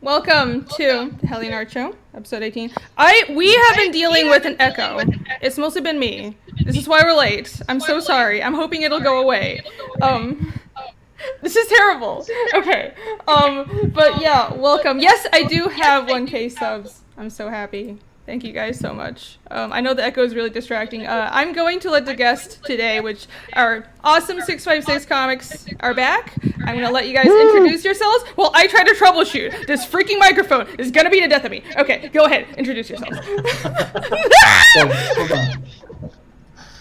Welcome to the Hellion Artshow, episode 18. We have been dealing with an echo. It's mostly been me. This is why we're late. I'm so sorry. I'm hoping it'll go away. This is terrible. Okay. But yeah, welcome. Yes, I do have 1K subs. I'm so happy. Thank you guys so much. I know the echo is really distracting. I'm going to let the guest today, which our awesome 656 comics are back. I'm going to let you guys introduce yourselves while I try to troubleshoot. This freaking microphone is going to be the death of me. Okay, go ahead. Introduce yourselves. Hold on.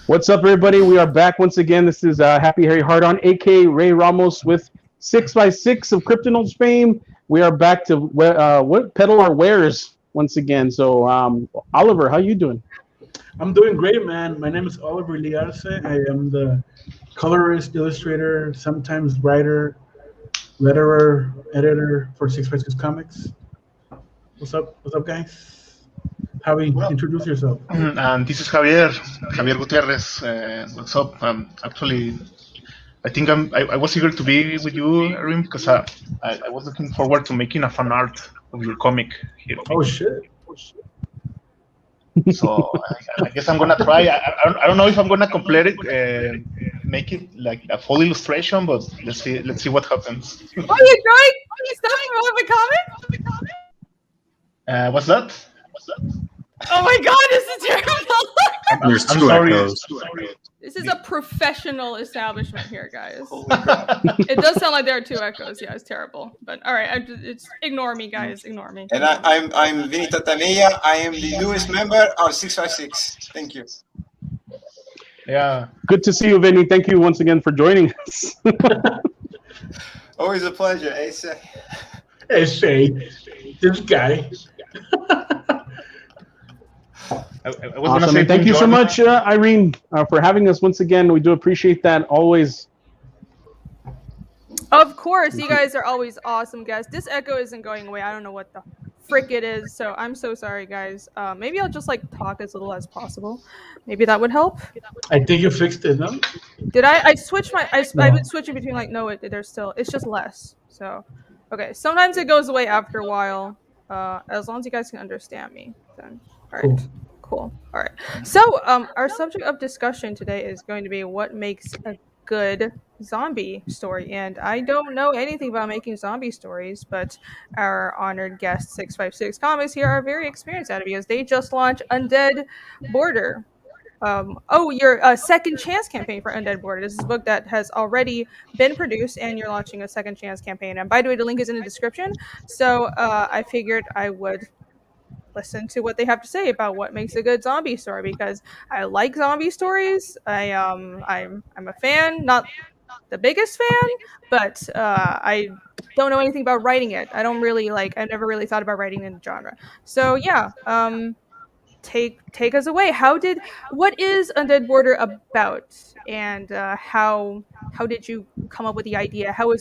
What's up, everybody? We are back once again. This is Happy Harry Hardon, a.k.a. Ray Ramos with 6x6 of Kryptonite's fame. We are back to peddle our wares once again. So, Oliver, how you doing? I'm doing great, man. My name is Oliver Liarce. I am the colorist, illustrator, sometimes writer, letterer, editor for 6x6 Comics. What's up? What's up, guys? Javi, introduce yourself. And this is Javier Gutierrez. What's up? Actually, I think I was eager to be with you, Erin, because I was looking forward to making a fan art of your comic here. Oh shit! So I guess I'm gonna try. I don't know if I'm gonna complete it, make it like a full illustration, but let's see what happens. Oh, you're drawing stuff from a comic? What's that? Oh my god, this is terrible! There's two echoes. This is a professional establishment here, guys. It does sound like there are two echoes. Yeah, it's terrible. But all right, ignore me, guys. Ignore me. And I'm Vinny Tatamella. I am the newest member of 656. Thank you. Yeah. Good to see you, Vinny. Thank you once again for joining us. Always a pleasure. Say, this guy. Awesome. And thank you so much, Irene, for having us once again. We do appreciate that always. Of course, you guys are always awesome guests. This echo isn't going away. I don't know what the frick it is, so I'm so sorry, guys. Maybe I'll just talk as little as possible. Maybe that would help. I think you fixed it, no? Did I? I switched my. I've been switching between there's still. It's just less. So, okay. Sometimes it goes away after a while. As long as you guys can understand me, then all right. Cool. All right. So, our subject of discussion today is going to be what makes a good zombie story. And I don't know anything about making zombie stories, but our honored guest 656 Comics here are very experienced at it because they just launched Undead Border. Your second chance campaign for Undead Border. This is a book that has already been produced, and you're launching a second chance campaign. And by the way, the link is in the description. So I figured I would listen to what they have to say about what makes a good zombie story because I like zombie stories. I'm a fan, not the biggest fan, but I don't know anything about writing it. I never really thought about writing in the genre. So yeah, take us away. What is Undead Border about, and how did you come up with the idea? How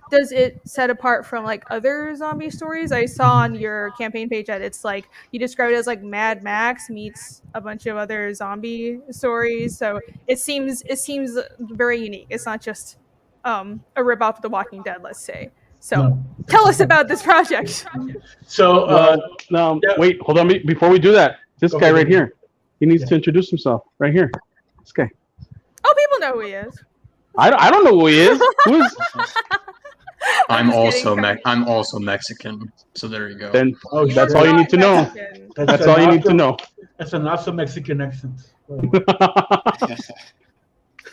does it set apart from other zombie stories? I saw on your campaign page that it's you describe it as Mad Max meets a bunch of other zombie stories. So it seems very unique. It's not just a ripoff of The Walking Dead, let's say. So tell us about this project. So wait, hold on. Before we do that, this guy right here, he needs to introduce himself. Right here, this guy. Oh, people know who he is. I don't know who he is. Who is? I'm also Mexican. So there you go. Then that's all you need to know. That's all you need to know. That's an awesome Mexican accent.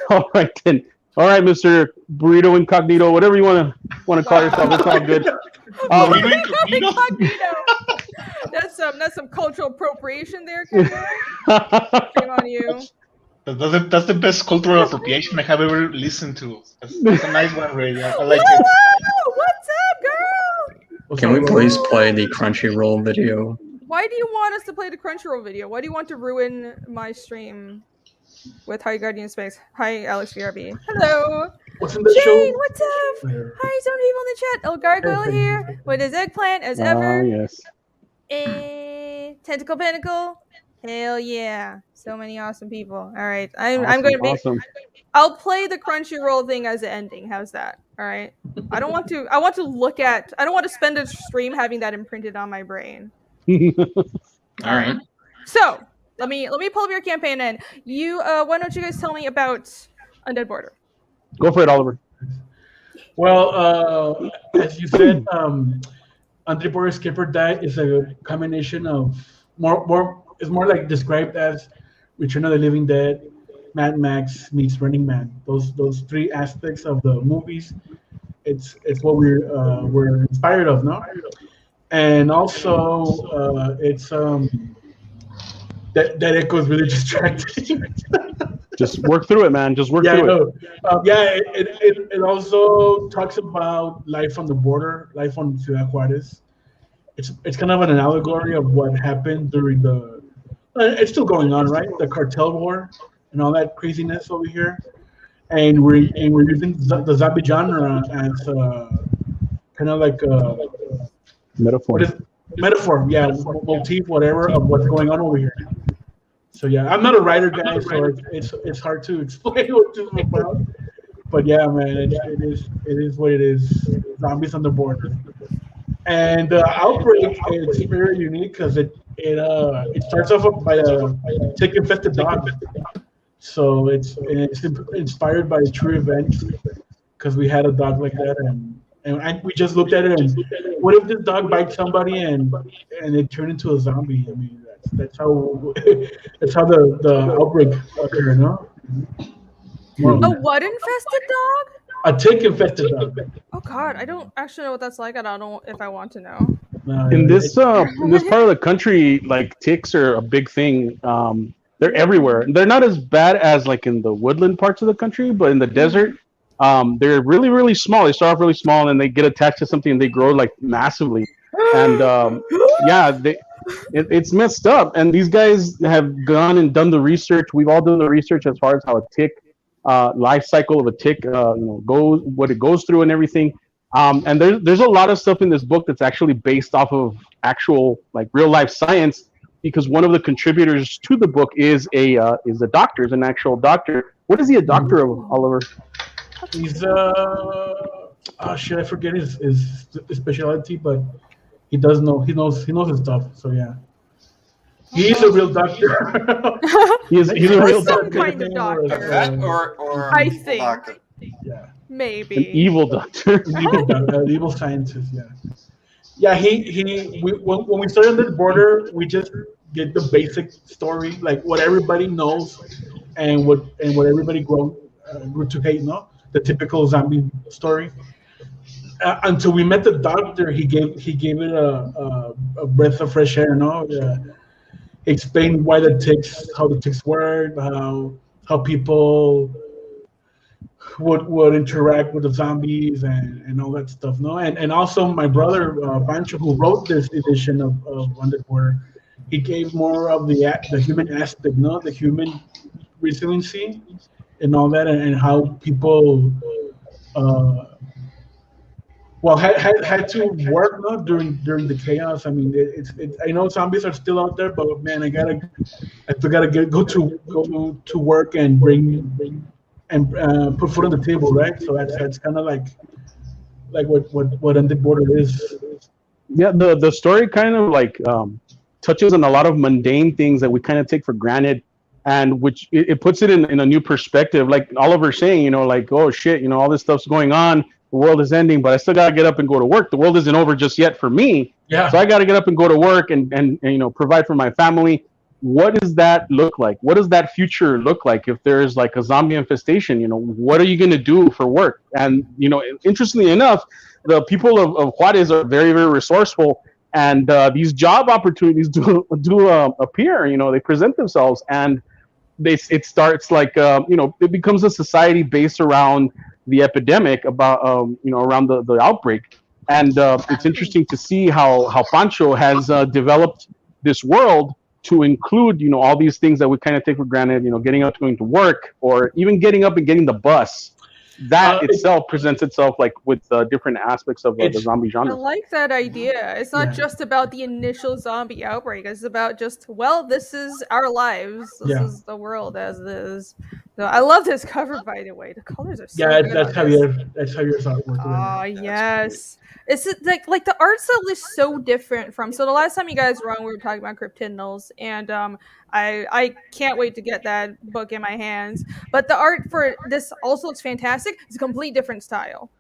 All right then. All right, Mr. Burrito Incognito, whatever you want to call yourself, it's all good. That's some cultural appropriation there, Shame on you. That's the best cultural appropriation I have ever listened to. That's a nice one, Ray. I like it. What's up, girl? Can we please play the Crunchyroll video? Why do you want us to play the Crunchyroll video? Why do you want to ruin my stream with High Guardian Space? Hi, Alex VRB. Hello. What's in the Jane, show? what's up? Hi, some people in the chat. El Gargoyle here with his eggplant as ever. Yes. Tentacle Pinnacle. Hell yeah. So many awesome people. All right. I'm Awesome, going to be... awesome. I'll play the Crunchyroll thing as the ending. How's that? All right. I don't want to. I want to look at. I don't want to spend a stream having that imprinted on my brain. All right. So let me pull up your campaign and you. Why don't you guys tell me about Undead Border? Go for it, Oliver. Well, as you said, Undead Border Skipper Die is a combination of it's more like described as Return of the Living Dead, Mad Max meets Running Man. Those three aspects of the movies. It's what we're inspired of, no? And also it's that echo is really distracting. Just work through it, man. Just work through it. It also talks about life on the border, life on Ciudad Juarez. It's kind of an allegory of what happened during the. It's still going on, right? The cartel war and all that craziness over here, and we're using the zombie genre as kind of like a Metaphor. Metaphor, yeah, motif, whatever, of what's going on over here. So yeah, I'm not a writer guy, so it's hard to explain what this is about. But yeah, man, it is what it is. Zombies on the border, and Outbreak is very unique because it starts off by a tick infested dog. So it's inspired by true events because we had a dog like that, and we just looked at it and what if this dog bites somebody and it turned into a zombie? I mean, that's how the outbreak occurred, no? A what infested dog? A tick infested dog. Oh God, I don't actually know what that's like. I don't know if I want to know. In this part of the country, like ticks are a big thing. They're everywhere. They're not as bad as like in the woodland parts of the country, but in the desert, they're really, really small. They start off really small and then they get attached to something and they grow like massively. And yeah, it's messed up. And these guys have gone and done the research. We've all done the research as far as how a tick life cycle of a tick goes, what it goes through and everything. And there's a lot of stuff in this book that's actually based off of actual like real life science, because one of the contributors to the book is a doctor, is an actual doctor. What is he a doctor of, Oliver? He's I forget his specialty, but he knows his stuff. So yeah, he's a real doctor. he's a real some doctor. kind of doctor. That or I think. doctor. Yeah, Maybe. An evil doctor. evil scientist. Yeah, yeah. When we started this border, we just get the basic story, like what everybody knows, and what everybody grew to hate. No, the typical zombie story. Until we met the doctor, he gave it a breath of fresh air. No, explained why how the ticks work, how people would interact with the zombies and all that stuff. No, and also my brother Pancho, who wrote this edition of Undead Border, he gave more of the human aspect, no, the human resiliency and all that, and how people had to work, no, during the chaos. I mean, it's I know zombies are still out there, but man, I still gotta go to work and bring and put food on the table, right? So that's kind of like what Undead Border is. Yeah, the story kind of like touches on a lot of mundane things that we kind of take for granted, and which it puts it in a new perspective. Like Oliver's saying, like, oh shit, all this stuff's going on. The world is ending, but I still gotta get up and go to work. The world isn't over just yet for me. Yeah. So I gotta get up and go to work and provide for my family. What does that look like? What does that future look like if there's like a zombie infestation? What are you gonna do for work? And interestingly enough, the people of Juarez are very, very resourceful, and these job opportunities do appear. They present themselves, and it starts like it becomes a society based around the epidemic, about around the outbreak. And it's interesting to see how Pancho has developed this world to include all these things that we kind of take for granted, getting up, going to work, or even getting up and getting the bus. That itself presents itself like with different aspects of the zombie I genre. like that idea. It's not just about the initial zombie outbreak. It's about just, this is our lives. This is the world as it is. No, I love this cover, by the way. The colors are so Yeah, good. that's on this. Javier. That's Javier's artwork. Oh yes, it's like the art style is so different from. So the last time you guys were on, we were talking about cryptidnals, and I can't wait to get that book in my hands. But the art for this also looks fantastic. It's a complete different style.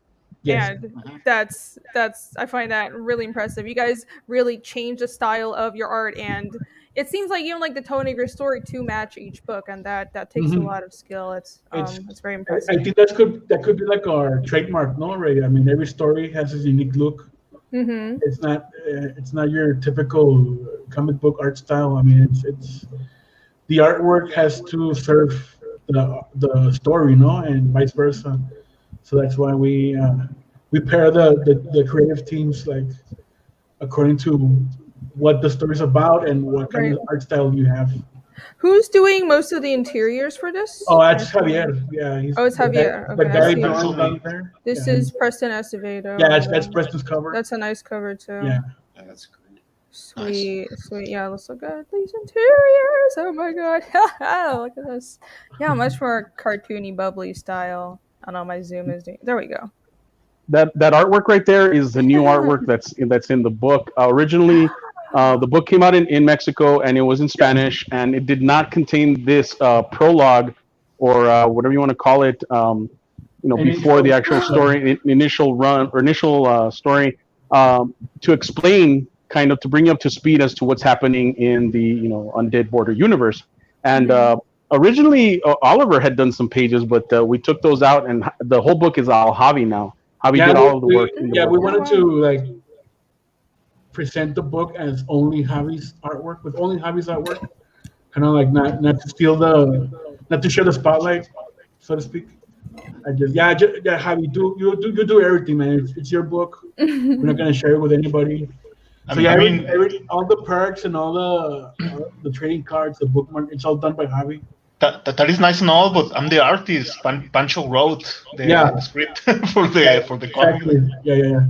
Yes. And that's I find that really impressive. You guys really change the style of your art, and it seems like even like the tone of your story to match each book, and that takes a lot of skill. It's very impressive. I think that could be like our trademark, no, Ray? I mean, every story has its unique look. Mm-hmm. It's not your typical comic book art style. I mean, it's the artwork has to serve the story, no, and vice versa. So that's why we pair the creative teams like according to what the story's about and what kind of art style you have. Who's doing most of the interiors for this? Oh, that's Javier. Yeah. It's Javier. The guy okay, down there. This is Preston Acevedo. Yeah, that's Preston's cover. That's a nice cover too. Yeah. That's great. Sweet. Yeah, let's look at these interiors. Oh my god. Look at this. Yeah, much more cartoony, bubbly style. I don't know, my zoom is doing. There we go. That artwork right there is the new artwork that's in the book. Originally, the book came out in Mexico and it was in Spanish, and it did not contain this prologue or whatever you want to call it. Before the actual story, initial run or initial story, to explain, kind of to bring you up to speed as to what's happening in the Undead Border universe. And originally, Oliver had done some pages, but we took those out, and the whole book is all Javi now. Javi did all of the work. We wanted to like present the book as only Javi's artwork, with only Javi's artwork, kind of like not to steal not to share the spotlight, so to speak. Javi, you do everything, man. It's your book. We're not gonna share it with anybody. So all the perks and all the trading cards, the bookmark, it's all done by Javi. That is nice and all, but I'm the artist. Pancho wrote the script for the comic. Exactly. Yeah.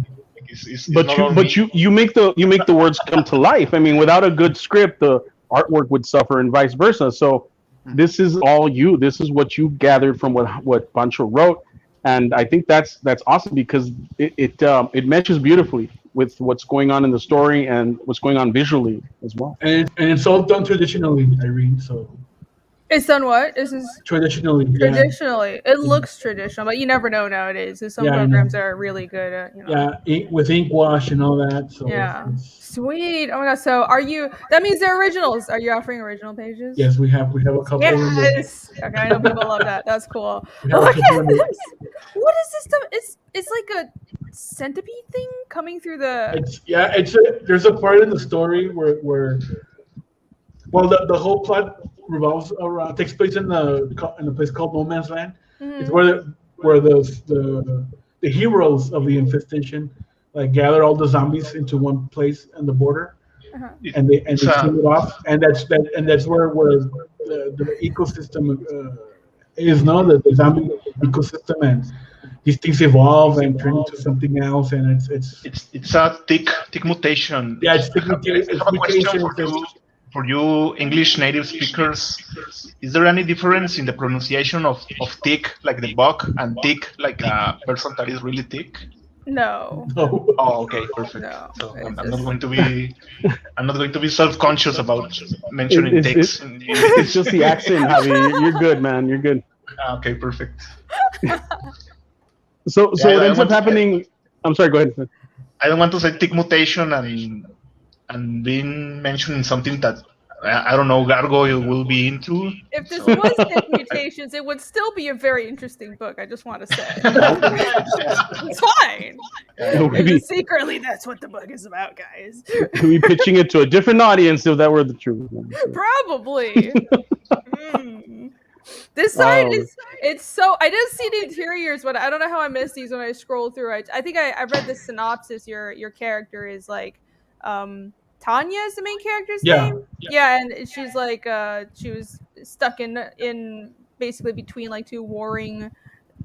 But you make the words come to life. I mean, without a good script, the artwork would suffer, and vice versa. So this is all you. This is what you gathered from what Pancho wrote, and I think that's awesome because it meshes beautifully with what's going on in the story and what's going on visually as well. And it's all done traditionally, Irene. So it's done what? This is traditionally. Traditionally, it looks traditional, but you never know nowadays. Some programs are really good at with ink wash and all that. So sweet. Oh my god! So that means they're originals. Are you offering original pages? Yes, we have a couple. Yes. Okay, I know people love that. That's cool. Look at this. What is this stuff? It's like a centipede thing coming through the. There's a part in the story where the whole plot takes place in a place called No Man's Land. Mm-hmm. It's where the heroes of the infestation like gather all the zombies into one place in the border, and they kill it off, and that's where the ecosystem is known, the zombie ecosystem, and these things evolve and turn into something else, and it's a tick mutation. Yeah, it's tick mutation. I have a question for you English native speakers. Is there any difference in the pronunciation of thick like the bug and thick like a person that is really thick? No. Oh, okay, perfect. No, so I'm not going to be self-conscious about mentioning ticks. It's just the accent, Javi. You're good, man. You're good. Okay, perfect. So what ends up happening? I'm sorry. Go ahead. I don't want to say tick mutation and being mentioned in something that I don't know Gargoyle will be into. If this was tick mutations, it would still be a very interesting book. I just want to say it's fine. Secretly, that's what the book is about, guys. We'll be pitching it to a different audience if that were the truth. Probably. This side it's so. I didn't see the interiors, but I don't know how I missed these when I scroll through. I think I read the synopsis. Your character is like Tanya is the main character's name. Yeah, and she's like she was stuck in basically between like two warring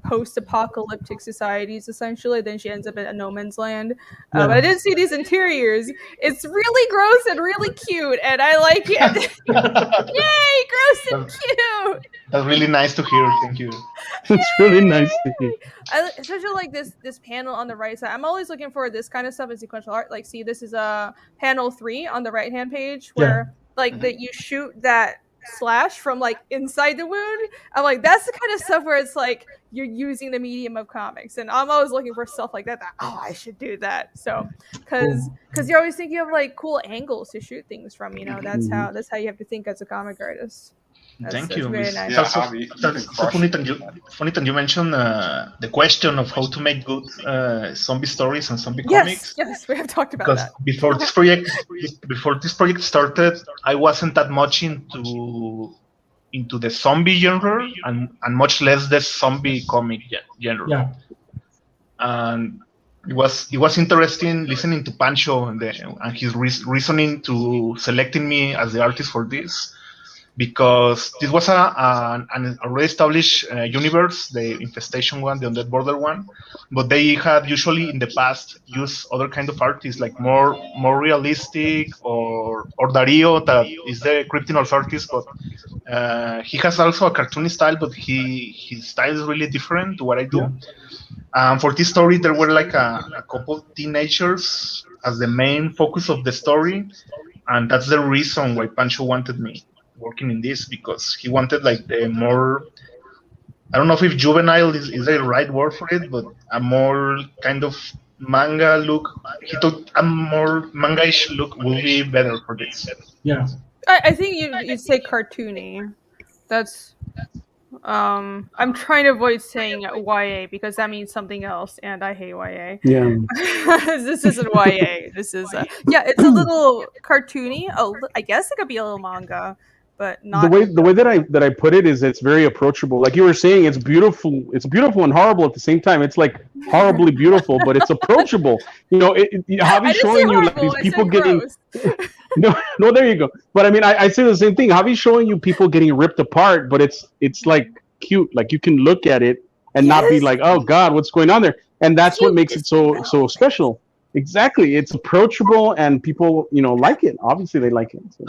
post-apocalyptic societies essentially. Then she ends up in a no man's land. Yeah. But I didn't see these interiors. It's really gross and really cute, and I like it. Yay, gross and cute. That's really nice to hear. Thank you. It's really nice to hear. I especially like this panel on the right side. I'm always looking for this kind of stuff in sequential art. Like, see, this is a panel 3 on the right hand page where that you shoot that slash from like inside the wound. I'm like, that's the kind of stuff where it's like you're using the medium of comics, and I'm always looking for stuff like that. I should do that. So because you're always thinking of like cool angles to shoot things from. That's how you have to think as a comic artist. Thank you. Very nice. That's funny that you mentioned the question of how to make good zombie stories and zombie comics. Yes, we have talked about Because that. before this project started, I wasn't that much into the zombie genre and much less the zombie comic genre. Yeah. And it was interesting listening to Pancho and his reasoning to selecting me as the artist for this. Because this was an already established universe, the Infestation one, the Undead Border one, but they had usually in the past used other kind of artists, like more realistic, or Dario, that is the Cryptinoids artist, but he has also a cartoony style, but his style is really different to what I do. For this story, there were like a couple teenagers as the main focus of the story, and that's the reason why Pancho wanted me working in this, because he wanted like the more, I don't know if juvenile is the right word for it, but a more kind of manga look. He thought a more manga-ish look will be better for this. Yeah. I think you'd say cartoony. That's I'm trying to avoid saying YA because that means something else, and I hate YA. Yeah. This isn't YA. This is it's a little cartoony. I guess it could be a little manga, but not the way that I put it is it's very approachable. Like you were saying, it's beautiful. It's beautiful and horrible at the same time. It's like horribly beautiful, but it's approachable. Javi's showing you like these people getting. No, there you go. But I mean, I say the same thing. Javi's showing you people getting ripped apart, but it's like cute. Like you can look at it and not be like, oh God, what's going on there? And that's what makes it so special. Exactly, it's approachable and people, like it. Obviously, they like it. So.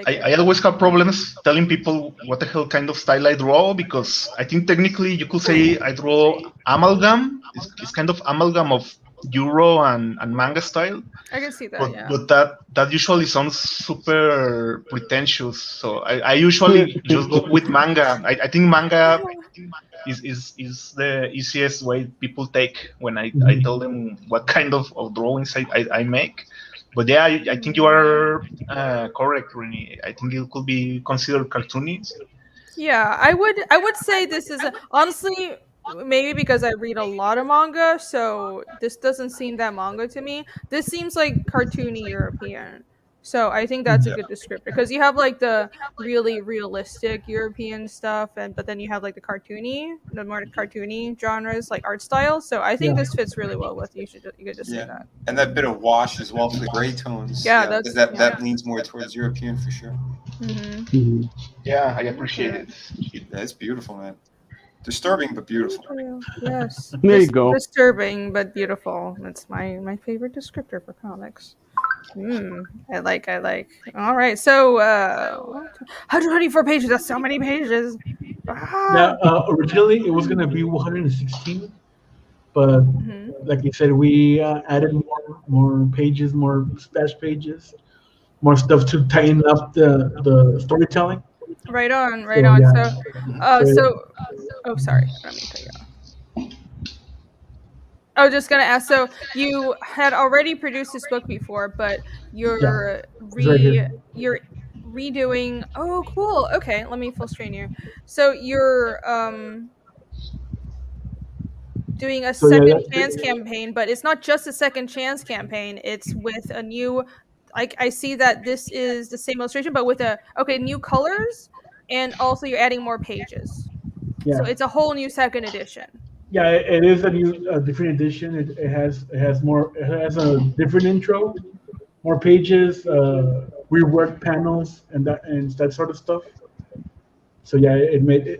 I always have problems telling people what the hell kind of style I draw, because I think technically you could say I draw amalgam. It's kind of amalgam of Euro and manga style. I can see that. But that usually sounds super pretentious. So I usually just go with manga. I think manga is the easiest way people take when I tell them what kind of drawings I make. But yeah, I think you are correct, Renee. I think it could be considered cartoony. Yeah, I would say this is honestly, maybe because I read a lot of manga, so this doesn't seem that manga to me. This seems like cartoony European. So I think that's a good descriptor, because you have like the really realistic European stuff, but then you have like the more cartoony genres like art style. So I think this fits really well with you. You could just say that. And that bit of wash as well for the gray tones. Yeah, that leans more towards European for sure. Mm-hmm. Yeah, I appreciate it. That's beautiful, man. Disturbing but beautiful. Yes. There you go. Disturbing but beautiful. That's my favorite descriptor for comics. I like. All right. So 124 pages. That's so many pages. Yeah. Originally, it was gonna be 116, but like you said, we added more pages, more splash pages, more stuff to tighten up the storytelling. Right on. Yeah. Oh, sorry. Let me cut you off. I was just gonna ask. So you had already produced this book before, but you're you're redoing. Oh, cool. Okay, let me full screen here. So you're doing a second chance campaign, but it's not just a second chance campaign. It's with a new. I see that this is the same illustration, but with new colors, and also you're adding more pages. Yeah. So it's a whole new second edition. Yeah, it is a new different edition. It has a different intro, more pages, reworked panels, and that sort of stuff. So yeah,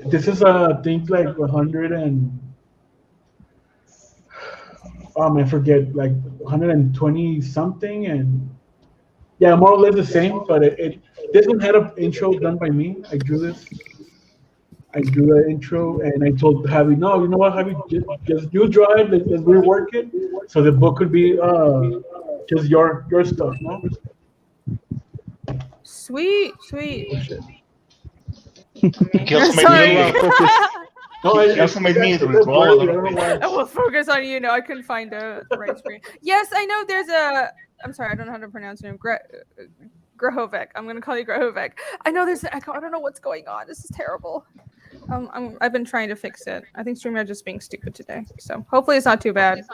this is I think like 100 and I forget, like 120 something, and yeah, more or less the same. But this one had an intro done by me. I drew the intro, and I told Javi, no, you know what, Javi, just you draw it. Let's rework it, so the book could be just your stuff, no? Sweet. Oh, shit. He also made Sorry. me. No, He also made me I draw a don't little know bit. why. I will focus on you. No, I couldn't find the right screen. Yes, I know there's a. I'm sorry, I don't know how to pronounce your name. Grahovec. I'm gonna call you Grahovec. I know there's an echo. I don't know what's going on. This is terrible. I've been trying to fix it. I think StreamYard just being stupid today. So hopefully it's not too bad.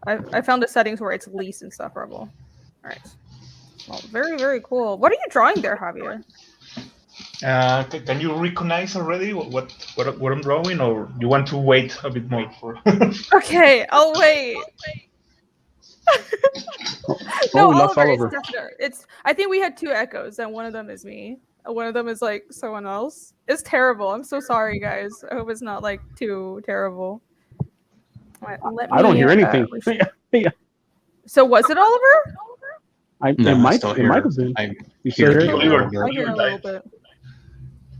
I found the settings where it's least insufferable. All right. Well, very, very cool. What are you drawing there, Javier? Can you recognize already what I'm drawing, or you want to wait a bit more for? Okay, I'll wait. No, lost Oliver, Oliver. it's I think we had two echoes, and one of them is me. And one of them is like someone else. It's terrible. I'm so sorry, guys. I hope it's not like too terrible. Right, I don't hear anything. Yeah. So was it Oliver? It might have been. You still hear it? I hear a little bit.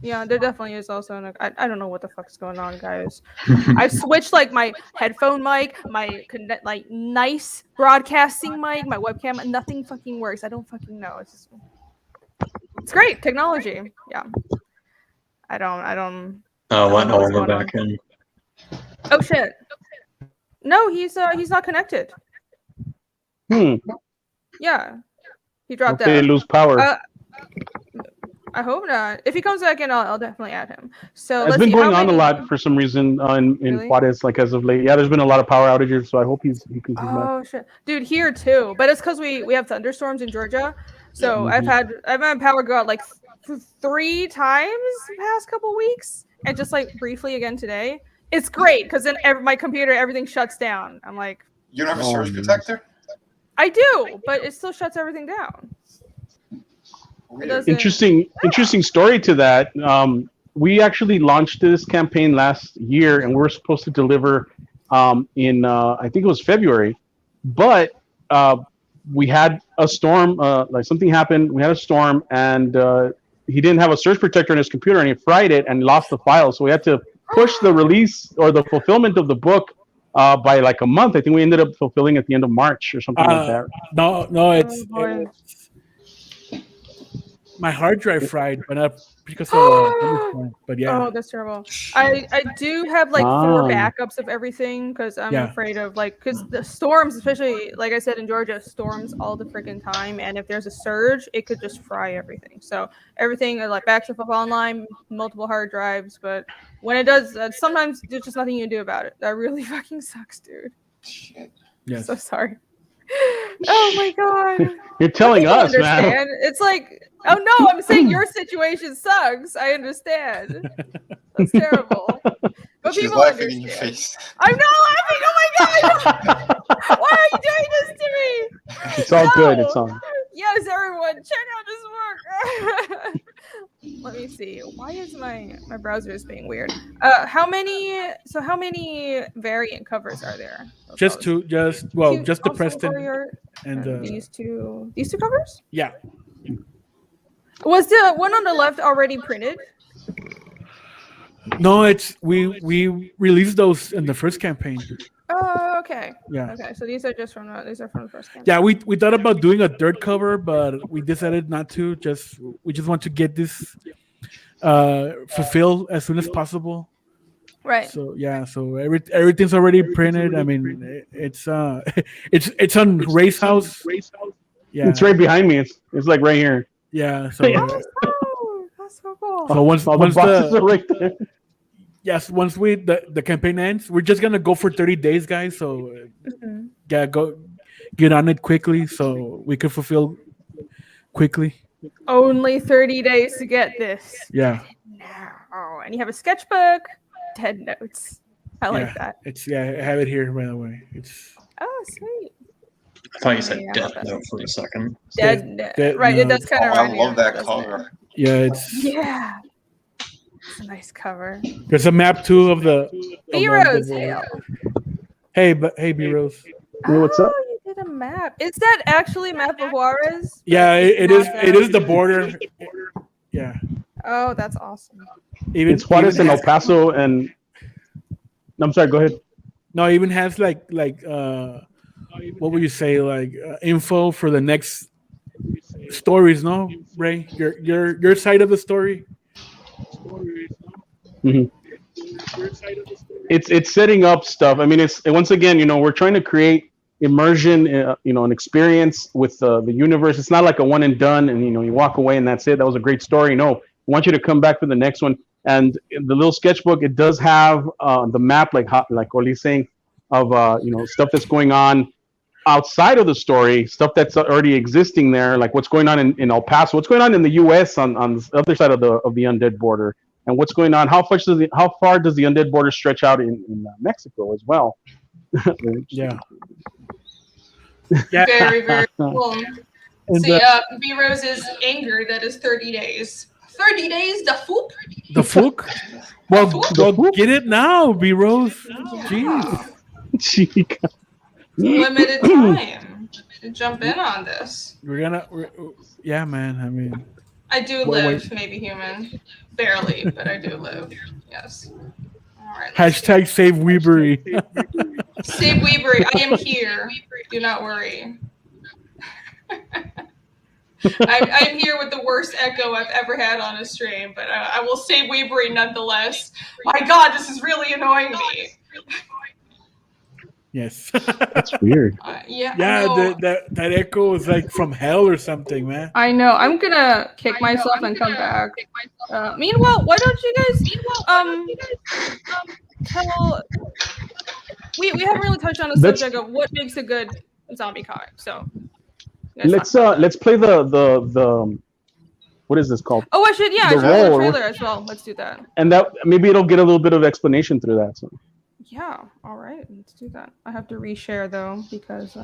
Yeah, there definitely is also I don't know what the fuck's going on, guys. I've switched like my headphone mic, my nice broadcasting mic, my webcam, and nothing fucking works. I don't fucking know. It's great technology. Yeah. I don't. Let Oliver back in. Oh shit. No, he's not connected. Yeah. He dropped out. They lose power. I hope not. If he comes back in, I'll definitely add him. So it's been going on a lot for some reason in really? Juarez, like as of late. Yeah, there's been a lot of power outages, so I hope he's back. Oh shit, dude, here too. But it's because we have thunderstorms in Georgia, so I've had power go out like 3 times the past couple weeks, and just like briefly again today. It's great because then my computer, everything shuts down. I'm like, you don't have a surge protector? I do, but it still shuts everything down. Interesting story to that. We actually launched this campaign last year, and we were supposed to deliver in I think it was February, but we had a storm. Like something happened. We had a storm, and he didn't have a surge protector in his computer, and he fried it and lost the file. So we had to push the release or the fulfillment of the book by like a month. I think we ended up fulfilling at the end of March or something like that. No, it's my hard drive fried, but not because of but yeah. Oh, that's terrible. I do have like 4 backups of everything because I'm afraid of because the storms, especially like I said in Georgia, storms all the freaking time, and if there's a surge, it could just fry everything. So everything like backs up online, multiple hard drives, but when it does, sometimes there's just nothing you can do about it. That really fucking sucks, dude. Shit. Yes. So sorry. Oh my god. You're telling us, man. It's like, oh no, I'm saying your situation sucks. I understand. That's terrible. But she's people laughing understand. in your face. I'm not laughing. Oh my god. Why are you doing this to me? It's all good. It's all. Yes, everyone, check out this work. Let me see. Why is my browser is being weird? How many variant covers are there? Just two. Just the Preston and these two covers. Yeah. Was the one on the left already printed? No, it's we released those in the first campaign. Oh, okay. Yeah. Okay, so these are from the first campaign. Yeah, we thought about doing a third cover, but we decided not to. We just want to get this fulfilled as soon as possible. Right. So yeah, so everything's already printed. I mean, it's it's on Ray's house. Yeah, it's right behind me. It's like right here. Yeah. So that's so cool. So once the boxes are right there. Yes, once the campaign ends, we're just gonna go for 30 days, guys. So yeah, get on it quickly so we can fulfill quickly. Only 30 days to get this. Yeah. No, and you have a sketchbook, 10 notes. I like that. I have it here by the way. Sweet. I thought you said Death Note for a second. Dead right, it does kind of I love that cover. Yeah, it's a nice cover. There's a map too of the B-Rose, hail. Hey, B-Rose. Hey, what's up? Oh, you did a map. Is that actually a map of Juarez? Yeah, it is. It is the border. Yeah. Oh, that's awesome. It's Juarez and El Paso, and I'm sorry. Go ahead. No, it even has like what would you say, like info for the next stories? No, Ray, your side of the story. Mm-hmm. It's setting up stuff. I mean, it's once again, we're trying to create immersion, an experience with the universe. It's not like a one and done, and you walk away and that's it. That was a great story. No, I want you to come back for the next one. And in the little sketchbook, it does have the map, like Oli's saying, of stuff that's going on outside of the story, stuff that's already existing there, like what's going on in El Paso, what's going on in the U.S. on the other side of the undead border, and what's going on. How far does the undead border stretch out in Mexico as well? Yeah. Very, very cool. See, B-Rose is angry that is 30 days. 30 days, the foop? The fook? Well, get it now, B-Rose. Jeez. Limited time to jump in on this. Yeah, man. I mean, I do live, maybe human. Barely, but I do live. Yes. All right. Hashtag save Weebury. Save Weebury. I am here. Do not worry. I'm here with the worst echo I've ever had on a stream, but I will save Weebury nonetheless. My God, this is really annoying me. Yes. That's weird. Yeah, that echo is like from hell or something, man. I know. I'm gonna kick myself and come back. Meanwhile, why don't you guys tell? We haven't really touched on the subject of what makes a good zombie comic. So let's play the what is this called? Oh, I should I should play the trailer as well. Let's do that. And that maybe it'll get a little bit of explanation through that. So. Yeah, all right, let's do that. I have to reshare though because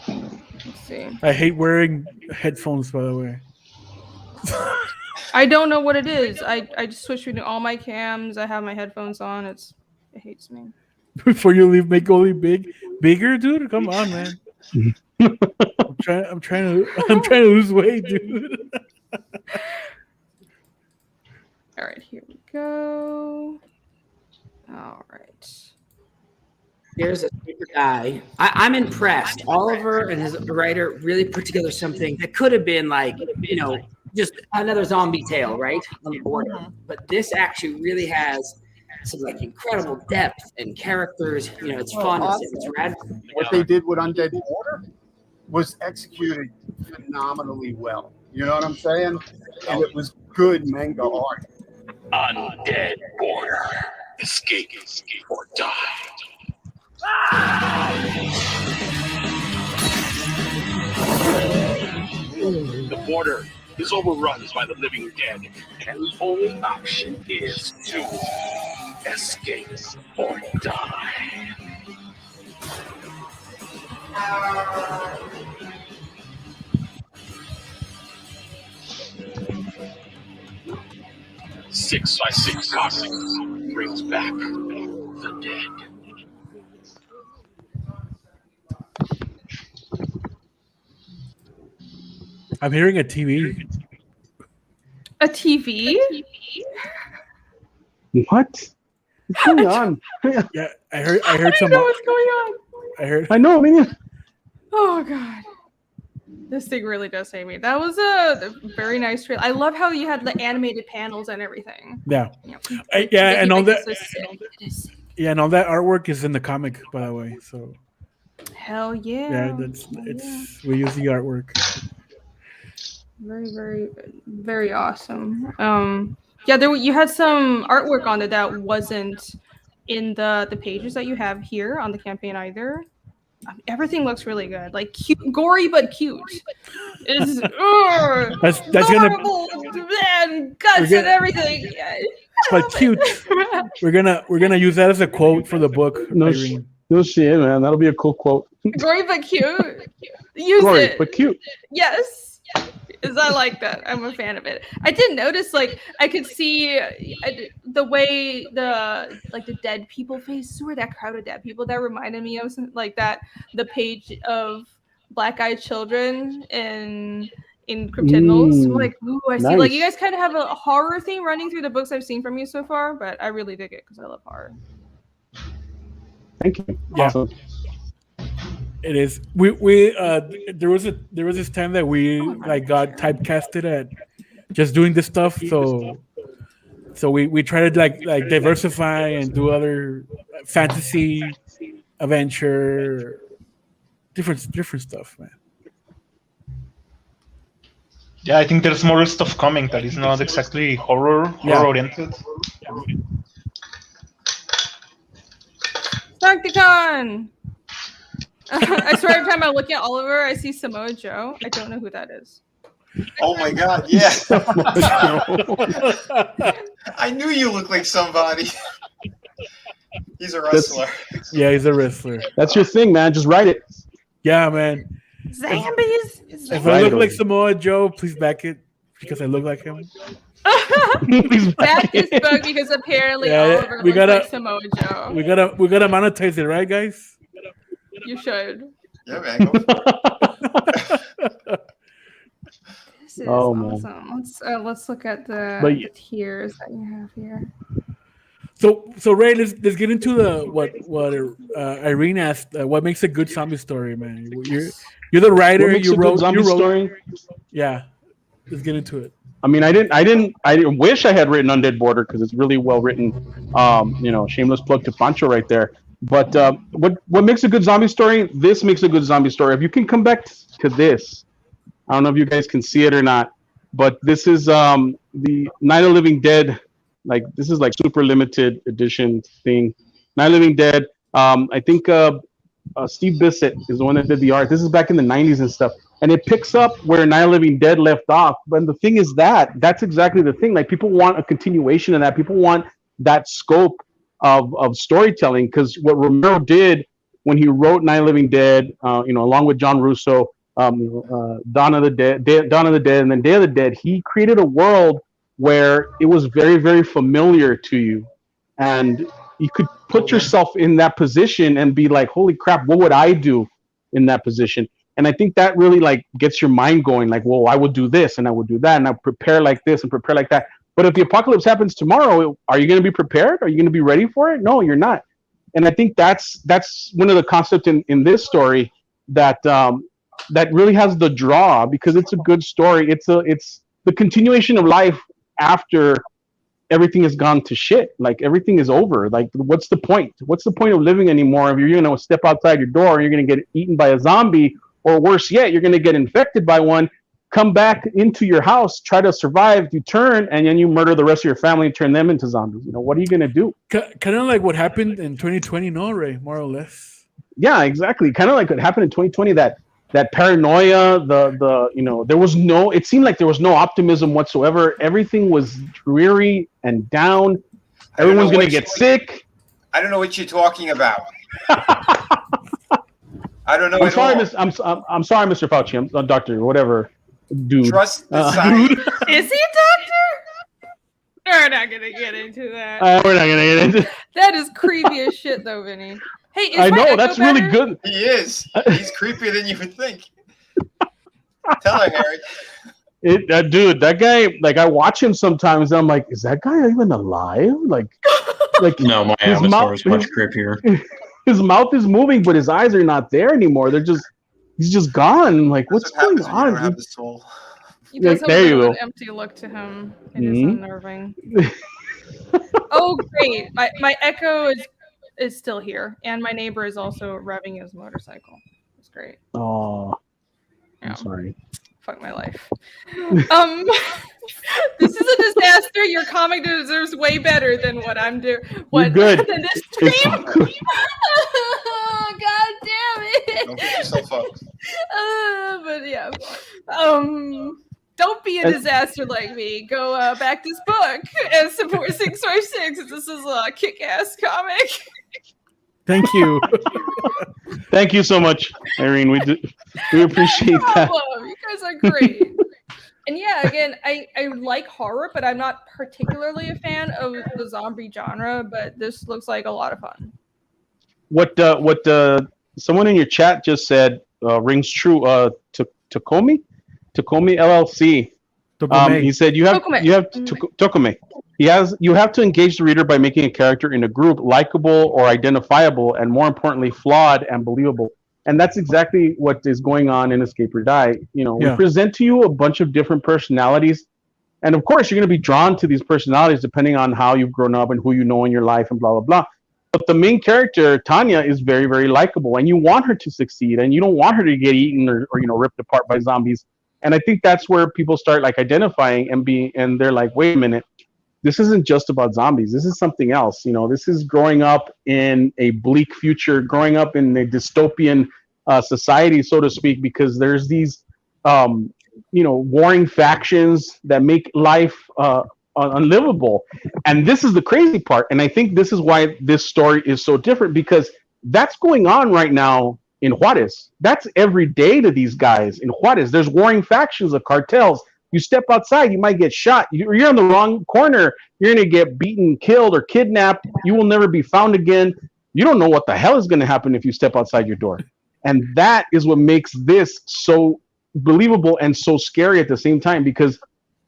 let's see. I hate wearing headphones, by the way. I don't know what it is. I just switched between all my cams. I have my headphones on. It hates me. Before you leave, make only bigger, dude. Come on, man. I'm trying to lose weight, dude. All right, here we go. All right. There's a super guy. I'm impressed. Oliver and his writer really put together something that could have been like, just another zombie tale, right? On the border. But this actually really has some like incredible depth and characters. It's fun. It's rad. What they did with Undead Border was executed phenomenally well. You know what I'm saying? And it was good manga art. Undead Border. Escape or die. The border is overrun by the living dead, and the only option is to escape or die. Six by Six Comics brings back the dead. I'm hearing a TV. A TV? What? What's going on? Yeah, I heard some. I know what's going on. I know. I mean. Oh God. This thing really does hate me. That was a very nice trailer. I love how you had the animated panels and everything. Yeah. And all that. Yeah, and all that artwork is in the comic, by the way. So. Hell yeah. Yeah, we use the artwork. Very, very, very awesome. You had some artwork on it that wasn't in the pages that you have here on the campaign either. Everything looks really good, like cute, gory but cute. It's that's horrible, man, guts and everything. But cute. We're gonna use that as a quote for the book. No shit, man. That'll be a cool quote. Gory but cute. Use gory, it. but cute. Yes. Is I like that. I'm a fan of it. I did notice, like, I could see the way the dead people faces were, that crowd of dead people that reminded me of like that the page of black-eyed children in Cryptidnals. I'm like, ooh, I see. Like, you guys kind of have a horror theme running through the books I've seen from you so far, but I really dig it because I love horror. Thank you. Yeah. Awesome. It is. We there was this time that we got typecasted at just doing this stuff. So we try to like diversify and do other fantasy, adventure, different stuff, man. Yeah, I think there's more stuff coming that is not exactly horror oriented. Nocticon! I swear every time I look at Oliver, I see Samoa Joe. I don't know who that is. Oh my God! Yeah. I knew you looked like somebody. He's a wrestler. He's a wrestler. That's your thing, man. Just write it. Yeah, man. Zombies. If I look like Samoa Joe, please back it because I look like him. Back this book because apparently Oliver looks like Samoa Joe. We gotta monetize it, right, guys? You should. Yeah, man. Go for it. This is awesome. Let's look at the tiers that you have here. So Ray, let's get into the what Irene asked. What makes a good zombie story, man? You're the writer. You wrote zombie story. Yeah, let's get into it. I mean, I wish I had written Undead Border because it's really well written. Shameless plug to Pancho right there. But what makes a good zombie story? This makes a good zombie story. If you can come back to this, I don't know if you guys can see it or not, but this is the Night of the Living Dead. Like, this is like super limited edition thing. Night of the Living Dead. I think Steve Bissett is the one that did the art. This is back in the 90s and stuff. And it picks up where Night of the Living Dead left off. But the thing is that's exactly the thing. Like, people want a continuation of that. People want that scope of storytelling, because what Romero did when he wrote Night of the Living Dead, along with John Russo, Dawn of the Dead, and then Day of the Dead, he created a world where it was very, very familiar to you, and you could put yourself in that position and be like, holy crap, what would I do in that position? And I think that really like gets your mind going, like, well, I would do this and I would do that, and I prepare like this and prepare like that. But if the apocalypse happens tomorrow, are you going to be prepared? Are you going to be ready for it? No, you're not. And I think that's one of the concepts in this story that really has the draw, because it's a good story. It's the continuation of life after everything has gone to shit. Like, everything is over. Like, what's the point? What's the point of living anymore if you're going to step outside your door and you're going to get eaten by a zombie, or worse yet, you're going to get infected by one, come back into your house, try to survive, you turn, and then you murder the rest of your family and turn them into zombies. What are you going to do? Kind of like what happened in 2020, no, Ray? More or less. Yeah, exactly. Kind of like what happened in 2020, that paranoia, there was it seemed like there was no optimism whatsoever. Everything was dreary and down. Everyone's going to get sick. I don't know what you're talking about. I don't know. I'm sorry, I'm sorry, Mr. Fauci. I'm a doctor, whatever. Dude. Trust the science. Is he a doctor? We're not gonna get into that. We're not gonna get into that. Is creepy as shit, though, Vinny. Hey, is I know that's better? Really good. He is. He's creepier than you would think. Tell her, Harry. Dude, that guy. Like, I watch him sometimes. And I'm like, is that guy even alive? Like no, my avatar is much creepier. His mouth is moving, but his eyes are not there anymore. He's just gone. Like, what's going on? You don't have the soul. He does have an empty look to him. It is unnerving. Oh, great! My Echo is still here, and my neighbor is also revving his motorcycle. It's great. Oh, I'm sorry. Fuck my life. This is a disaster. Your comic deserves way better than what I'm doing. You're good. Than this stream. God damn it! Don't get yourself up. But yeah, don't be a disaster like me. Go back this book and support 656. This is a kick-ass comic. Thank you. Thank you so much, Irene. We appreciate that. You guys are great. And yeah, again, I like horror, but I'm not particularly a fan of the zombie genre. But this looks like a lot of fun. What someone in your chat just said rings true. Tokomi LLC. He said you have Tokome. You have to engage the reader by making a character in a group likable or identifiable, and more importantly, flawed and believable. And that's exactly what is going on in Escape or Die. You know, we present to you a bunch of different personalities, and of course, you're going to be drawn to these personalities depending on how you've grown up and who you know in your life and blah blah blah. But the main character, Tanya, is very very likable, and you want her to succeed, and you don't want her to get eaten or ripped apart by zombies. And I think that's where people start like identifying and they're like, wait a minute, this isn't just about zombies. This is something else. You know, this is growing up in a bleak future, growing up in a dystopian society, so to speak, because there's these, warring factions that make life unlivable. And this is the crazy part. And I think this is why this story is so different, because that's going on right now in Juarez. That's every day to these guys in Juarez. There's warring factions of cartels. You step outside, you might get shot. You're on the wrong corner. You're going to get beaten, killed, or kidnapped. You will never be found again. You don't know what the hell is going to happen if you step outside your door. And that is what makes this so believable and so scary at the same time, because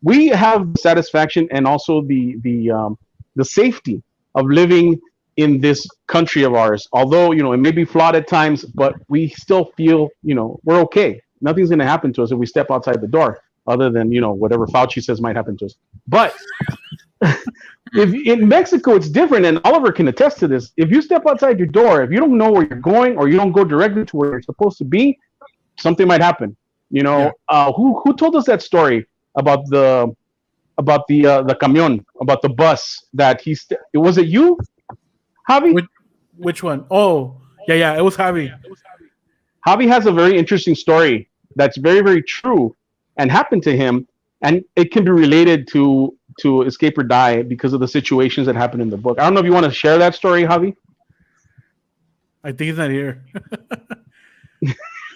we have the satisfaction and also the safety of living in this country of ours. Although, it may be flawed at times, but we still feel, we're okay. Nothing's going to happen to us if we step outside the door, other than, whatever Fauci says might happen to us. But if in Mexico, it's different, and Oliver can attest to this. If you step outside your door, if you don't know where you're going, or you don't go directly to where you're supposed to be, something might happen. Who told us that story about the camion, about the bus that was it you, Javi? Which one? Oh, yeah, it was Javi. Javi has a very interesting story that's very, very true and happened to him, and it can be related to Escape or Die because of the situations that happened in the book. I don't know if you want to share that story, Javi. I think he's not here.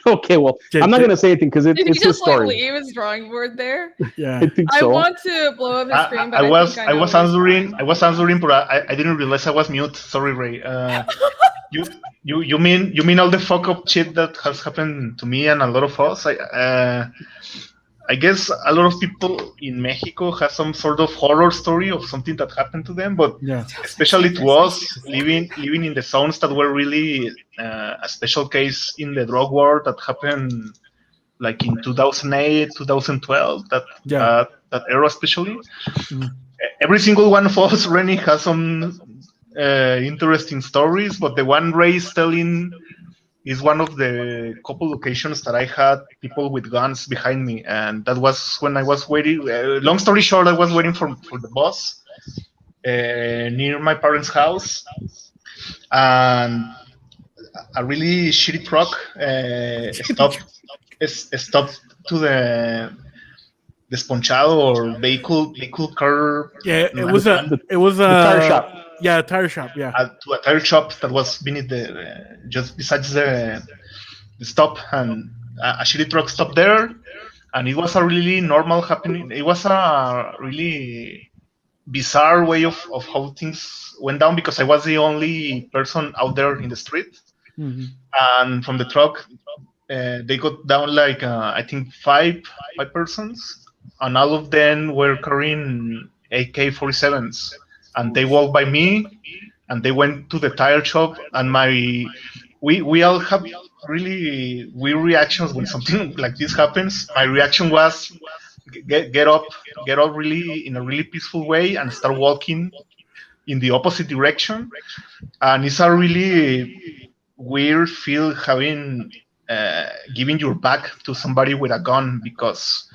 Okay, well, I'm not going to say anything because it's his story. Did he just leave his drawing board there? Yeah, I think so. I want to blow up his screen, but I was answering, but I didn't realize I was mute. Sorry, Ray. You mean all the fuck up shit that has happened to me and a lot of us? I guess a lot of people in Mexico have some sort of horror story of something that happened to them, but especially to us, living in the zones that were really a special case in the drug war that happened like in 2008, 2012, that era especially. Mm-hmm. Every single one of us, Rennie, has some interesting stories, but the one Ray is telling is one of the couple occasions that I had people with guns behind me, and that was when I was waiting. Long story short, I was waiting for the bus near my parents' house, and a really shitty truck stopped to the desponchado or vehicle car. Yeah, it was a tire shop. Yeah, a tire shop. Yeah, to a tire shop that was beneath just besides the stop, and a shitty truck stopped there, and it was a really normal happening. It was a really bizarre way of how things went down, because I was the only person out there in the street, and from the truck they got down like I think five persons, and all of them were carrying AK-47s. And they walked by me, and they went to the tire shop, and we all have really weird reactions when something like this happens. My reaction was get up really in a really peaceful way and start walking in the opposite direction. And it's a really weird feel having giving your back to somebody with a gun, because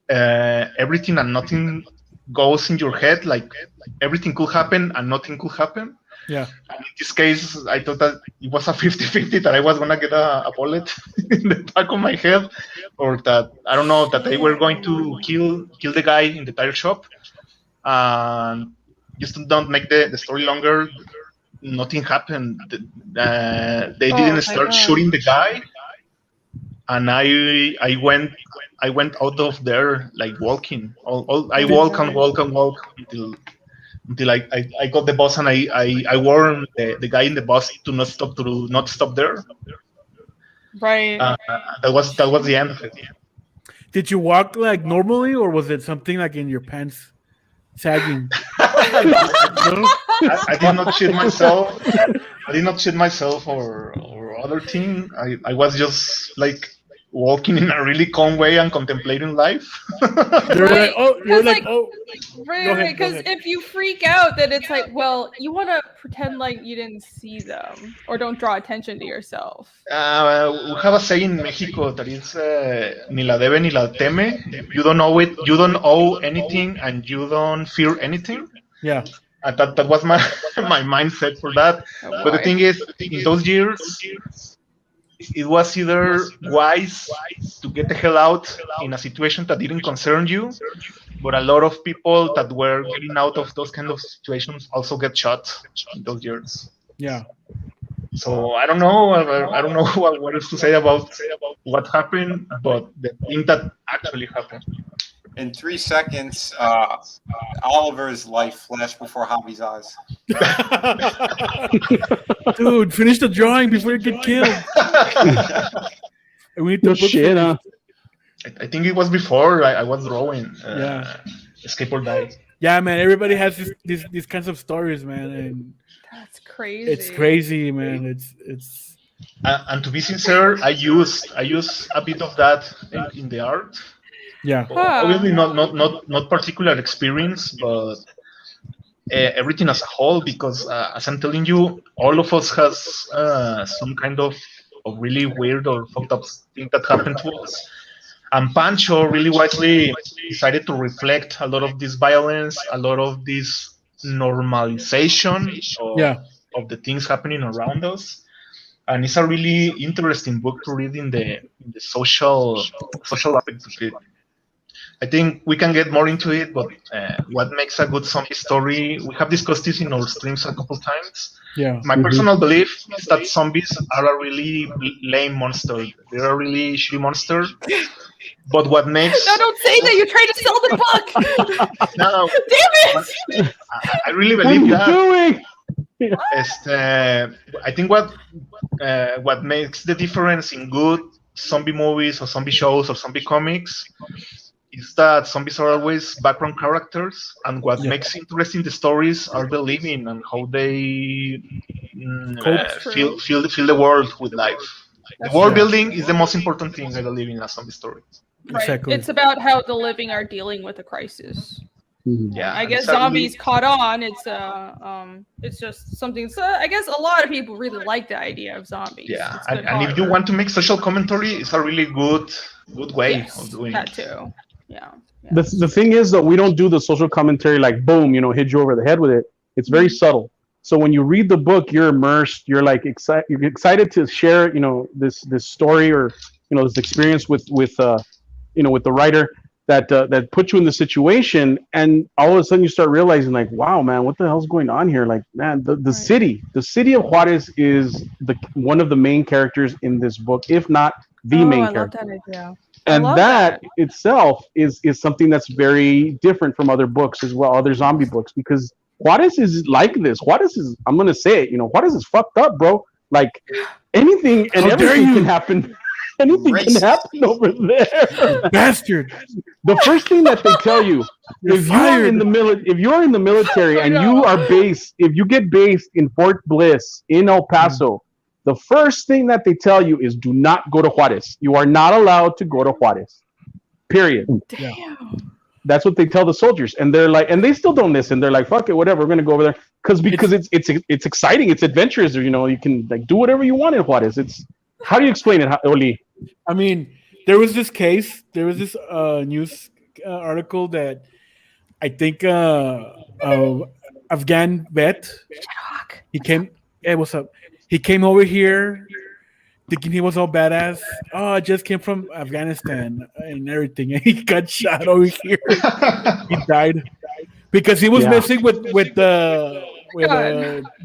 everything and nothing goes in your head, like everything could happen and nothing could happen. Yeah. And in this case, I thought that it was a 50-50 that I was gonna get a bullet in the back of my head, or that I don't know, that they were going to kill the guy in the tire shop. And just to don't make the story longer, nothing happened. They didn't start shooting the guy. and I went out of there like walking. I walk and walk and walk until I got the bus, and I warned the guy in the bus to not stop there. Right. That was the end of it. Did you walk like normally, or was it something like in your pants sagging? I did not shit myself. I did not shit myself or other thing. I was just like walking in a really calm way and contemplating life. Right. You're like, Right, because if you freak out, then it's like, well, you want to pretend like you didn't see them or don't draw attention to yourself. We have a saying in Mexico that is ni la debe ni la teme. You don't owe it. You don't owe anything, and you don't fear anything. Yeah. And that was my my mindset for that. But the thing is, in those years, it was either wise to get the hell out in a situation that didn't concern you, but a lot of people that were getting out of those kind of situations also get shot in those years. Yeah. So I don't know. I don't know what else to say about what happened, but the thing that actually happened. In 3 seconds, Oliver's life flashed before Javi's eyes. Dude, finish the drawing before you get killed. No shit, huh? I think it was before I was drawing. Yeah. Escape or Die. Yeah, man. Everybody has these kinds of stories, man, and that's crazy. It's crazy, man. It's. And to be sincere, I use a bit of that in the art. Yeah. Obviously, not particular experience, but everything as a whole. Because as I'm telling you, all of us has some kind of really weird or fucked up thing that happened to us. And Pancho really wisely decided to reflect a lot of this violence, a lot of this normalization of the things happening around us. And it's a really interesting book to read in the social aspect of it. I think we can get more into it, but what makes a good zombie story? We have discussed this in our streams a couple times. Yeah. My personal belief is that zombies are a really lame monster. They're a really shitty monster. But what makes... No, don't say that. You're trying to sell the book. No. Damn it. I really believe that. What are you doing? I think what makes the difference in good zombie movies or zombie shows or zombie comics is that zombies are always background characters, and what makes interesting the stories are the living and how they fill the world with life. The world building is the most important thing I believe in a zombie story. Right. Exactly. It's about how the living are dealing with a crisis. Yeah, I guess zombies caught on. It's just something. So I guess a lot of people really like the idea of zombies. Yeah, and if you want to make social commentary, it's a really good way of doing that it. too. Yeah. The thing is that we don't do the social commentary like boom, hit you over the head with it. It's very subtle. So when you read the book, you're immersed. You're like you're excited to share, this story or this experience with the writer that put you in the situation, and all of a sudden you start realizing like, wow, man, what the hell's going on here? Like, man, the city of Juarez is one of the main characters in this book, if not the main character. Love that idea. And that itself is something that's very different from other books as well, other zombie books, because Juarez is like this. Juarez is, I'm gonna say it, Juarez is fucked up, bro. Like anything and everything can happen. Anything can happen over there. Bastard. The first thing that they tell you, if you're in the military and if you get based in Fort Bliss in El Paso, the first thing that they tell you is do not go to Juarez. You are not allowed to go to Juarez. Period. Damn. That's what they tell the soldiers, and they're like, and they still don't listen. They're like, fuck it, whatever. We're gonna go over there because it's exciting. It's adventurous. You can like do whatever you want in Juarez. How do you explain it, Oli? I mean, there was this case. There was this news article that I think Afghan vet. He came. Hey, what's up? He came over here thinking he was all badass. Oh, I just came from Afghanistan and everything, and he got shot over here. He died because he was messing with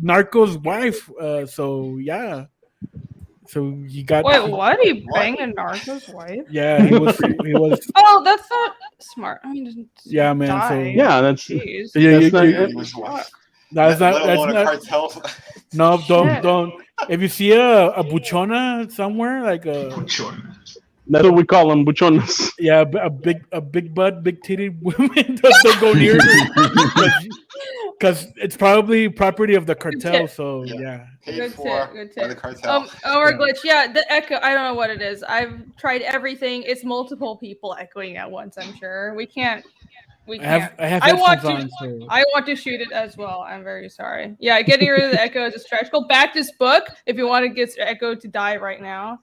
Narco's wife. So yeah. So he got. Wait, what? He banged a narco's wife? Yeah, he was. He was. Oh, that's not smart. I mean, Yeah, man. die. So Yeah, that's Jeez. That's not. Let alone a Not. cartel. No, Shit. don't. If you see a buchona somewhere, like a. That's what we call them, buchonas. Yeah, a big butt, big titty women don't go near because it's probably property of the cartel. So yeah. Paid for Good by the tip. cartel. Glitch. Yeah, the echo. I don't know what it is. I've tried everything. It's multiple people echoing at once. I'm sure we can't. I have I want headphones to. on, so. I want to shoot it as well. I'm very sorry. Yeah, getting rid of the echo is a stretch. Go back this book if you want to get echo to die right now.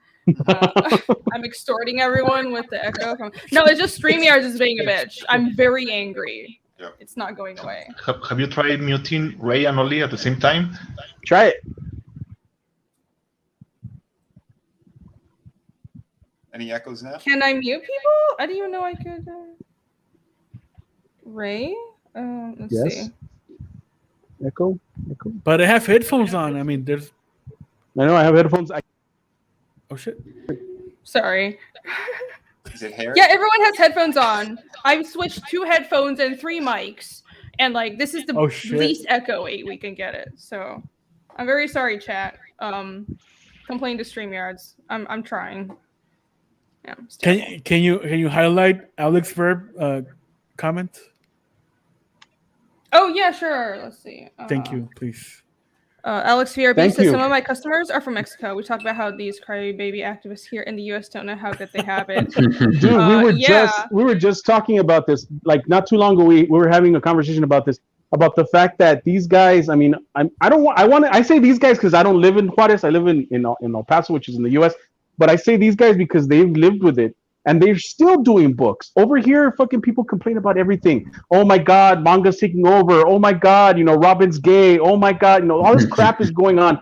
I'm extorting everyone with the echo. No, it's just StreamYard is being a bitch. I'm very angry. Yep. It's not going away. Have you tried muting Ray and Oli at the same time? Try it. Any echoes now? Can I mute people? I didn't even know I could. Ray? Let's see. Echo. But I have headphones on. I mean, there's. I know I have headphones. Oh shit. Sorry. Is it Harry? Yeah, everyone has headphones on. I've switched 2 headphones and 3 mics, and like this is the least echoey we can get it. So, I'm very sorry, chat. Complain to StreamYards. I'm trying. Yeah. Can you highlight Alex Verb comment? Oh yeah, sure. Let's see. Thank you, please. Alex VRB Thank says you. some of my customers are from Mexico. We talk about how these crybaby activists here in the U.S. don't know how good they have it. Dude, we were just talking about this like not too long ago. We were having a conversation about this, about the fact that these guys. I mean, I say these guys because I don't live in Juarez. I live in El Paso, which is in the U.S. But I say these guys because they've lived with it. And they're still doing books. Over here, fucking people complain about everything. Oh my God, manga's taking over. Oh my God, Robin's gay. Oh my God, all this crap is going on.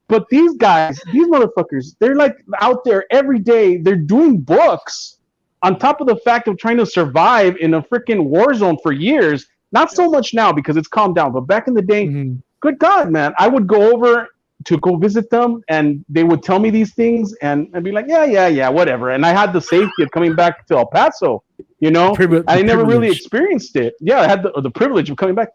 But these guys, these motherfuckers, they're like out there every day. They're doing books on top of the fact of trying to survive in a freaking war zone for years. Not so much now because it's calmed down. But back in the day, good God, man, I would go over to go visit them and they would tell me these things and I'd be like, yeah, whatever. And I had the safety of coming back to El Paso, I never really experienced it. Yeah, I had the privilege of coming back.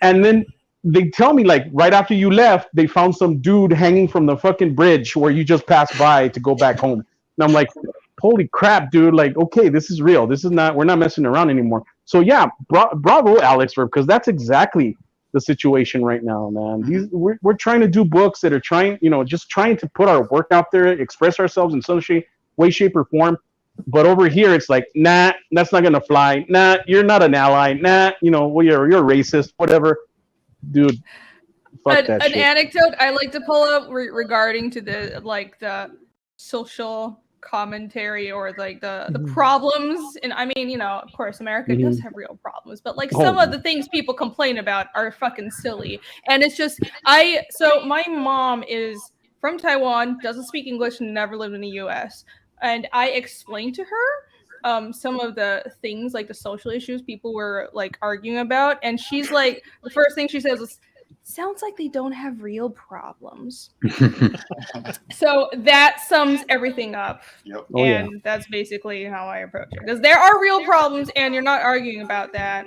And then they tell me like right after you left, they found some dude hanging from the fucking bridge where you just passed by to go back home. And I'm like, holy crap, dude. Like, okay, this is real. We're not messing around anymore. So yeah, bravo, Alex, because that's exactly the situation right now, man. We're trying to do books that are trying, just trying to put our work out there, express ourselves in some way, shape, or form. But over here, it's like, nah, that's not gonna fly. Nah, you're not an ally. Nah, you're racist, whatever, dude. Fuck that shit. An anecdote I like to pull up regarding to the social commentary or like the problems, and I mean, of course America does have real problems, but like some of the things people complain about are fucking silly. And it's just so my mom is from Taiwan, doesn't speak English, and never lived in the US, and I explained to her some of the things, like the social issues people were like arguing about, and she's like, the first thing she says is, sounds like they don't have real problems. So that sums everything up. Yep. And that's basically how I approach it. Because there are real problems and you're not arguing about that.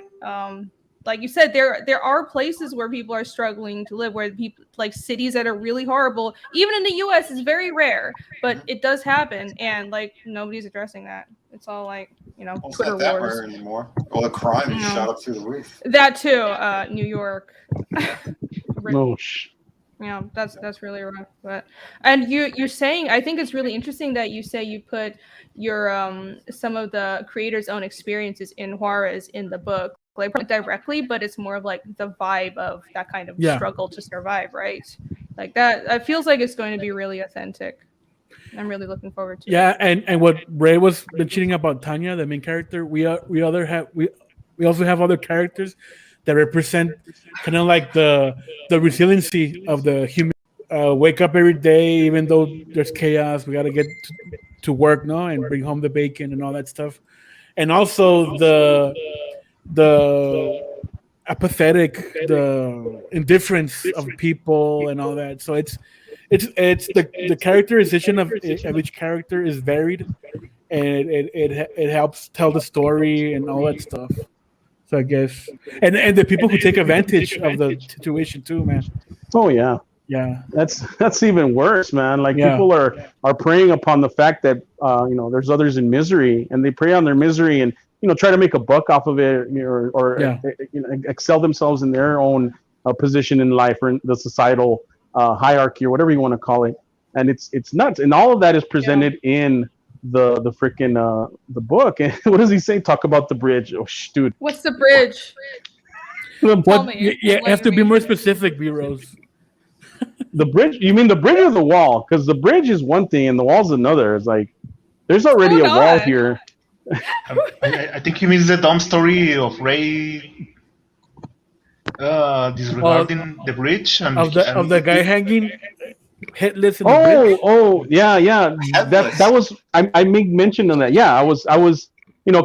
Like you said, there are places where people are struggling to live, where people, like cities that are really horrible, even in the US, is very rare, but it does happen, and like nobody's addressing that. It's all like, It's Twitter not that wars. rare anymore. All the crime is shot up through the roof. That too, New York. No. Yeah, that's really rough. But and you're saying, I think it's really interesting that you say you put your some of the creators' own experiences in Juarez in the book, like not directly, but it's more of like the vibe of that kind of struggle to survive, right? Like that. It feels like it's going to be really authentic. I'm really looking forward to it. Yeah, and what Ray was mentioning about Tanya, the main character, we also have other characters that represent kind of like the resiliency of the human. Wake up every day, even though there's chaos, we got to get to work, no, and bring home the bacon and all that stuff. And also the apathetic, the indifference of people and all that. So it's it's the characterization of each character is varied, and it helps tell the story and all that stuff. So I guess, and the people who take advantage of the situation too, man. Oh yeah. Yeah, that's even worse, man. Like Yeah. people are preying upon the fact that there's others in misery, and they prey on their misery and try to make a buck off of it, or Yeah. excel themselves in their own position in life or in the societal hierarchy or whatever you want to call it. And it's nuts, and all of that is presented in the freaking the book. And what does he say? Talk about the bridge. Oh, dude. What's the bridge? Tell What? me. You have to be more specific, B-Rose. The bridge? You mean the bridge or the wall? Because the bridge is one thing and the wall's another. It's like there's already a wall here. I think he means the dumb story of Ray disregarding the bridge and Of the guy hanging headless in the bridge. Oh, yeah. That was I made mention of that. Yeah, I was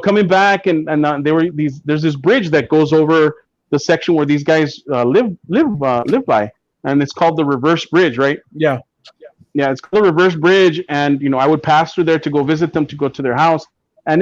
coming back and there were there's this bridge that goes over the section where these guys live by, and it's called the reverse bridge, right? Yeah, it's called the reverse bridge, and I would pass through there to go visit them, to go to their house, and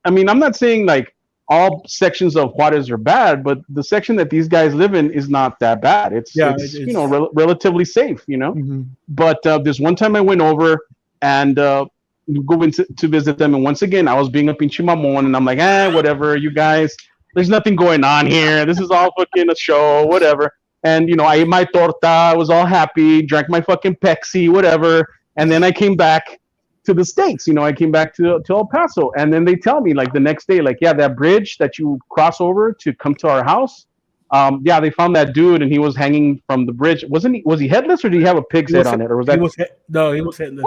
I mean, I'm not saying like all sections of Juarez are bad, but the section that these guys live in is not that bad. It's relatively safe, Mm-hmm. But this one time I went over and go in to visit them, and once again I was being a pinche mamon, and I'm like, whatever, you guys, there's nothing going on here. This is all fucking a show, whatever. And I ate my torta, I was all happy, drank my fucking Pepsi, whatever. And then I came back to the States. I came back to El Paso, and then they tell me like the next day, like, yeah, that bridge that you cross over to come to our house, they found that dude, and he was hanging from the bridge. Was he headless, or did he have a pig's head on it, or was that? No, he was headless.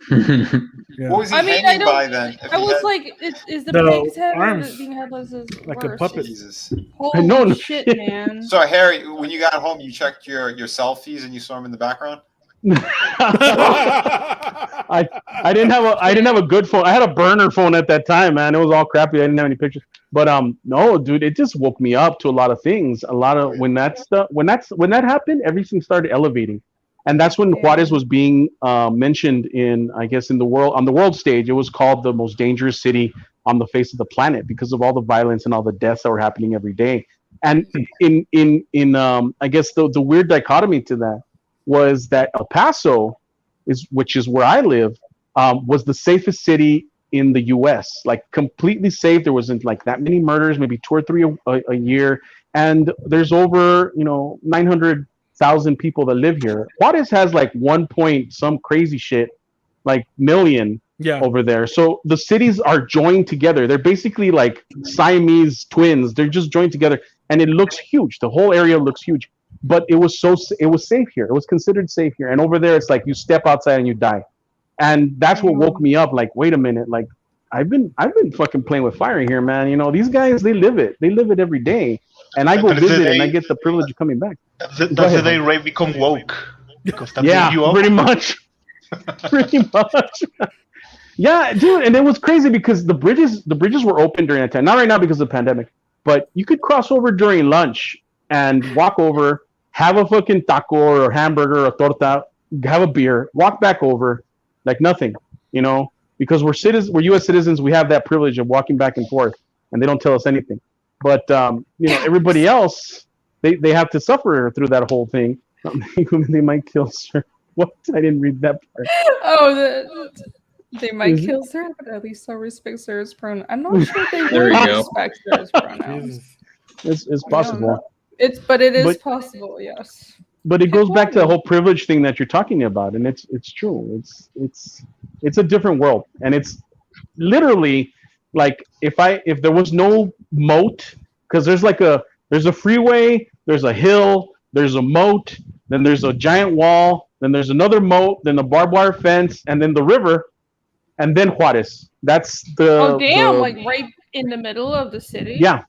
What was he hanging by then? I was like, is the pig's head or being headless is like worse? a puppet? Jesus. Holy No shit, man! So Harry, when you got home, you checked your selfies and you saw him in the background. I didn't have a good phone. I had a burner phone at that time, man. It was all crappy. I didn't have any pictures. But no, dude, it just woke me up to a lot of things. A lot of when that happened, everything started elevating. And that's when Juarez was being mentioned in, I guess, on the world stage. It was called the most dangerous city on the face of the planet because of all the violence and all the deaths that were happening every day. And in I guess the weird dichotomy to that was that El Paso, which is where I live, was the safest city in the U.S. Like completely safe. There wasn't like that many murders, maybe 2 or 3 a year, and there's over 900,000 people that live here. Juarez has like 1 point some crazy shit, like million over there. So the cities are joined together. They're basically like Siamese twins. They're just joined together, and it looks huge. The whole area looks huge. But it was safe here. It was considered safe here. And over there, it's like you step outside and you die. And that's what woke me up. Like, wait a minute. Like, I've been fucking playing with fire here, man. These guys, they live it. They live it every day. And I go visit and I get the privilege of coming back. That's the day Ray become woke. Because that yeah, you up. pretty much. Pretty much. Yeah, dude. And it was crazy because the bridges were open during that time. Not right now because of the pandemic. But you could cross over during lunch and walk over, have a fucking taco or hamburger or torta, have a beer, walk back over like nothing, because we're U.S. citizens. We have that privilege of walking back and forth, and they don't tell us anything. But everybody else, they have to suffer through that whole thing. They might kill Sir. What? I didn't read that part. Oh, they might kill Sir, but at least I'll respect Sir's pronoun. I'm not sure they There would you go. respect Sir's pronouns. It's possible. It is possible, yes. But it goes back to the whole privilege thing that you're talking about, and it's true. It's a different world, and it's literally like if there was no moat, because there's a freeway, there's a hill, there's a moat, then there's a giant wall, then there's another moat, then a barbed wire fence, and then the river, and then Juarez. That's the like right in the middle of the city. Yeah.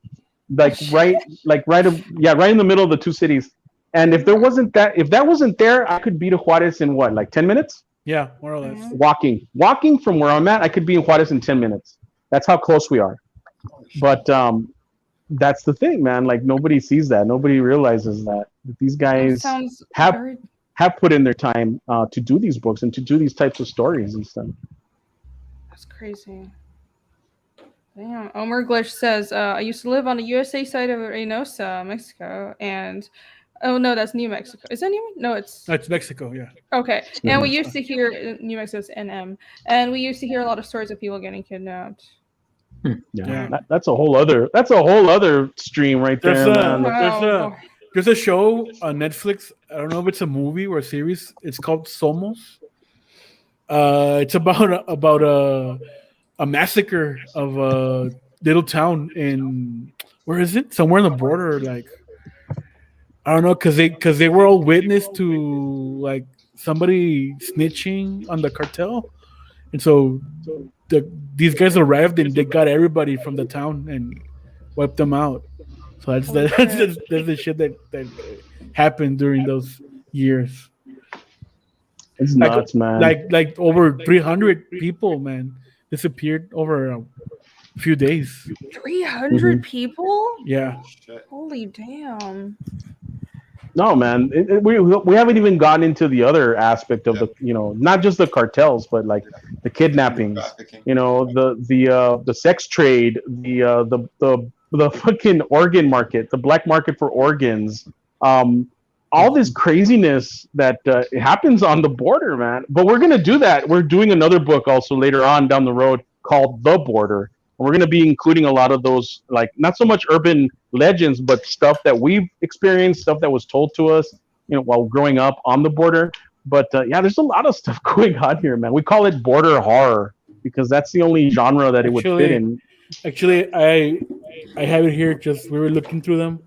Right in the middle of the two cities. And if that wasn't there, I could be to Juarez in what, like 10 minutes? Yeah, more or less. Walking from where I'm at, I could be in Juarez in 10 minutes. That's how close we are. But that's the thing, man. Like nobody sees that. Nobody realizes that these guys have have put in their time to do these books and to do these types of stories and stuff. That's crazy. Damn. Omer Glish says, I used to live on the USA side of Reynosa, Mexico, and oh no, that's New Mexico. Is that New? No, it's Mexico. Yeah. Okay, and we used to hear New Mexico's NM, and we used to hear a lot of stories of people getting kidnapped. Yeah. That's a whole other stream right there. There's a show on Netflix. I don't know if it's a movie or a series. It's called Somos. It's about a massacre of a little town in, where is it? Somewhere on the border, like, I don't know, because they were all witness to like somebody snitching on the cartel, and so these guys arrived and they got everybody from the town and wiped them out. So that's the shit that happened during those years. It's nuts, man. Like over 300 people, man, disappeared over a few days. 300 people? Yeah. Holy damn. No, man, we haven't even gotten into the other aspect of the, not just the cartels, but like the kidnappings, the sex trade, the fucking organ market, the black market for organs, all this craziness that happens on the border, man. But we're gonna do that. We're doing another book also later on down the road called The Border. We're going to be including a lot of those, like, not so much urban legends, but stuff that we've experienced, stuff that was told to us, while growing up on the border. But there's a lot of stuff going on here, man. We call it border horror because that's the only genre that it would fit in. Actually, I have it here. Just we were looking through them,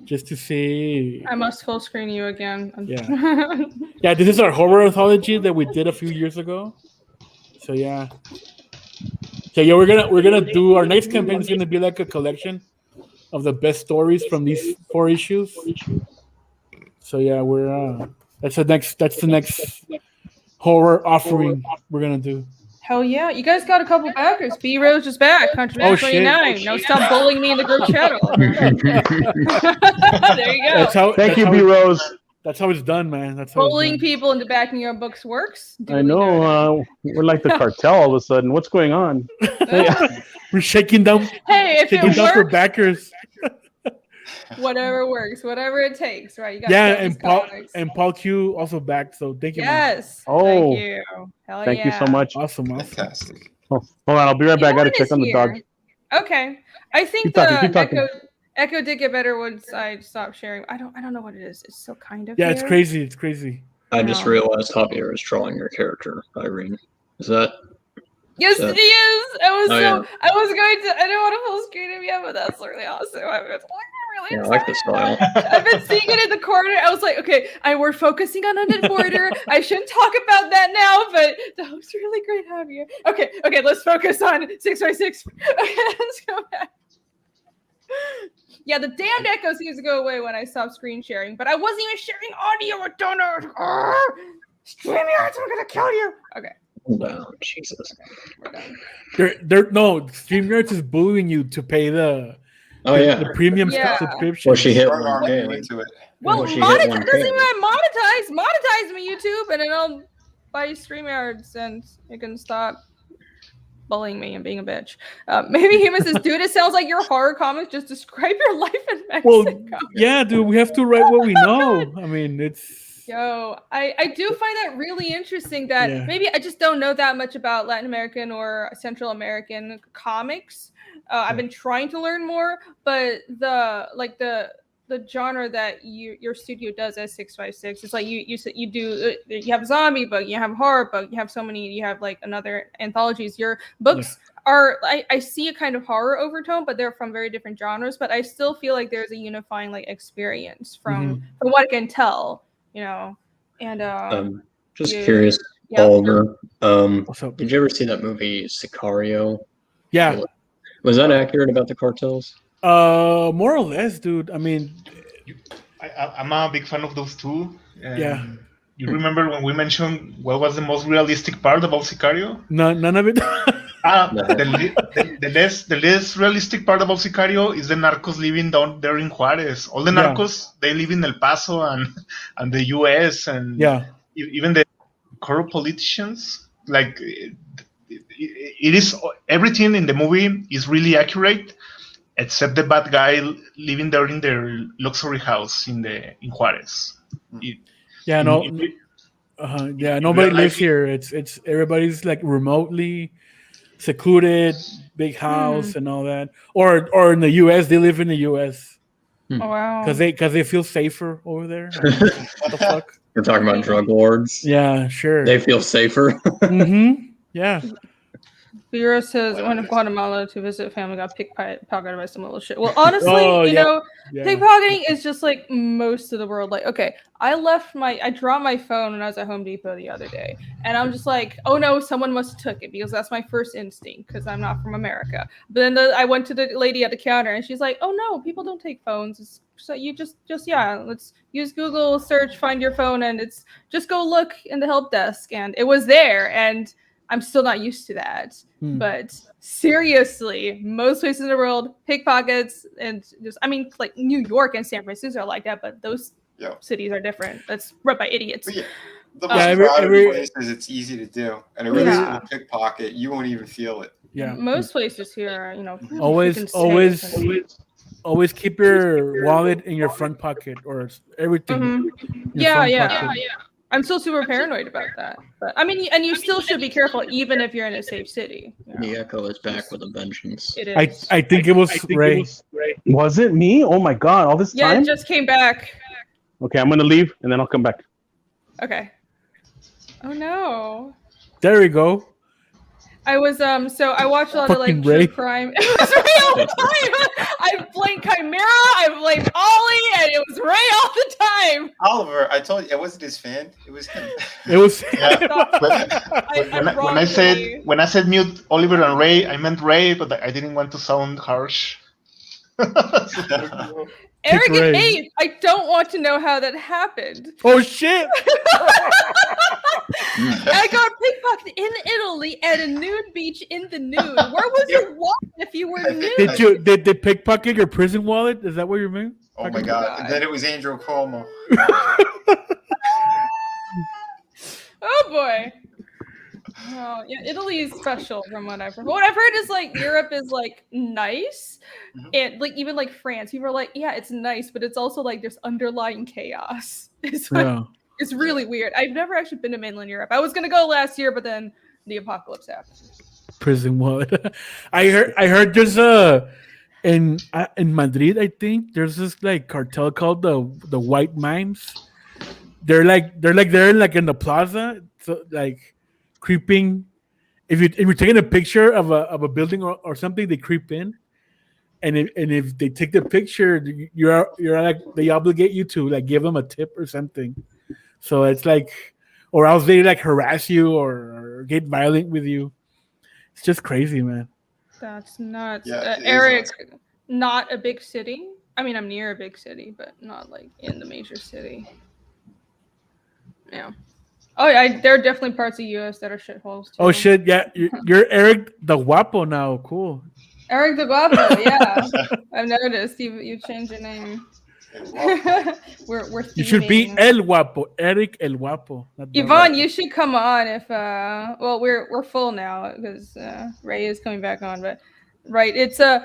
just to see. I must full screen you again. Yeah. This is our horror anthology that we did a few years ago. So yeah. So yeah, we're gonna do our next campaign is gonna be like a collection of the best stories from these 4 issues. So yeah, that's the next horror offering we're gonna do. Hell yeah, you guys got a couple backers. B Rose is back. Contraband 29. No, stop bullying me in the group chat. There you go. Thank you, B Rose. That's how it's done, man. That's how bullying people into backing your books works. I know. We're like the cartel all of a sudden. What's going on? We're shaking down. Hey, if it works, for backers. Whatever works, whatever it takes, right? You got and Paul Q also backed. So thank you. Yes. Man. Thank you. Hell thank you so much. Awesome. Fantastic. Hold on, I'll be right back. I gotta check on the dog. Okay. I think Echo did get better once I stopped sharing. I don't know what it is. It's still kind of It's crazy. It's crazy. I just realized Javier is trolling your character, Irene. Is that? Yes, it is. I was going to. I don't want to full screen him yet, but that's really awesome. I was really I like the style. I've been seeing it in the corner. I was like, okay, we're focusing on Undead Border. I shouldn't talk about that now, but that was really great, Javier. Okay, let's focus on 6x6. Okay, let's go back. Yeah, the damned echo seems to go away when I stop screen sharing, but I wasn't even sharing audio with Donut. StreamYards, I'm gonna kill you. Okay. Down, Jesus. No, StreamYards is bullying you to pay the premium subscription. Well, she hit into it. Well, monetize me, YouTube, and then I'll buy StreamYards, and you can stop bullying me and being a bitch. Maybe Human says, dude, it sounds like your horror comics just describe your life in Mexico. Well, yeah, dude, we have to write what we know. I mean, it's... Yo, I do find that really interesting that maybe I just don't know that much about Latin American or Central American comics. I've been trying to learn more, but the genre that your studio does as 656, it's like you have zombie book, you have horror book, you have so many, you have like another anthologies. Your books are I see a kind of horror overtone, but they're from very different genres. But I still feel like there's a unifying like experience from what I can tell, And just curious, Oliver. Did you ever see that movie Sicario? Yeah. Was that accurate about the cartels? More or less, dude. I mean, I'm a big fan of those two. You remember when we mentioned what was the most realistic part about Sicario? None of it. The less realistic part about Sicario is the narcos living down there in Juarez. All the narcos, they live in El Paso and the U.S. and even the corrupt politicians. Like it is, everything in the movie is really accurate, except the bad guy living there in their luxury house in Juarez. Nobody lives here. It's everybody's like remotely secluded, big house and all that. Or in the U.S., they live in the U.S. Oh, wow. Because they feel safer over there. What the fuck? We're talking about drug lords. Yeah, sure. They feel safer. Yeah. Bureau says went to Guatemala to visit family, got pickpocketed by some little shit. Well, honestly, pickpocketing is just like most of the world. Like, okay, I dropped my phone when I was at Home Depot the other day, and I'm just like, oh no, someone must have took it, because that's my first instinct, because I'm not from America. But then I went to the lady at the counter, and she's like, oh no, people don't take phones. So you just let's use Google search, find your phone, and it's just go look in the help desk, and it was there, and I'm still not used to that. But seriously, most places in the world, pickpockets, and just, I mean, like New York and San Francisco are like that, but those cities are different. That's run by idiots. The most crowded places, it's easy to do. And a really small pickpocket, you won't even feel it. Yeah. Most places here are, always keep your wallet in your front pocket or everything. Yeah. I'm still super paranoid about that. But I mean, and you still should be careful even if you're in a safe city. The Echo is back with a vengeance. It is. I think it was Ray. Was it me? Oh my god, all this time? Yeah, it just came back. Okay, I'm gonna leave and then I'll come back. Okay. Oh no. There we go. I was so I watched a lot of like true crime. It was Ray all the time. I blamed Chimera, I blamed Ollie, and it was Ray all the time. Oliver, I told you it wasn't his fan. It was him. It was. When I said mute Oliver and Ray, I meant Ray, but I didn't want to sound harsh. Eric and Abe, I don't want to know how that happened. Oh shit! I got pickpocketed in Italy at a nude beach in the nude. Where was your wallet if you were nude? Did they pickpocket your prison wallet? Is that what you mean? Oh my god! And then it was Andrew Cuomo. Oh boy. Oh, yeah, Italy is special from what I've heard. What I've heard is like Europe is like nice, and like even like France, people are like, yeah, it's nice, but it's also like there's underlying chaos. It's really weird. I've never actually been to mainland Europe. I was gonna go last year, but then the apocalypse happened. Prison wallet. I heard there's in Madrid, I think there's this like cartel called the White Mimes. They're there in the plaza, so like creeping. If you're taking a picture of a building or something, they creep in, and if they take the picture, you're like, they obligate you to like give them a tip or something. So it's like, or else they like harass you or get violent with you. It's just crazy, man. That's nuts. Yeah, Eric, not a big city. I mean, I'm near a big city, but not like in the major city. Yeah. Oh, yeah. There are definitely parts of the U.S. that are shitholes too. Oh shit! Yeah, you're Eric the Guapo now. Cool. Eric the Guapo. Yeah, I've noticed you changed your name. we're You should be El Guapo, Eric El Guapo. Yvonne, you should come on if well, we're full now because Ray is coming back on, but right, it's a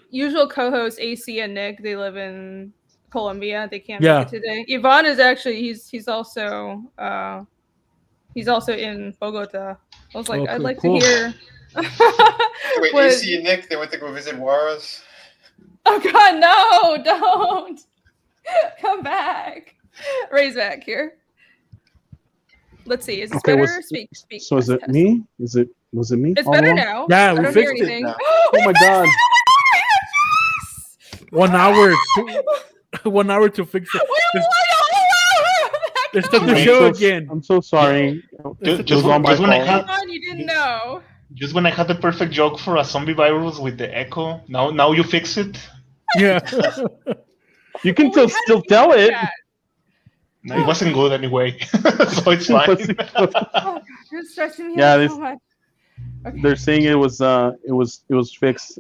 usual co-host AC and Nick. They live in Colombia. They can't make it today. Yvonne is actually he's also in Bogota. I was like, I'd like to hear. Wait, AC and Nick, they went to go visit Juarez. Oh God, no! Don't come back. Ray's back here. Let's see. Is this better? Speak. So is it me? Was it me? It's better now. Yeah, we fixed it. Oh my God! 1 hour. 1 hour to fix it. Let's start the show again. I'm so sorry. Just when you didn't know. Just when I had the perfect joke for a zombie virus with the echo, now you fix it. Yeah. You can still tell it. No, it wasn't good anyway, so it's fine. Oh God, you're stressing me out so much. They're saying it was fixed.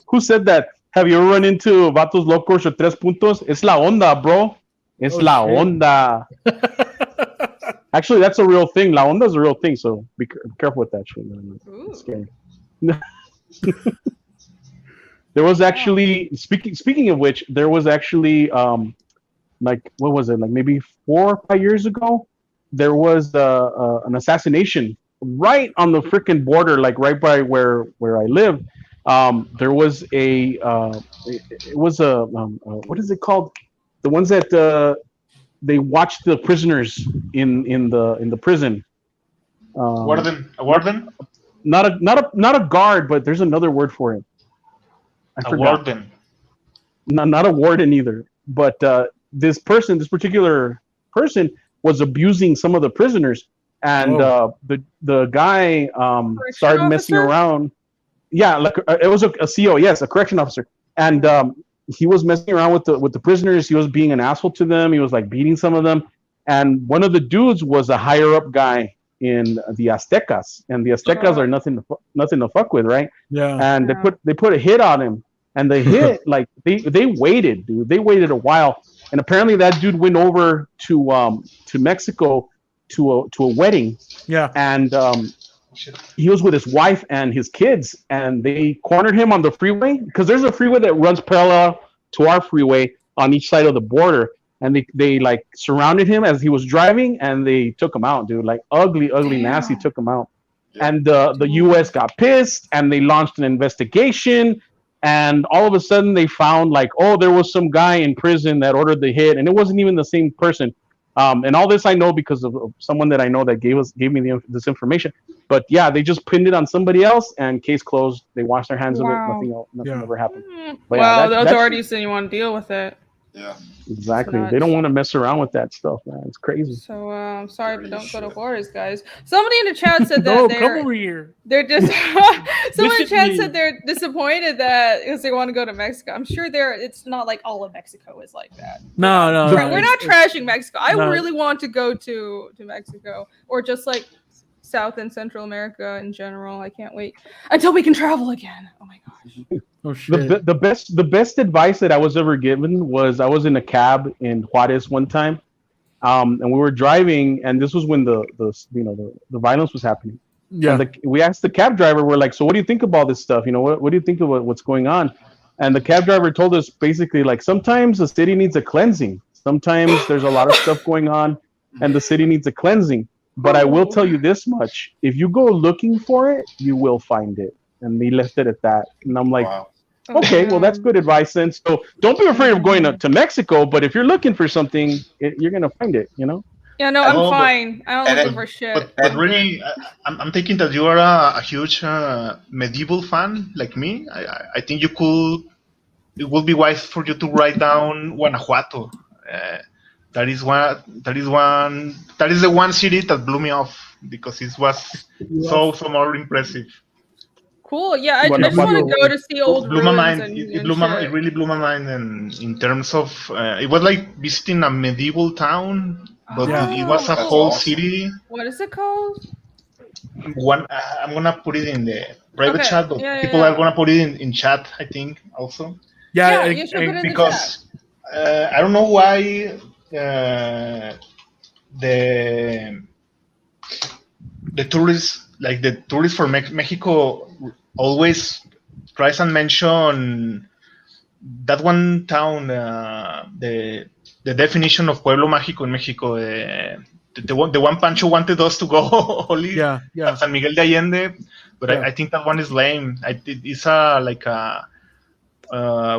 Who said that? Have you ever run into Vatos Locos or Tres Puntos? Es la onda, bro. Es la onda. Actually, that's a real thing. La onda is a real thing, so be careful with that shit. It's scary. There was actually speaking of which, there was actually like what was it? Like maybe 4 or 5 years ago, there was an assassination right on the freaking border, like right by where I live. There was it was a what is it called? The ones that they watched the prisoners in the prison. Warden, a warden? Not a guard, but there's another word for it. I forgot. Warden. Not a warden either. But this particular person, was abusing some of the prisoners, and the guy started messing around. Yeah, like it was a CO, yes, a correction officer, and he was messing around with the prisoners. He was being an asshole to them. He was like beating some of them, and one of the dudes was a higher up guy in the Aztecas, and the Aztecas are nothing to fuck with, right? Yeah. And they put a hit on him, and the hit like they waited, dude. They waited a while, and apparently that dude went over to Mexico to a wedding. Yeah. And he was with his wife and his kids, and they cornered him on the freeway, because there's a freeway that runs parallel to our freeway on each side of the border, and they like surrounded him as he was driving, and they took him out, dude. Like ugly, nasty, took him out. And the U.S. got pissed, and they launched an investigation, and all of a sudden they found like, oh, there was some guy in prison that ordered the hit, and it wasn't even the same person. And all this I know because of someone that I know that gave me this information. But yeah, they just pinned it on somebody else, and case closed. They washed their hands of it. Nothing ever happened. But wow, the authorities didn't want to deal with it. Yeah. Exactly. They don't want to mess around with that stuff, man. It's crazy. So I'm sorry, but don't go to borders, guys. Somebody in the chat said that come over here. They're just someone in the chat said they're disappointed that because they want to go to Mexico. I'm sure it's not like all of Mexico is like that. No. We're not trashing Mexico. I really want to go to Mexico, or just like South and Central America in general. I can't wait until we can travel again. Oh my gosh. Oh shit. The best advice that I was ever given was, I was in a cab in Juarez one time, and we were driving, and this was when the violence was happening. Yeah. And we asked the cab driver, we're like, so what do you think of all this stuff? What do you think of what's going on? And the cab driver told us basically, like, sometimes the city needs a cleansing. Sometimes there's a lot of stuff going on, and the city needs a cleansing. But I will tell you this much: if you go looking for it, you will find it. And they left it at that. And I'm like, wow. Okay, well, that's good advice then. So don't be afraid of going to Mexico, but if you're looking for something, you're going to find it, Yeah, no, I'm fine. I don't look for shit. But really, I'm thinking that you are a huge medieval fan like me. I think it would be wise for you to write down Guanajuato. That is the one city that blew me off, because it was so more impressive. Cool. Yeah, I just want to go to see old blew my ruins. mind. It really blew my mind, and in terms of it was like visiting a medieval town, but it was a whole city. What is it called? I'm gonna put it in the private chat, but people are gonna put it in chat, I think, also. Yeah, you should put it in because the chat. I don't know why the tourists from Mexico always tries and mention that one town, the definition of Pueblo Mágico in Mexico, the one Pancho wanted us to go only, San Miguel de Allende, but I think that one is lame. It's like a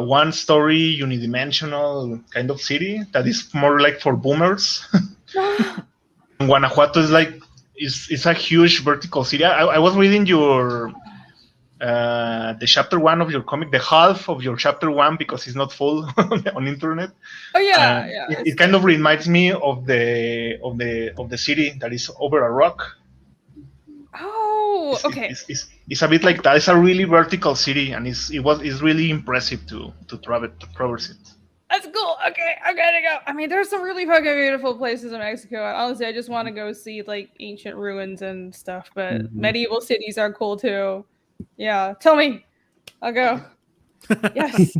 one-story, unidimensional kind of city that is more like for boomers. Guanajuato is like it's a huge vertical city. I was reading your the chapter 1 of your comic, the half of your chapter 1, because it's not full on internet. Oh yeah, It kind of reminds me of the city that is over a rock. Oh, okay. It's a bit like that. It's a really vertical city, and it's really impressive to traverse it. That's cool. Okay, I'm gonna go. I mean, there's some really fucking beautiful places in Mexico. Honestly, I just want to go see like ancient ruins and stuff. But medieval cities are cool too. Yeah, tell me. I'll go. Yes.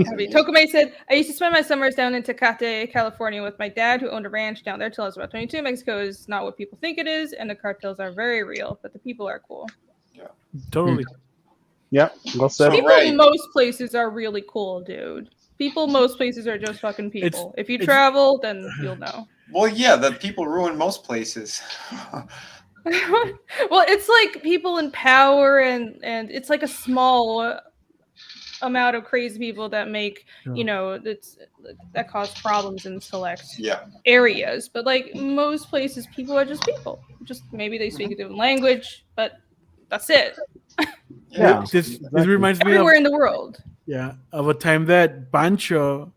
Happy. Tokume said, I used to spend my summers down in Tecate, California with my dad who owned a ranch down there till I was about 22. Mexico is not what people think it is, and the cartels are very real, but the people are cool. Yeah. Totally. Yep. Well said. People Ray. most places are really cool, dude. People most places are just fucking people. If you travel, then you'll know. Well, yeah, the people ruin most places. Well, it's like people in power, and it's like a small amount of crazy people that make that cause problems in select areas. But like most places, people are just people. Just maybe they speak a different language, but that's it. Yeah. This reminds me everywhere in the world. Yeah, of a time that Pancho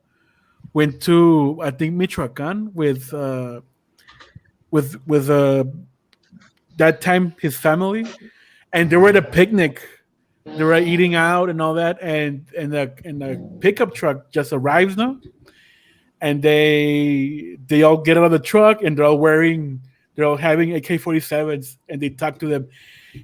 went to, I think, Michoacan with that time his family, and they were at a picnic. They were eating out and all that, and the pickup truck just arrives now, and they all get out of the truck, and they're all having AK-47s, and they talk to them.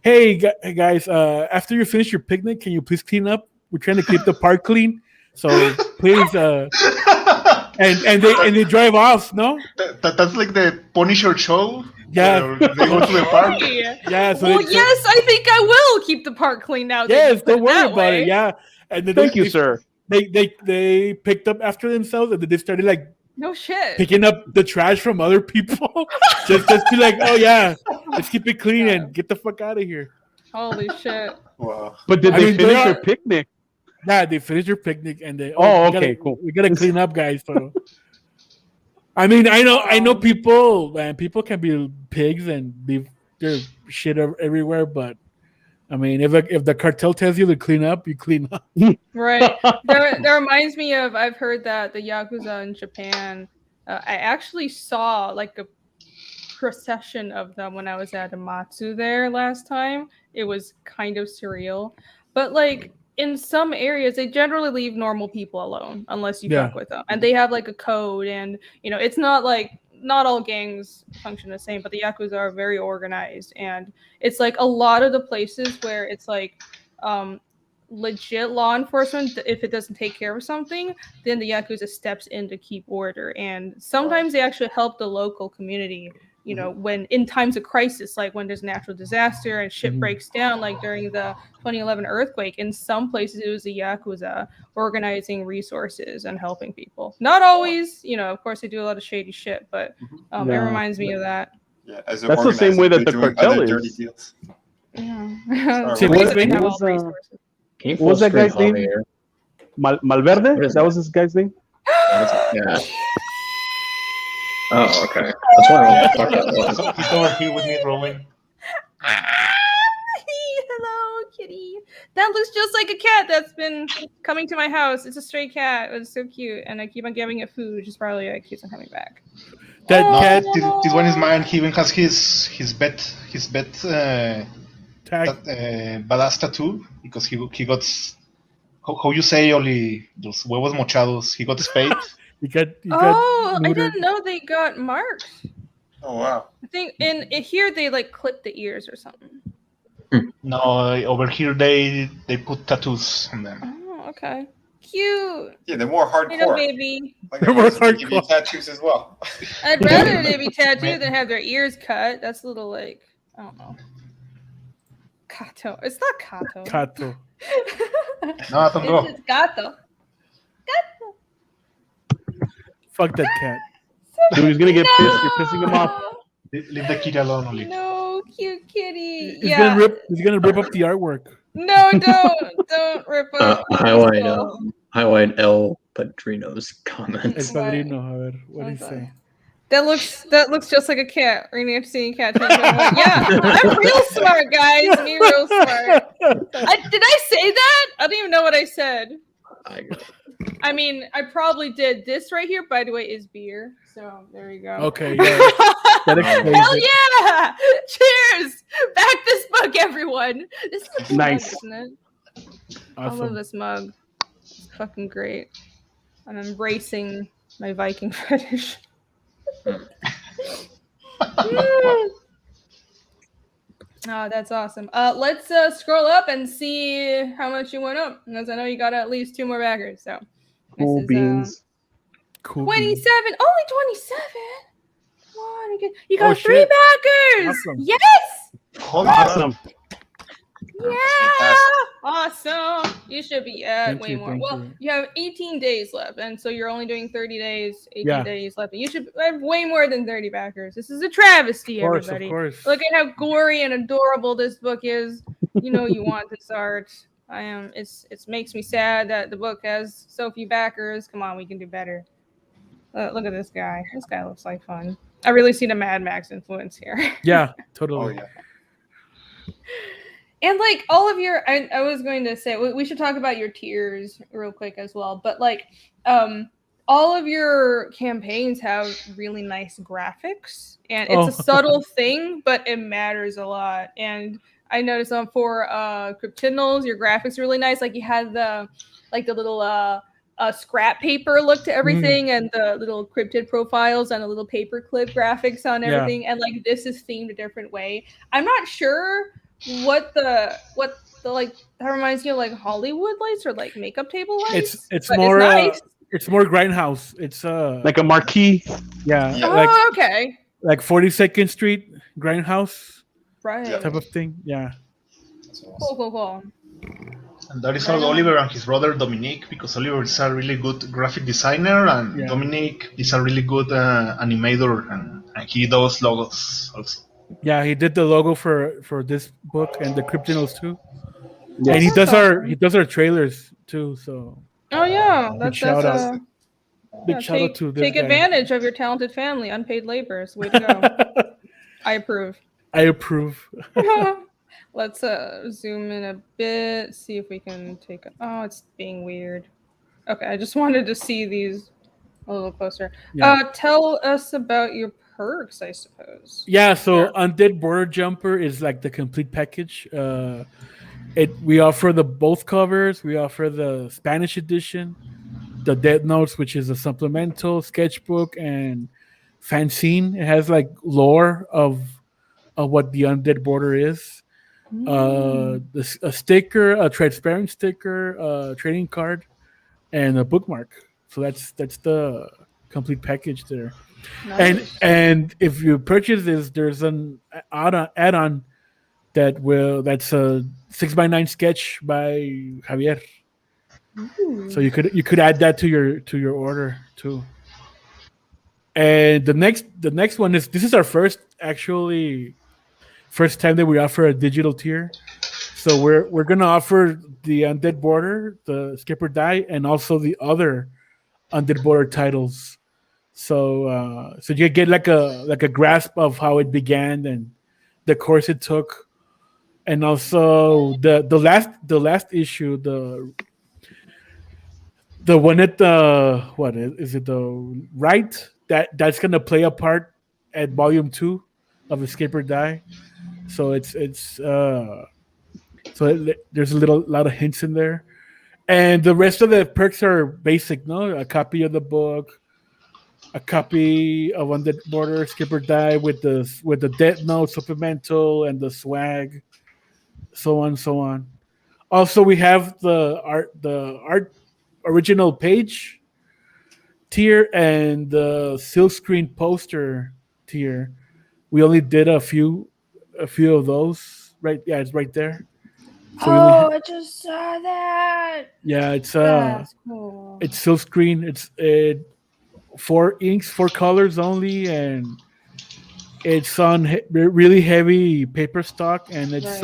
Hey guys, after you finish your picnic, can you please clean up? We're trying to keep the park clean, so please. And they drive off. No, that's like the Punisher show. Yeah, they go to the park. Yeah. So yes, I think I will keep the park clean now. Yes, don't worry about it. Yeah, and then thank you, sir. They picked up after themselves, and they started like no shit picking up the trash from other people, just to like, oh yeah, let's keep it clean and get the fuck out of here. Holy shit! Wow. But did they finish their picnic? Yeah, they finished their picnic, and they cool. We gotta clean up, guys. So, I mean, I know people, man. People can be pigs and leave their shit everywhere, but I mean, if the cartel tells you to clean up, you clean up. Right. That reminds me of, I've heard that the Yakuza in Japan, I actually saw like a procession of them when I was at Amatsu there last time. It was kind of surreal. But like in some areas, they generally leave normal people alone unless you fuck with them. And they have like a code, and it's not like, not all gangs function the same, but the Yakuza are very organized, and it's like a lot of the places where it's like legit law enforcement, if it doesn't take care of something, then the Yakuza steps in to keep order, and sometimes they actually help the local community, when in times of crisis, like when there's a natural disaster and shit breaks down, like during the 2011 earthquake. In some places it was the Yakuza organizing resources and helping people. Not always, of course they do a lot of shady shit, but it reminds me of that. Yeah, as that's the same way that the cartel is. Yeah. See, what was that guy's name? Malverde? That was this guy's name? Yeah. Oh, okay. That's why I thought that was. He's over here with me, Rowan. Hello, kitty. That looks just like a cat that's been coming to my house. It's a stray cat. It's so cute, and I keep on giving it food, which is probably why it keeps on coming back. That cat. This one is mine. He even has his bet tag, badass tattoo, because he got, how you say, Oli, los huevos mochados. He got spayed. I didn't know they got marks. Oh wow! I think in here they like clip the ears or something. No, over here they put tattoos on them. Oh, okay, cute. Yeah, they're more hardcore. Little baby. Like they're more hardcore. Give you tattoos as well. I'd rather they be tattooed than have their ears cut. That's a little like, I don't know. Kato. It's not Kato. Kato. No, tampoco. It's Gato. Fuck that cat. Dude, he's gonna get pissed. You're pissing him off. Leave the kitty alone, Oli. No, cute kitty. He's gonna rip up the artwork. No, don't rip up. Highlight El Padrino's comments. El Padrino, a ver, what did he say? That looks just like a cat. We're gonna have to see a cat. Yeah, I'm real smart, guys. Me real smart. Did I say that? I don't even know what I said. I mean, I probably did. This right here, by the way, is beer. So there you go. Okay. Yeah. Hell yeah! Cheers! Back this mug, everyone. This is a good nice, mug, isn't it? Awesome. I love this mug. It's fucking great. I'm embracing My Viking fetish. Oh, that's awesome. Let's scroll up and see how much you went up, because I know you got at least 2 more backers. So Cool this is beans. Cool. 27. Only 27. Come on, you got 3 shit. backers. Awesome. Yes. Awesome. Yeah. Awesome. You should be at Thank way you, more. thank Well, you. you have 18 days left, and so you're only doing 30 days, 18 Yeah. days left. You should have way more than 30 backers. This is a travesty, Of course, everybody. of course. Look at how gory and adorable this book is. You know you want this art. It makes me sad that the book has so few backers. Come on, we can do better. Look at this guy. This guy looks like fun. I really see the Mad Max influence here. Yeah, totally. Oh yeah. And like all of your, I was going to say we should talk about your tiers real quick as well. But like, all of your campaigns have really nice graphics, and it's a subtle thing, but it matters a lot. And I noticed for Cryptinals, your graphics are really nice. Like you had the little scrap paper look to everything, and the little cryptid profiles and the little paperclip graphics on everything. Yeah. And like this is themed a different way. I'm not sure what the like that reminds you of like Hollywood lights or like makeup table lights. It's more nice. It's more grindhouse. It's like a marquee. Yeah. Like, okay. Like 42nd Street grindhouse. Right. Type of thing. Yeah. Cool. And that is all Oliver and his brother Dominique, because Oliver is a really good graphic designer, and Dominique is a really good animator, and he does logos also. Yeah, he did the logo for this book and the Cryptinals too. Yes. And he does our trailers too. So. Oh yeah, that's shout out. Big shout out to this take guy. Advantage of your talented family, unpaid labor. It's the way to go. I approve. Let's zoom in a bit, see if we can take. Oh, it's being weird. Okay, I just wanted to see these a little closer. Yeah. Tell us about your perks, I suppose. Yeah, so Undead Border Jumper is like the complete package. We offer the both covers. We offer the Spanish edition, the Death Notes, which is a supplemental sketchbook, and fanzine. It has like lore of what the Undead Border is. A sticker, a transparent sticker, a trading card, and a bookmark. So that's the complete package there. Nice. And if you purchase this, there's an add-on that's a 6x9 sketch by Javier. Ooh. So you could add that to your order too. And the next one is, this is our first time that we offer a digital tier. So we're gonna offer the Undead Border, the Skipper Die, and also the other Undead Border titles. So you get like a grasp of how it began and the course it took, and also the last issue, the one at the what is it, the right that's gonna play a part at volume 2 of Escape or Die. So there's a lot of hints in there, and the rest of the perks are basic. No, a copy of the book, a copy of Undead Border, Skip or Die with the Death Note supplemental and the swag, so on. Also, we have the art original page tier and the silk screen poster tier. We only did a few of those. Right? Yeah, it's right there. So I just saw that. Yeah, it's that's cool. It's silk screen. It's 4 inks, 4 colors only, and it's on really heavy paper stock, and it's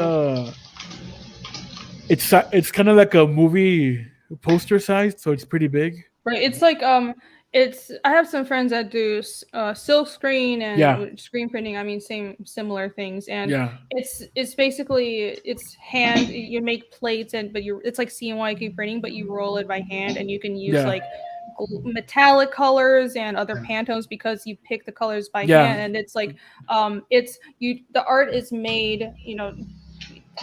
it's kind of like a movie poster size, so it's pretty big. Right. It's like I have some friends that do silk screen and screen printing. I mean, similar things, and it's basically hand. You make plates, but it's like CMYK printing, but you roll it by hand, and you can use like metallic colors and other Pantones because you pick the colors by hand, and it's like the art is made,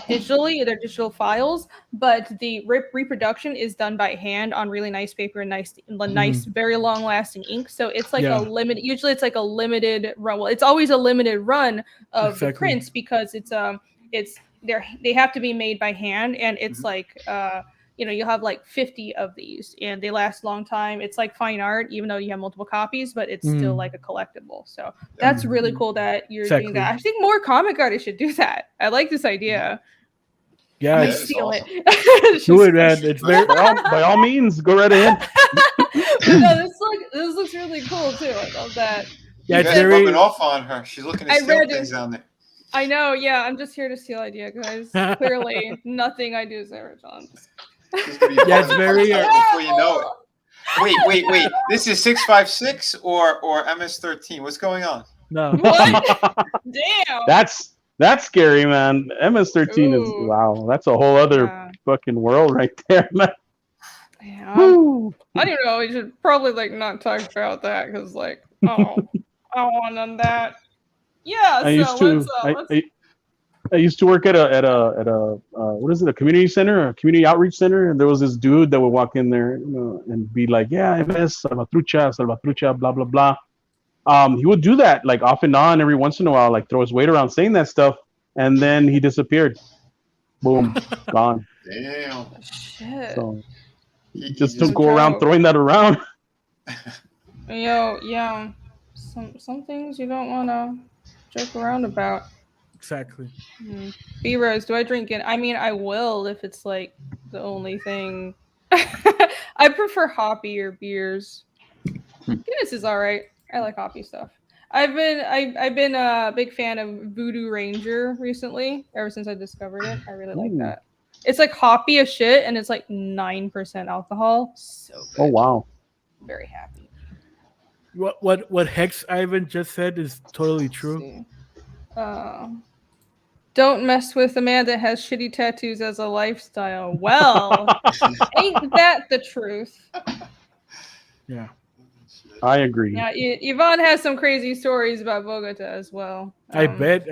digitally. They're digital files, but the reproduction is done by hand on really nice paper and nice, very long-lasting ink. So it's like a limited. Usually, it's like a limited run. Well, it's always a limited run of the prints because they have to be made by hand, and it's like you'll have like 50 of these, and they last a long time. It's like fine art, even though you have multiple copies, but it's still like a collectible. So that's really cool that you're doing that. I think more comic artists should do that. I like this idea. Yeah, I steal it. Do it, man. It's very by all means, go right ahead. No, this looks really cool too. I love that. Yeah, it's very rubbing off on her. She's looking to steal things down there. I know. Yeah, I'm just here to steal idea, guys. Clearly, nothing I do is original. Yeah, it's very. Before you know it. Wait. This is 656 or MS-13. What's going on? No. What? Damn. That's scary, man. MS-13 is wow. That's a whole other fucking world right there, man. Yeah. I don't know. We should probably like not talk about that because like I don't want none of that. Yeah. I used to work at a what is it, a community center, a community outreach center, and there was this dude that would walk in there, and be like, yeah, MS, Salvatrucha, blah blah blah. He would do that like off and on every once in a while, like throw his weight around saying that stuff, and then he disappeared. Boom, gone. Damn. Shit. So just don't go around throwing that around. Yeah. Some things you don't want to joke around about. Exactly. B-Rose, do I drink it? I mean, I will if it's like the only thing. I prefer hoppier beers. Guinness is all right. I like hoppy stuff. I've been a big fan of Voodoo Ranger recently. Ever since I discovered it, I really like that. It's like hoppy as shit, and it's like 9% alcohol. So good. Oh wow! Very happy. What Hex Ivan just said is totally true. Don't mess with a man that has shitty tattoos as a lifestyle. Well, ain't that the truth? Yeah. I agree. Yeah, Yvonne has some crazy stories about Bogota as well. I bet.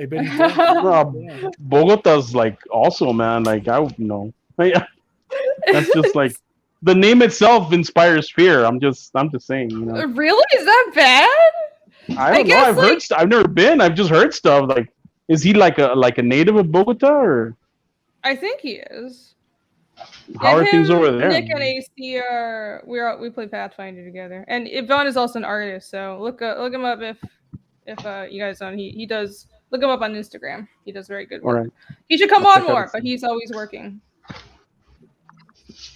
Bogota's like also, man. Like I don't know. That's just like the name itself inspires fear. I'm just saying. Really? Is that bad? I don't know. I've never been. I've just heard stuff. Like, is he like a native of Bogota or? I think he is. How are things over there? Nick and AC we play Pathfinder together, and Yvonne is also an artist. So look him up if you guys don't. He does look him up on Instagram. He does very good work. All right. He should come on more, but he's always working.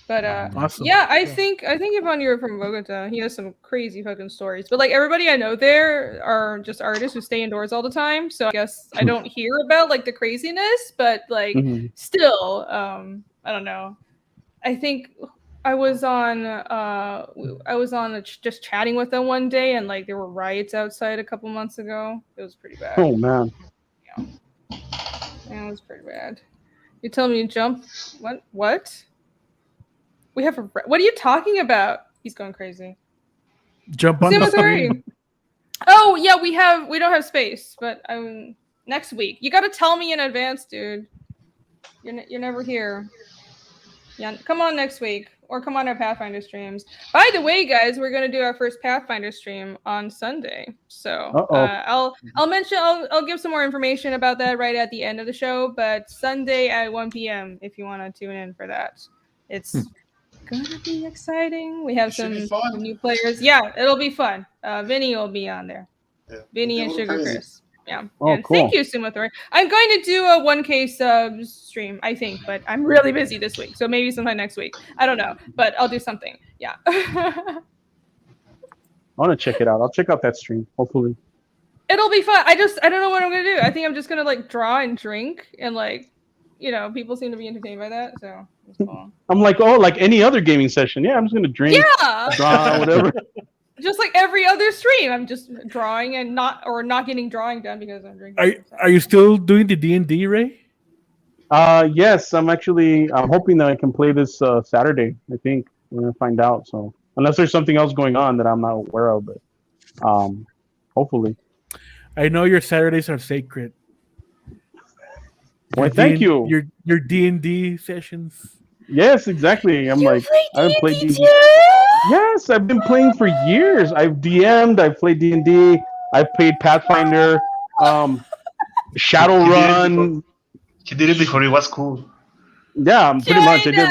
But awesome. Yeah, I think Yvonne, you're from Bogota. He has some crazy fucking stories. But like everybody I know there are just artists who stay indoors all the time. So I guess I don't hear about like the craziness, but like still, I don't know. I think I was on just chatting with them one day, and like there were riots outside a couple months ago. It was pretty bad. Oh man. Yeah, it was pretty bad. You telling me to jump? What? We have what are you talking about? He's going crazy. Jump on the screen. Oh yeah, we don't have space, but next week. You got to tell me in advance, dude. You're never here. Yeah, come on next week, or come on our Pathfinder streams. By the way, guys, we're gonna do our first Pathfinder stream on Sunday. So I'll mention. I'll give some more information about that right at the end of the show. But Sunday at 1 p.m. if you want to tune in for that. It's gonna be exciting. We have some new players. Yeah, it'll be fun. Vinny will be on there. Yeah, Vinny and Sugar Chris. Yeah. Oh, and cool. Thank you, Sumathori. I'm going to do a 1K sub stream, I think, but I'm really busy this week, so maybe sometime next week. I don't know, but I'll do something. Yeah. I want to check it out. I'll check out that stream, hopefully. It'll be fun. I don't know what I'm gonna do. I think I'm just gonna like draw and drink, and like, people seem to be entertained by that, so it's cool. I'm like, like any other gaming session. Yeah, I'm just gonna drink, draw, whatever. Just like every other stream, I'm just drawing and not getting drawing done because I'm drinking. Are you still doing the D&D, Ray? Yes, I'm hoping that I can play this Saturday. I think we're gonna find out. So unless there's something else going on that I'm not aware of, but hopefully. I know your Saturdays are sacred. Well, thank you. Your D&D sessions. Yes, exactly. I haven't played D&D. Yes, I've been playing for years. I've DM'd. I've played D&D. I've played Pathfinder, Shadowrun. He did it before it was cool. Yeah, pretty much. I did.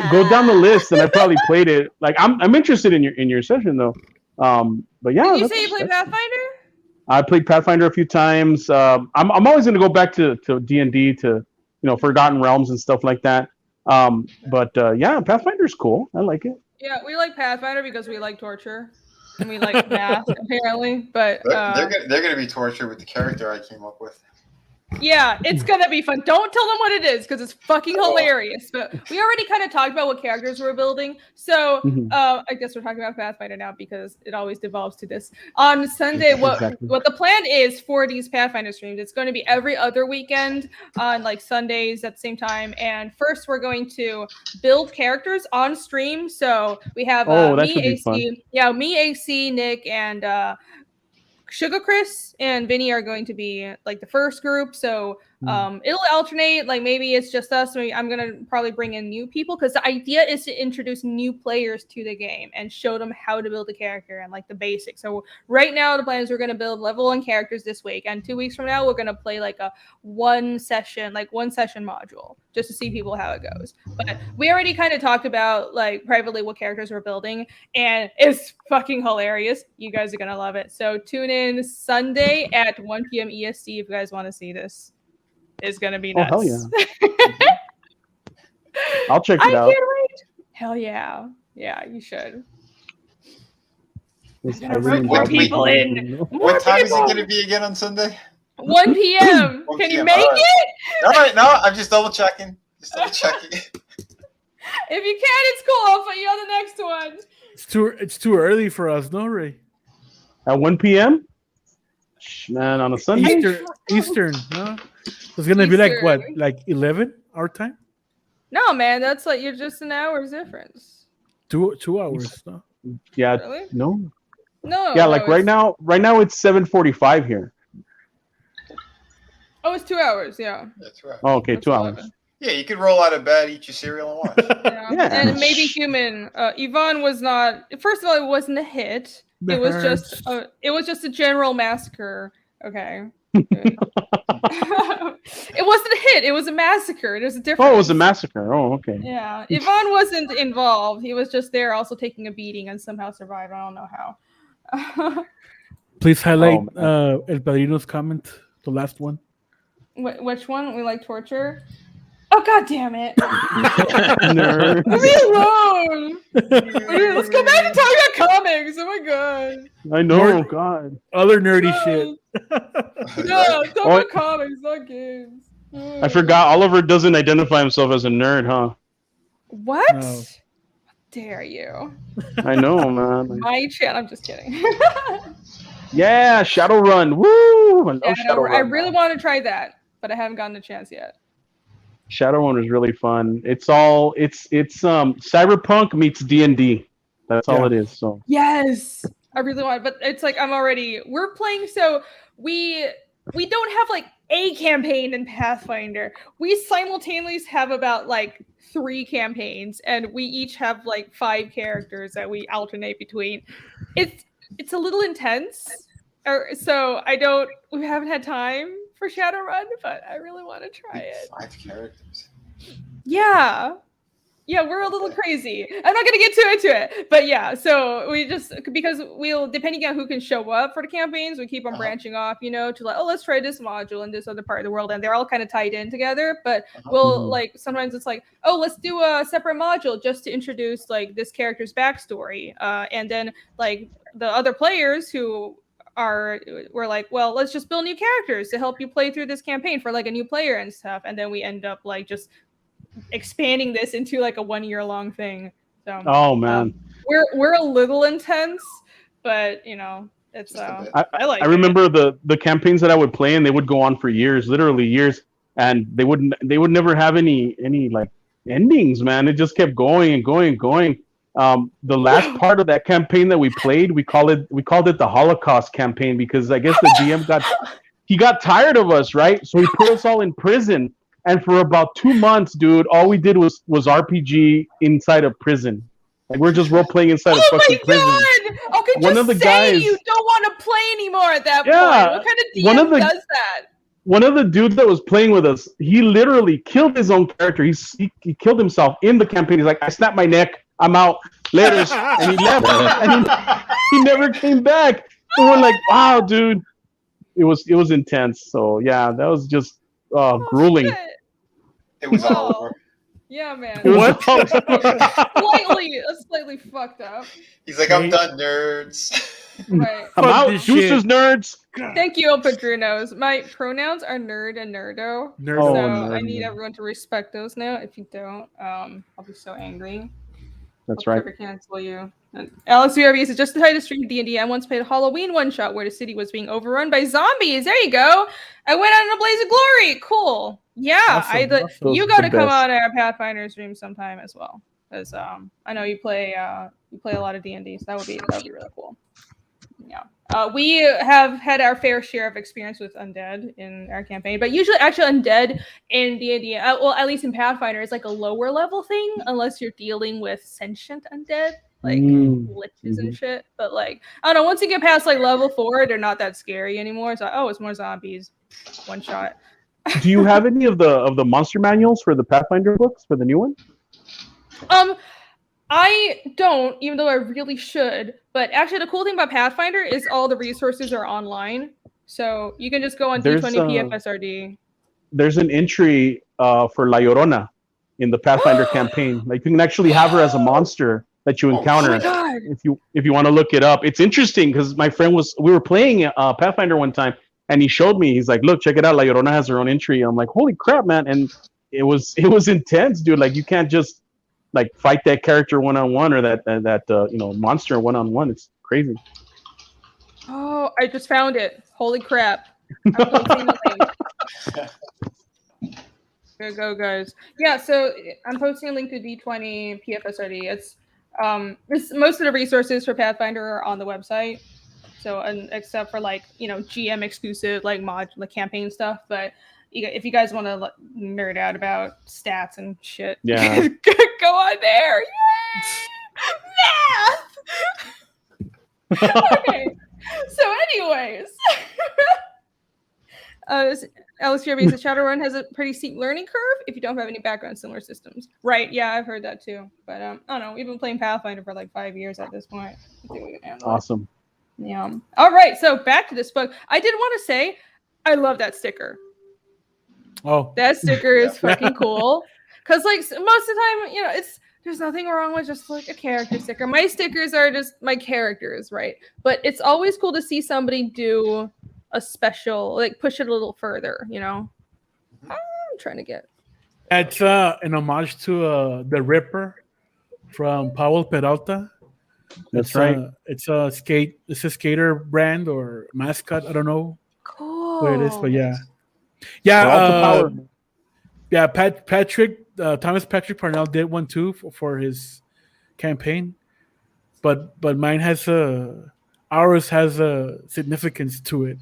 Go down the list, and I probably played it. Like I'm interested in your session though. But yeah. Did you say you played Pathfinder? I played Pathfinder a few times. I'm always gonna go back to D&D to Forgotten Realms and stuff like that. But yeah, Pathfinder's cool. I like it. Yeah, we like Pathfinder because we like torture. And we like math, apparently. But they're gonna be tortured with the character I came up with. Yeah, it's gonna be fun. Don't tell them what it is because it's fucking hilarious. But we already kind of talked about what characters we're building, so I guess we're talking about Pathfinder now because it always devolves to this. On Sunday, what the plan is for these Pathfinder streams? It's going to be every other weekend on like Sundays at the same time. And first, we're going to build characters on stream. So we have me, AC, Nick, and Sugar Chris and Vinny are going to be like the first group, so it'll alternate. Like maybe it's just us. I'm gonna probably bring in new people because the idea is to introduce new players to the game and show them how to build a character and like the basics. So right now the plan is we're gonna build level 1 characters this week, and 2 weeks from now we're gonna play like a one session module just to see people how it goes. But we already kind of talked about like privately what characters we're building, and it's fucking hilarious. You guys are gonna love it. So tune in Sunday at 1 p.m. EST if you guys want to see this. It's gonna be nuts. Oh, hell yeah. I'll check it out. I can't wait. Hell yeah. Yeah, you should. What time is it going to be again on Sunday? 1 p.m. Can you make it? All right, no, I'm just double checking. If you can, it's cool. I'll put you on the next one. It's too early for us, no, Ray? At 1 p.m. Man, on a Sunday. Eastern, no? It's gonna be like what, like 11 our time? No, man, that's like you're just an hour's difference. 2 hours, no? Yeah, really? No. Yeah, Yeah, like right now it's 7:45 here. Oh, it's 2 hours. Yeah. That's right. Oh, okay, 2 hours. Yeah, you could roll out of bed, eat your cereal, and watch. Yeah. And maybe human. Yvonne was not. First of all, it wasn't a hit. It was just a general massacre. Okay. It wasn't a hit. It was a massacre. There's a difference. Oh, it was a massacre. Oh, okay. Yeah, Yvonne wasn't involved. He was just there, also taking a beating, and somehow survived. I don't know how. Please highlight El Padrino's comment, the last one. Which one? We like torture. Oh, god damn it. Nerd. Leave me alone. Let's go back and talk about comics. Oh my god. I know, God. Other nerdy shit. No, talk about comics, not games. I forgot Oliver doesn't identify himself as a nerd, huh? What? No. How dare you? I know, man. My channel. I'm just kidding. Yeah, Shadowrun. Woo! I love Shadowrun. I really want to try that, but I haven't gotten a chance yet. Shadowrun is really fun. It's Cyberpunk meets D&D. That's all it is. So yes, I really want, but it's like we're playing, so we don't have like a campaign in Pathfinder. We simultaneously have about like 3 campaigns, and we each have like 5 characters that we alternate between. It's a little intense, so we haven't had time for Shadowrun, but I really want to try it. 5 characters. Yeah, we're a little crazy. I'm not gonna get too into it, but yeah. So we just, because depending on who can show up for the campaigns, we keep on branching off, to like, let's try this module in this other part of the world, and they're all kind of tied in together. But we'll like sometimes it's like, let's do a separate module just to introduce like this character's backstory, and then like the other players who we're like, well, let's just build new characters to help you play through this campaign for like a new player and stuff, and then we end up like just expanding this into like a 1-year-long thing. So man, we're a little intense, but it's I remember the campaigns that I would play, and they would go on for years, literally years, and they would never have any like endings, man. It just kept going and going and going. The last part of that campaign that we played, we called it the Holocaust Campaign, because I guess the he got tired of us, right? So he put us all in prison. And for about 2 months, dude, all we did was RPG inside of prison. Like we're just role playing inside of fucking prison. God! Okay, One just of the say guys, you don't want to play anymore at that Yeah, point. What kind of one DM of the- does that? one of the dudes that was playing with us, he literally killed his own character. He killed himself in the campaign. He's like, I snapped my neck. I'm out. Later. And he left. And he never came back. And we're like, wow, dude. It was intense. So yeah, that was just grueling. Shit. It was all Wow. over. Yeah, man. It was slightly fucked up. He's like, I'm done, nerds. Right. I'm Fuck out. this Deuces, shit. nerds. Thank you, Padrinos. My pronouns are nerd and nerdo. Nerd. So nerd, I need nerd. everyone to respect those now. If you don't, I'll be so angry. That's I'll right. forever cancel you. And Alex VRB says, just to try to stream D&D, I once played a Halloween one-shot where the city was being overrun by zombies. There you go. I went out in a blaze of glory. Cool. Yeah, Awesome. you Those got are to the come best. out at our Pathfinder stream sometime as well, because I know you play a lot of D&D, so that would be really cool. Yeah. We have had our fair share of experience with undead in our campaign, but usually actually undead in D&D, well, at least in Pathfinder, is like a lower level thing, unless you're dealing with sentient undead, like liches and shit. But like, I don't know, once you get past like level 4, they're not that scary anymore. It's like, oh, it's more zombies, one shot. Do you have any of the monster manuals for the Pathfinder books for the new one? I don't, even though I really should. But actually, the cool thing about Pathfinder is all the resources are online, so you can just go on There's, D20 PFSRD. There's an entry for La Llorona in the Pathfinder campaign. Like you can actually have her as a monster that you encounter. Oh my God. If you want to look it up, it's interesting because my friend we were playing Pathfinder one time, and he showed me. He's like, "Look, check it out. La Llorona has her own entry." I'm like, "Holy crap, man!" And it was intense, dude. Like you can't just like fight that character one-on-one or that monster one-on-one. It's crazy. Oh, I just found it. Holy crap. I'm posting the link. Go, guys. Yeah, so I'm posting a link to D20 PFSRD. It's most of the resources for Pathfinder are on the website. So, and except for like, GM exclusive, like mod, like campaign stuff. But if you guys want to nerd out about stats and shit, Yeah. go on there. Yay! Math! Okay. So anyways, Alice Jeremy says Shadowrun has a pretty steep learning curve if you don't have any background in similar systems. Right, yeah, I've heard that too. But I don't know, we've been playing Pathfinder for like 5 years at this point. I think we can handle it. Awesome. Yeah. All right, so back to this book. I did want to say I love that sticker. Oh, that sticker is fucking cool. Because like most of the time, there's nothing wrong with just like a character sticker. My stickers are just my characters, right? But it's always cool to see somebody do a special, like push it a little further, I'm trying to get. It's an homage to the Ripper from Powell Peralta. That's right. It's a skater brand or mascot. I don't know Cool. what it is, but yeah. Thomas Patrick Parnell did one too for his campaign, but mine has ours has a significance to it.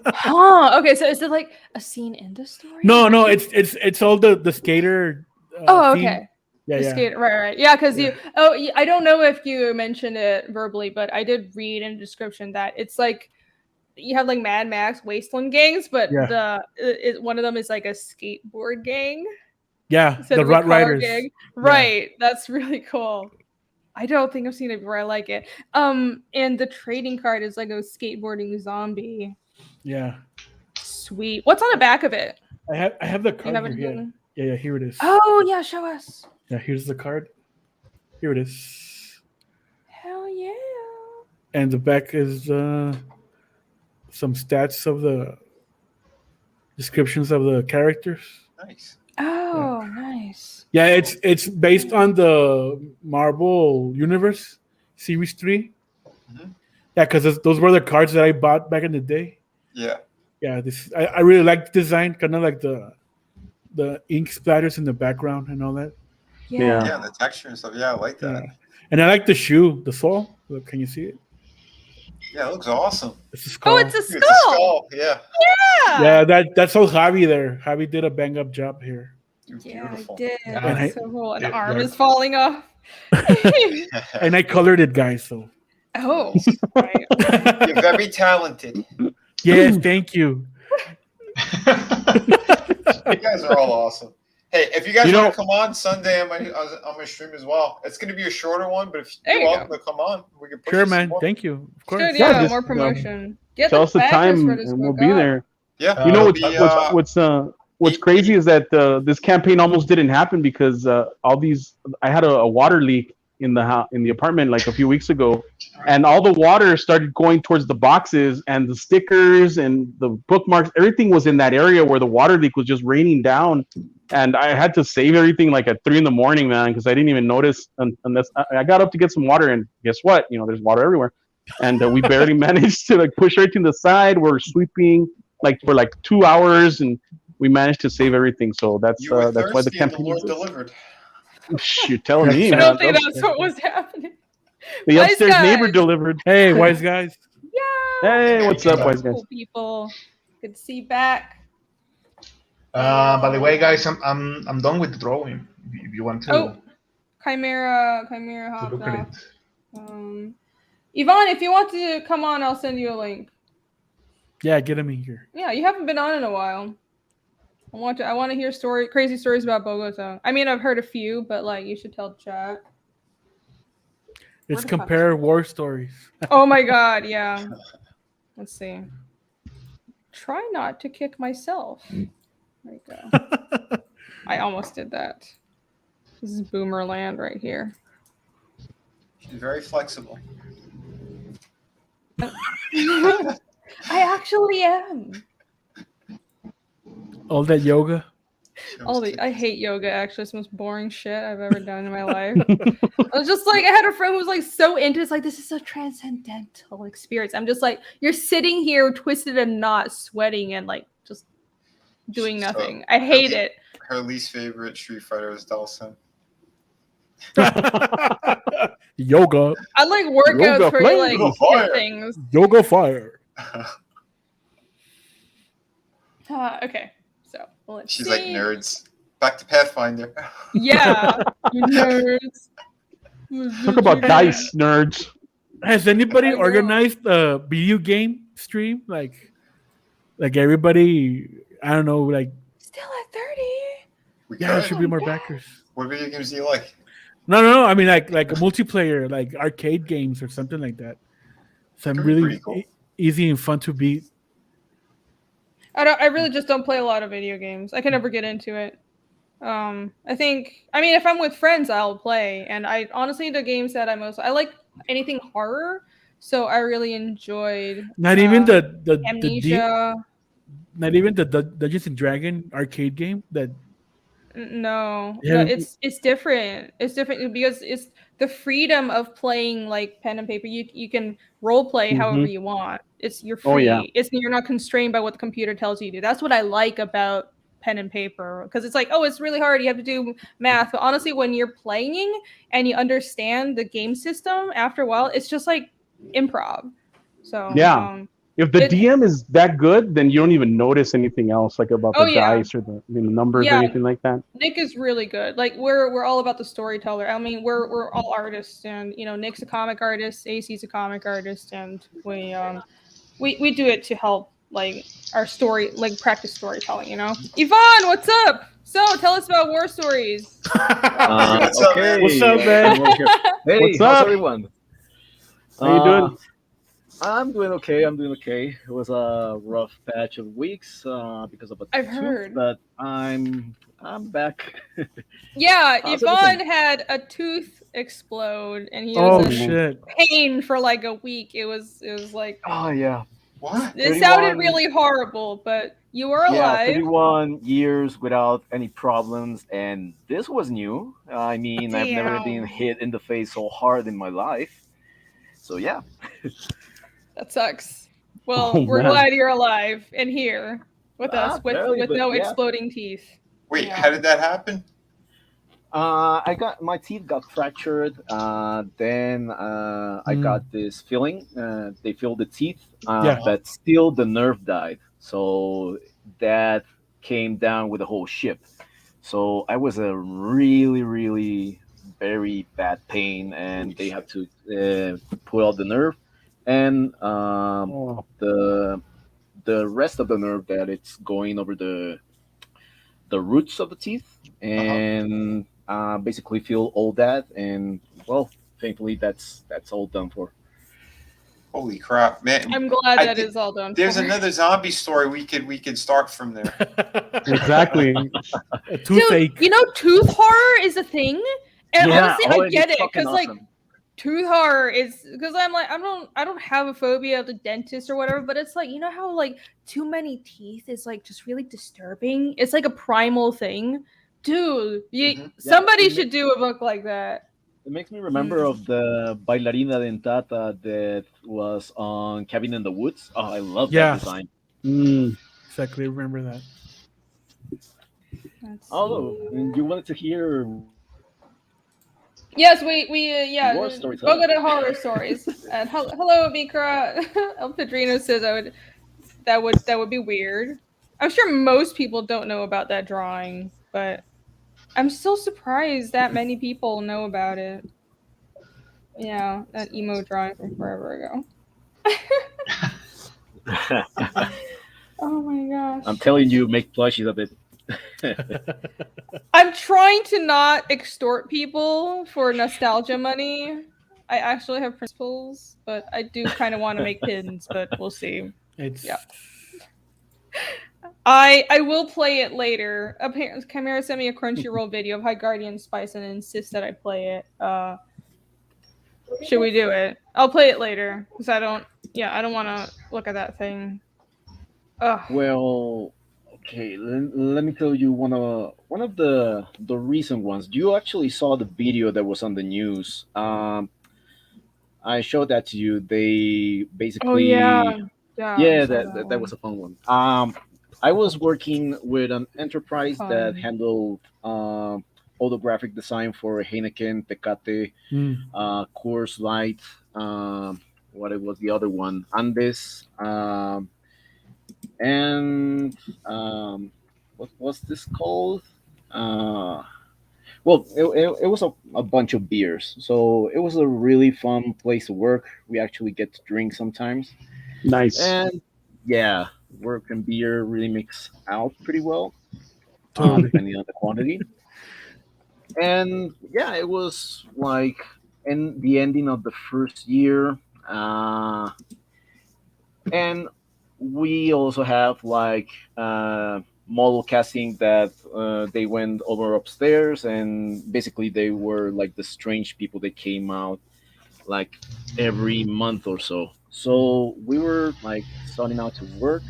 Huh. Okay. So is it like a scene in the story? No. It's all the skater. Okay. Theme. Yeah. Skater, right. Yeah, because I don't know if you mentioned it verbally, but I did read in the description that it's like you have like Mad Max Wasteland gangs, but one of them is like a skateboard gang. Yeah, instead the of a Rut car Riders. gang. Right. That's really cool. I don't think I've seen it before. I like it. And the trading card is like a skateboarding zombie. Yeah. Sweet. What's on the back of it? I have the card haven't here. done- Yeah, here it is. Oh yeah, show us. Yeah, here's the card. Here it is. Hell yeah. And the back is some stats of the descriptions of the characters. Nice. Oh, nice. Yeah, it's based on the Marvel Universe Series 3. Mm-hmm. Yeah, because those were the cards that I bought back in the day. Yeah. Yeah, I really like the design, kind of like the ink splatters in the background and all that. Yeah, the texture and stuff. Yeah, I like that. Yeah. And I like the shoe, the sole. Look, can you see it? Yeah, it looks awesome. It's a skull. Oh, it's a It's a skull. skull. Yeah. Yeah, that's all Javi there. Javi did a bang up job here. Yeah, Beautiful. I did. Yeah. That's so cool. An Yeah, arm they're- is falling off. And I colored it, guys. So Oh, right. You're very talented. yes, thank you. You guys are all awesome. Hey, if you guys You want know- to come on Sunday on my stream as well, it's going to be a shorter one. But if There you're you welcome to come on, we can push Sure, this man. more. Thank you. Of course. Good, Yeah, yeah, just, more promotion. Get Tell us the backers time, for this and we'll book be up. there. Yeah. You know it'll what's be, crazy is that this campaign almost didn't happen because I had a water leak in the apartment like a few weeks ago, and all the water started going towards the boxes and the stickers and the bookmarks. Everything was in that area where the water leak was just raining down, and I had to save everything like at 3 a.m, man, because I didn't even notice unless I got up to get some water, and guess what? There's water everywhere, and we barely managed to like push everything to the side. We're sweeping like for like 2 hours, and we managed to save everything. So that's you were why the thirsty and the campaign Lord exists. delivered. You're telling me, I man. don't think that's what was happening. The Wise upstairs neighbor guys. delivered. Hey, wise guys. Yeah. Hey, what's up, wise guys? Cool people. Good to see you back. By the way, guys, I'm done with the drawing. If you want to, Oh, Chimera to hopped look at off. it. Yvonne, if you want to come on, I'll send you a link. Yeah, get him in here. Yeah, you haven't been on in a while. I want to hear crazy stories about Bogota. I mean, I've heard a few, but like you should tell chat. Let's the fuck? compare war stories. Oh my god, yeah. Let's see. Try not to kick myself. There you go. I almost did that. This is boomer land right here. She's very flexible. I actually am. All that yoga. I hate yoga, actually. It's the most boring shit I've ever done in my life. I was just like, I had a friend who was like so into it. It's like, this is a transcendental experience. I'm just like, you're sitting here twisted and not sweating and like just doing nothing. I hate it. Her least favorite Street Fighter is Dawson. Yoga. I like workouts Yoga where you flame. like Fire. hit things. Yoga fire. Okay, so let's She's see. like nerds. Back to Pathfinder. Yeah, you nerds. Talk about dice, nerds. Has anybody I know. organized a video game stream? Like everybody, I don't know, like Still at 30. We yeah, there could. should be more backers. What video games do you like? No. I mean like a multiplayer, like arcade games or something like that. So I'm That'd be really pretty cool. easy and fun to beat. I really just don't play a lot of video games. I can never get into it. I mean, if I'm with friends, I'll play. And I honestly, the games that I like anything horror. So I really enjoyed. Not even the Amnesia. not even the Dungeons and Dragon arcade game that. No, Yeah. it's different. It's different because it's the freedom of playing like pen and paper. You can role play however you want. You're free. Oh, yeah. You're not constrained by what the computer tells you to do. That's what I like about pen and paper, because it's like, oh, it's really hard. You have to do math. But honestly, when you're playing and you understand the game system, after a while, it's just like improv. So Yeah. If the DM is that good, then you don't even notice anything else, like about Oh, the yeah. dice or the numbers Yeah. or anything like that. Nick is really good. Like we're all about the storyteller. I mean, we're all artists, and Nick's a comic artist, AC's a comic artist, and we do it to help like our story, like practice storytelling. Yvonne, what's up? So tell us about war stories. What's up, man? What's up, man? Hey, What's how's up? everyone? How you doing? I'm doing okay. It was a rough patch of weeks because of a I've tooth, heard. but I'm back. Yeah, How's Yvonne everything? had a tooth explode, and he Oh was in shit! pain for like a week. It was like Oh yeah, What? it sounded 31 really horrible, but you were yeah, alive. 31 years without any problems, and this was new. I mean, I've never Damn. been hit in the face so hard in my life. So yeah, That sucks. Well, Oh, we're man. glad you're alive and here with us with barely, but no yeah. exploding teeth. Wait, Yeah. how did that happen? I got my teeth got fractured. Then I got this feeling. They filled the teeth, Yeah. but still the nerve died. So that came down with the whole ship. So I was a really, really very bad pain, and they had to pull out the nerve, and the rest of the nerve that it's going over the roots of the teeth, and basically feel all that, and well, thankfully that's all done for. Holy crap, man! I'm glad that is all done. There's for. another zombie story we could start from there. Exactly. Toothache. Dude, you know, tooth horror is a thing, and Yeah, honestly, oh, I and get it's it because fucking like awesome. tooth horror is because I'm like I don't have a phobia of the dentist or whatever, but it's like you know how like too many teeth is like just really disturbing. It's like a primal thing, dude. Somebody should do a book like that. It makes me remember of the bailarina dentata that was on Cabin in the Woods. Oh, I love that design. Exactly, remember that. Oh, you wanted to hear? Yes, we yeah. War storytelling. Bogota horror stories. And hello, Mikra. El Padrino says that would be weird. I'm sure most people don't know about that drawing, but I'm still surprised that many people know about it. Yeah, that emo drawing from forever ago. Oh my gosh. I'm telling you, make plushies of it. I'm trying to not extort people for nostalgia money. I actually have principles, but I do kind of want to make pins, but we'll see. Yeah. I will play it later. Apparently, Chimera sent me a Crunchyroll video of High Guardian Spice and insists that I play it. Should we do it? I'll play it later because I don't want to look at that thing. Ugh. Well, okay. Let me tell you one of the recent ones. You actually saw the video that was on the news. I showed that to you. They basically. Oh yeah. Yeah, that was a fun one. I was working with an enterprise that handled all the graphic design for Heineken, Tecate, Coors Light. What it was the other one? Andes. And what was this called? Well, it was a bunch of beers, so it was a really fun place to work. We actually get to drink sometimes. Nice. And yeah, work and beer really mix out pretty well, depending on the quantity. And yeah, it was like in the ending of the first year, and we also have like model casting that they went over upstairs, and basically they were like the strange people that came out like every month or so. So we were like starting out to work,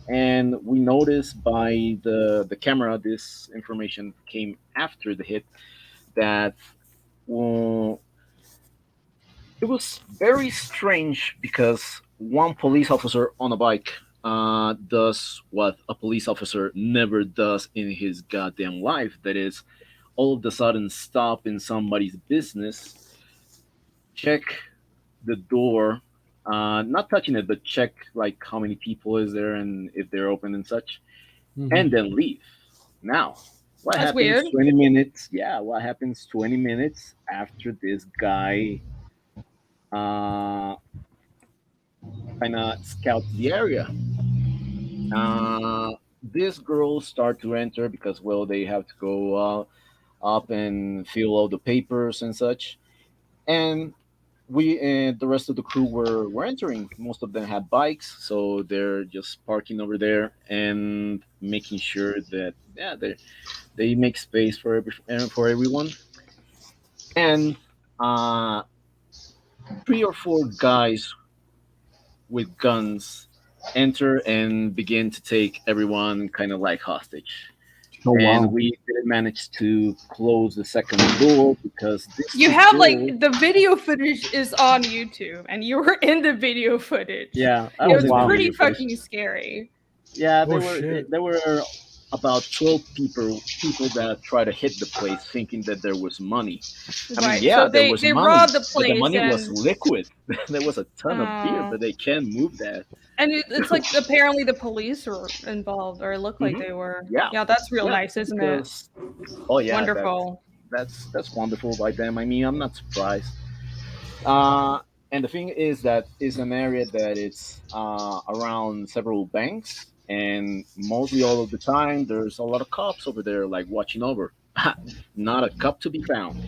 and we noticed by the camera, this information came after the hit, that it was very strange because one police officer on a bike does what a police officer never does in his goddamn life. That is, all of a sudden stop in somebody's business, check the door, not touching it, but check like how many people is there and if they're open and such, and then leave. Now, what That's happens weird. 20 minutes? Yeah, what happens 20 minutes after this guy kind of scouts the area? These girls start to enter because, well, they have to go up and fill all the papers and such. And we and the rest of the crew were entering. Most of them had bikes, so they're just parking over there and making sure that they make space for everyone. And 3 or 4 guys with guns enter and begin to take everyone kind of like hostage. Oh, and wow. we didn't manage to close the second door because You have like the video footage is on YouTube, and you were in the video footage. Yeah, it was in the pretty video footage. fucking scary. Yeah, Oh, shit. they were about 12 people that try to hit the place thinking that there was money. I mean, Right. yeah, So there they was they money, robbed the but the place money was and liquid. There was a ton of beer, uh, but they can't move that. and it's like apparently the police were involved, or it looked like Hmm. they were. Yeah, Yeah, that's real yeah, nice, isn't it? because oh yeah, Wonderful. that's wonderful by them. I mean, I'm not surprised. Uh, and the thing is that it's an area that it's around several banks, and mostly all of the time there's a lot of cops over there, like watching over. Not a cop to be found,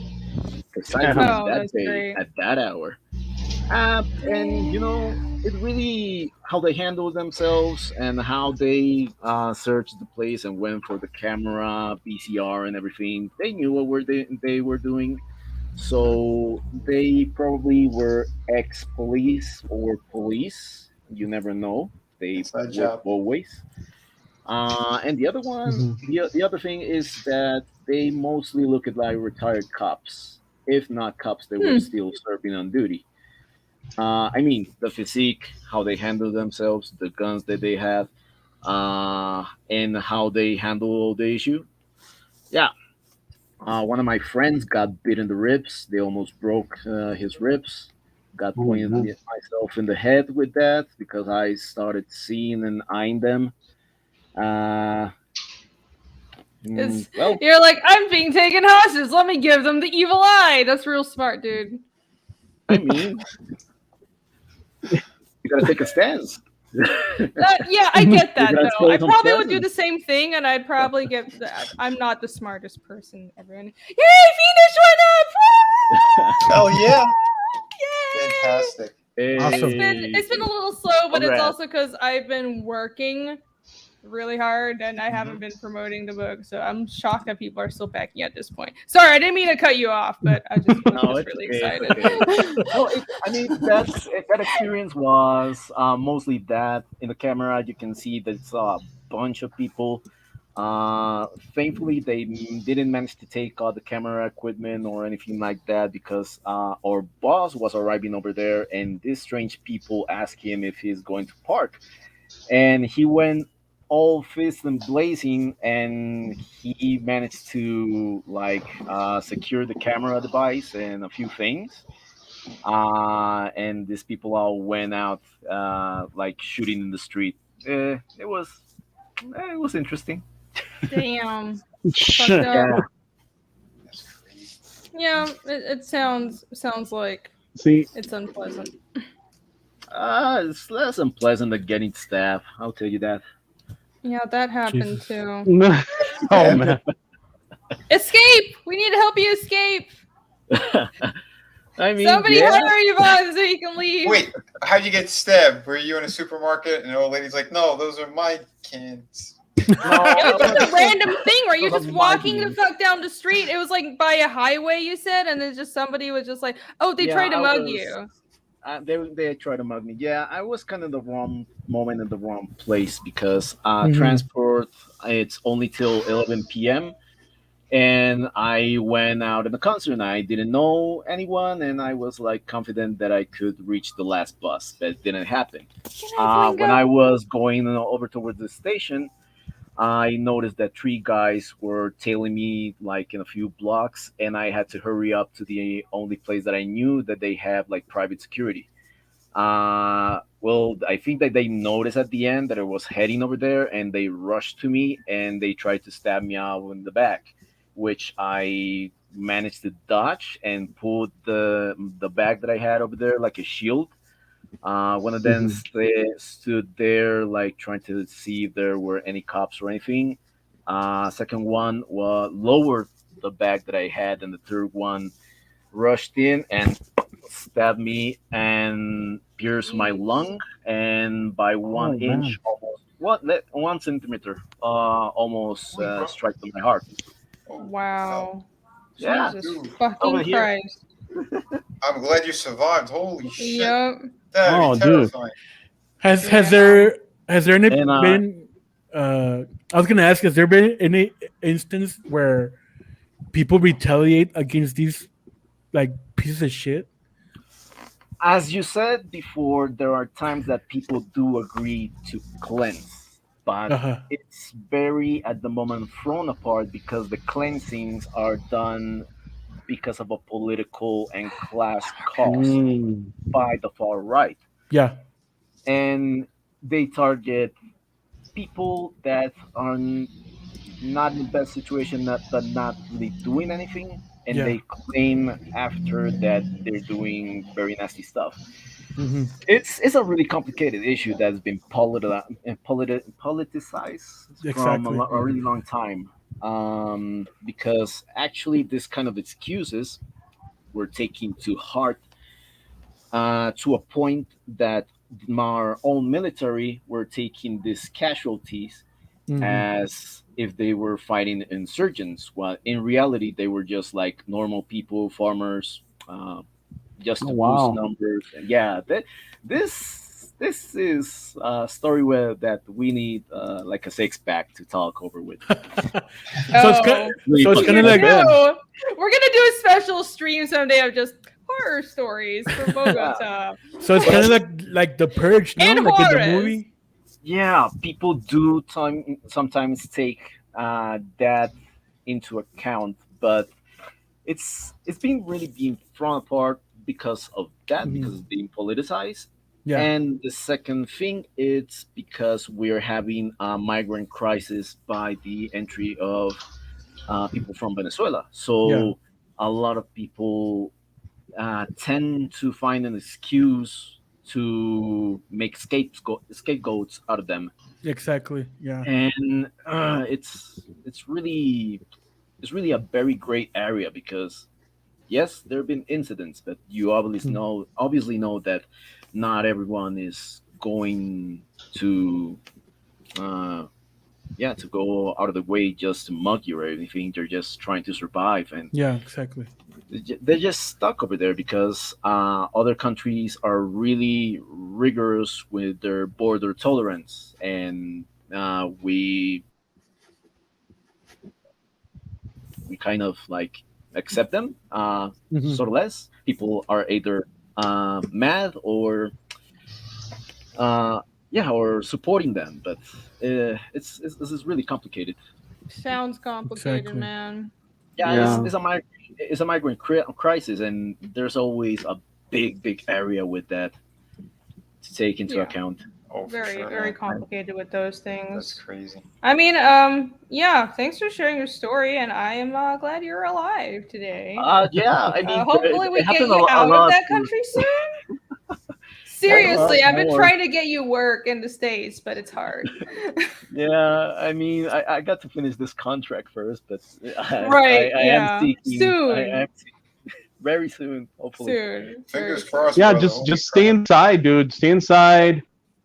precisely at Oh, that that's day, great. at that hour. And it really how they handle themselves and how they searched the place and went for the camera, PCR, and everything. They knew what they were doing, so they probably were ex-police or police. You never know. They Inside work job. both ways. And the other one, the other thing is that they mostly look at like retired cops. If not cops, they were still serving on duty. I mean, the physique, how they handle themselves, the guns that they have, and how they handle the issue. Yeah, one of my friends got bit in the ribs. They almost broke his ribs. Got Oh, pointed man. myself in the head with that because I started seeing and eyeing them. Uh, well, You're like, I'm being taken hostage. Let me give them the evil eye. That's real smart, dude. I mean, you gotta take a stance. Yeah, I get that You gotta though. show I some probably would do presence. the same thing, and I'd probably get. I'm not the smartest person ever. Yay! Finish one up! Hell yeah! Yay! Fantastic. It's been a little slow, but it's Congrats. also because I've been working really hard and I haven't been promoting the book, so I'm shocked that people are still backing at this point. Sorry, I didn't mean to cut you off, but I'm just really It's excited. okay. No, I mean that experience was mostly that in the camera. You can see that it's a bunch of people. Thankfully, they didn't manage to take all the camera equipment or anything like that because our boss was arriving over there, and these strange people asked him if he's going to park, and he went all fist and blazing, and he managed to like secure the camera device and a few things. And these people all went out like shooting in the street. It was interesting. Damn. Shit. Fucked up. Yeah. Yeah, it sounds like See, it's unpleasant. It's less unpleasant than getting stabbed. I'll tell you that. Yeah, that happened Jesus. too. oh man. Escape! We need to help you escape. I mean, Somebody yeah. hire Yvonne so you can leave. Wait, how'd you get stabbed? Were you in a supermarket and the old lady's like, "No, those are my cans." It was just a random thing where you're Those just are walking my the fuck down the street. It was like by a highway, you said, and then just somebody was just like, "Oh, they tried to mug you." They tried to mug me. Yeah, I was kind of the wrong moment in the wrong place because Mhm. transport it's only till 11 p.m. and I went out in the concert and I didn't know anyone and I was like confident that I could reach the last bus, but it didn't happen. When I was going over towards the station, I noticed that three guys were tailing me like in a few blocks, and I had to hurry up to the only place that I knew that they have like private security. Well, I think that they noticed at the end that I was heading over there, and they rushed to me and they tried to stab me out in the back, which I managed to dodge and put the bag that I had over there like a shield. One of them stood there, like trying to see if there were any cops or anything. Second one lowered the bag that I had, and the third one rushed in and stabbed me and pierced my lung, and by one inch, almost 1 centimeter, almost struck to my heart. Wow. Yeah, Jesus over fucking here. Christ. I'm glad you survived. Holy shit. Yep. That'd be terrifying. Has there any And, been? I was gonna ask, has there been any instance where people retaliate against these like pieces of shit? As you said before, there are times that people do agree to cleanse. but it's very at the moment thrown apart because the cleansings are done because of a political and class cause by the far right. Yeah. And they target people that are not in the best situation, but not really doing anything, and Yeah. they claim after that they're doing very nasty stuff. Mm-hmm. It's a really complicated issue that's been politicized from a really long time, because actually this kind of excuses were taken to heart, to a point that our own military were taking these casualties as if they were fighting insurgents, while in reality they were just like normal people, farmers, just to boost numbers. Yeah, this is a story that we need like a six pack to talk over with. It's kind of like we're gonna do a special stream someday of just horror stories from Bogota. So it's kind of like the Purge, no? And Like in the Juarez. movie. Yeah, people do sometimes take that into account, but it's being thrown apart because of that, because it's being politicized. Yeah. And the second thing, it's because we're having a migrant crisis by the entry of people from Venezuela. So a lot of people tend to find an excuse to make scapegoats out of them. Exactly. Yeah. And it's really a very great area because yes, there have been incidents, but you obviously know that not everyone is going to to go out of the way just to mug you or anything. They're just trying to survive, and yeah, exactly. They're just stuck over there because other countries are really rigorous with their border tolerance, and we kind of like accept them, sort of less. People are either mad or or supporting them, but this is really complicated. Sounds complicated, man. Yeah. It's a migrant crisis, and there's always a big area with that to take into account. Oh, very complicated with those things. That's crazy. I mean, thanks for sharing your story, and I am glad you're alive today. Yeah, I mean, hopefully we get you out of that country soon. Seriously, I've been trying to get you work in the States, but it's hard. Yeah, I mean, I got to finish this contract first, but I am seeking soon. Very soon, hopefully. Soon. Fingers crossed. Yeah, brother. just stay inside, dude. Stay inside.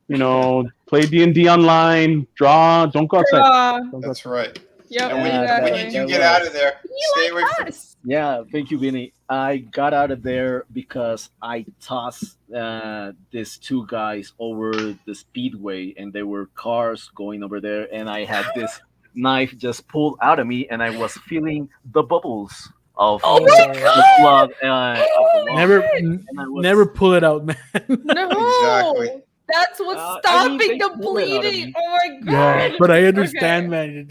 You know, play D&D online. Draw. Don't go outside. That's right. Yep, And when you do get out of there, stay away from us. Yeah, thank you, Vinny. I got out of there because I tossed these two guys over the speedway, and there were cars going over there, and I had this knife just pulled out of me, and I was feeling the bubbles of the blood. Never pull it out, man. No, Exactly. that's what's stopping the bleeding. Oh my god! Yeah, but I understand, man.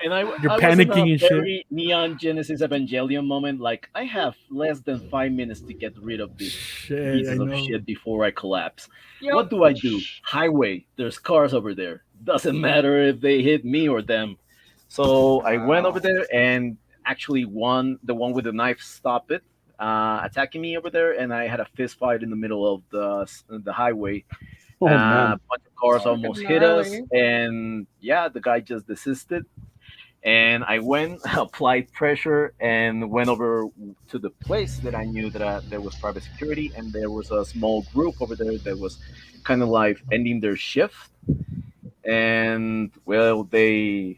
And I You're was panicking in a and shit. very Neon Genesis Evangelion moment. Like, I have less than 5 minutes to get rid of this pieces of shit before I collapse. Yep. What do I do? Highway. There's cars over there. Doesn't matter if they hit me or them. So I went over there, and actually the one with the knife stopped it, attacking me over there, and I had a fist fight in the middle of the highway. Oh, man. A bunch of cars almost hit us, and the guy just desisted. And I went, applied pressure, and went over to the place that I knew that there was private security, and there was a small group over there that was kind of like ending their shift. And well, they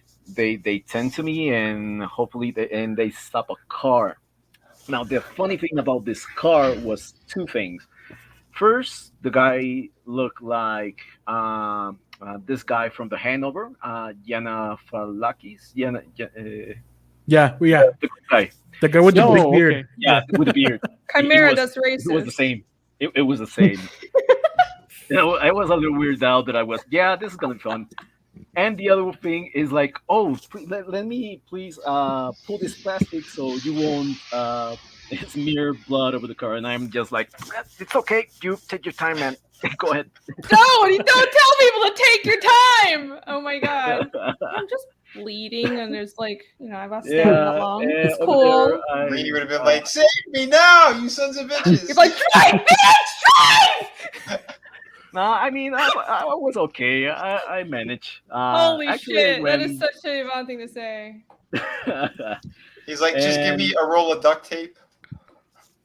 tend to me, and hopefully they stop a car. Now, the funny thing about this car was two things. First, the guy looked like this guy from The Hangover, Yana Falakis. The guy. The guy with the big beard. Okay. Yeah, with the beard. Chimera, that's racist. It was the same. It was the same. I was a little weirded out that I was, this is going to be fun. And the other thing is like, oh, let me please pull this plastic so you won't smear blood over the car. And I'm just like, it's okay. You take your time, man. Go ahead. Don't tell people to take your time. Oh my god. I'm just bleeding and there's like, I've got stabbed that long. It's cool. You would have been like, save me now, you sons of bitches. You're like, drive, bitch, drive! No, I mean, I was okay. I managed. Holy shit, that is such a Yvonne thing to say. He's like, just give me a roll of duct tape.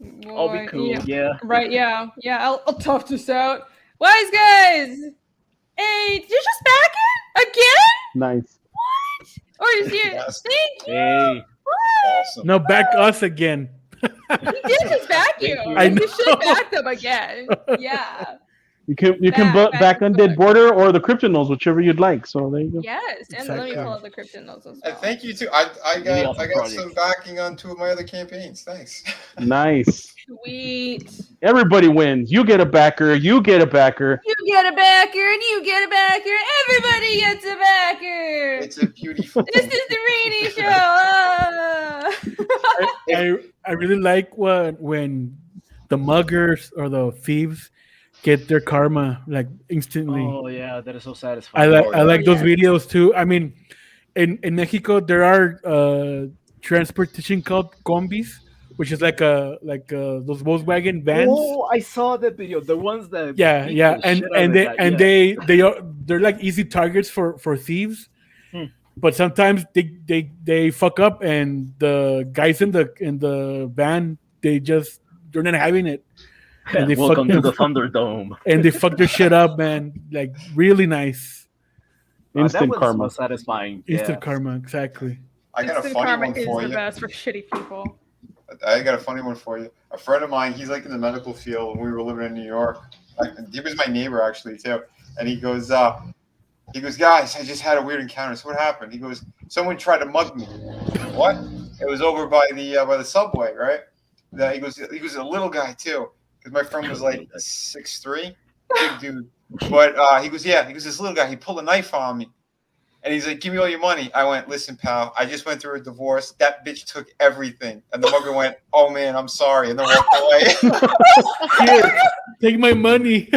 Boy, I'll be cool, yeah. Right, yeah. I'll tough this out. Wise guys! Hey, you're just back in? Again? Nice. What? Or is you? Thank you! Hey. Awesome. No, back us again. He did just back you. I know. You should back them again. Yeah. You can back Undead Border or the Cryptonals, whichever you'd like. So there you go. Yes, and let me pull up the Cryptonals as well. Thank you too. I got some backing on 2 of my other campaigns. Thanks. Nice. Sweet. Everybody wins. You get a backer. You get a backer. You get a backer, and you get a backer. Everybody gets a backer. It's a beautiful. This is the Rainy Show. Ah. I really like when the muggers or the thieves get their karma like instantly. Oh yeah, that is so satisfying. I like those videos too. I mean, in Mexico there are transportation called combis, which is like those Volkswagen vans. Oh, I saw that video. The ones that they're like easy targets for thieves. But sometimes they fuck up and the guys in the van they're not having it. And they welcome to the Thunderdome. And they fuck their shit up, man. Like really nice. Instant karma. So satisfying. Instant karma, exactly. I got Instant a funny karma one is for the you. best for shitty people. I got a funny one for you. A friend of mine, he's like in the medical field. When we were living in New York, he was my neighbor actually too. And he goes, guys, I just had a weird encounter. So what happened? He goes, someone tried to mug me. What? It was over by the subway, right? He was a little guy too, because my friend was like 6'3", big dude. But he goes, this little guy. He pulled a knife on me. And he's like, give me all your money. I went, listen, pal, I just went through a divorce. That bitch took everything. And the mugger went, oh, man, I'm sorry. And then walked away. Here, take my money.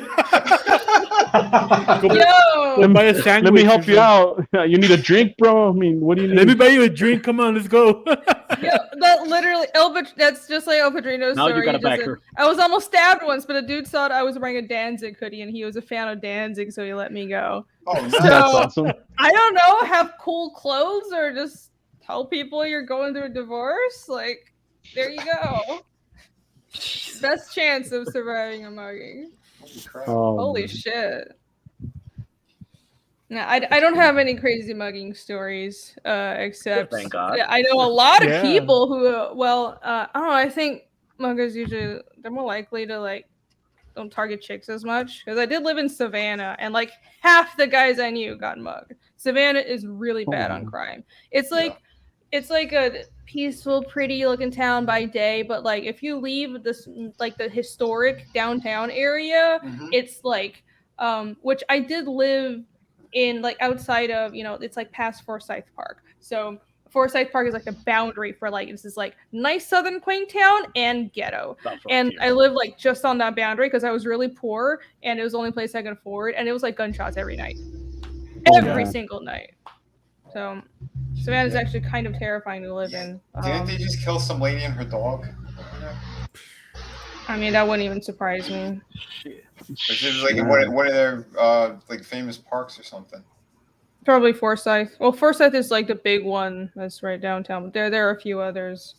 Buy a sandwich. Let me help you out. You need a drink, bro? I mean, what do you need? Let me buy you a drink. Come on, let's go. That literally, that's just like El Padrino's story. Now you got a backer. I was almost stabbed once, but a dude thought I was wearing a Danzig hoodie, and he was a fan of Danzig, so he let me go. Oh, nice. So, that's awesome. I don't know, have cool clothes or just tell people you're going through a divorce. Like, there you go. Best chance of surviving a mugging. Holy shit. No, I don't have any crazy mugging stories, except thank God. I know a lot of people who, I don't know, I think muggers usually, they're more likely to, like, don't target chicks as much. Because I did live in Savannah, and, like, half the guys I knew got mugged. Savannah is really bad on crime. It's like, it's like a peaceful, pretty-looking town by day, but, like, if you leave this, like, the historic downtown area, it's, like, which I did live in, like, outside of, it's like past Forsyth Park. So Forsyth Park is like a boundary for, like, this is like nice southern Quaintown and ghetto. And I lived like just on that boundary because I was really poor and it was the only place I could afford. And it was like gunshots every night, every single night. So Savannah is actually kind of terrifying to live in. Didn't they just kill some lady and her dog? I mean, that wouldn't even surprise me. It was like one of their like famous parks or something. Probably Forsyth. Well, Forsyth is like the big one that's right downtown. But there are a few others.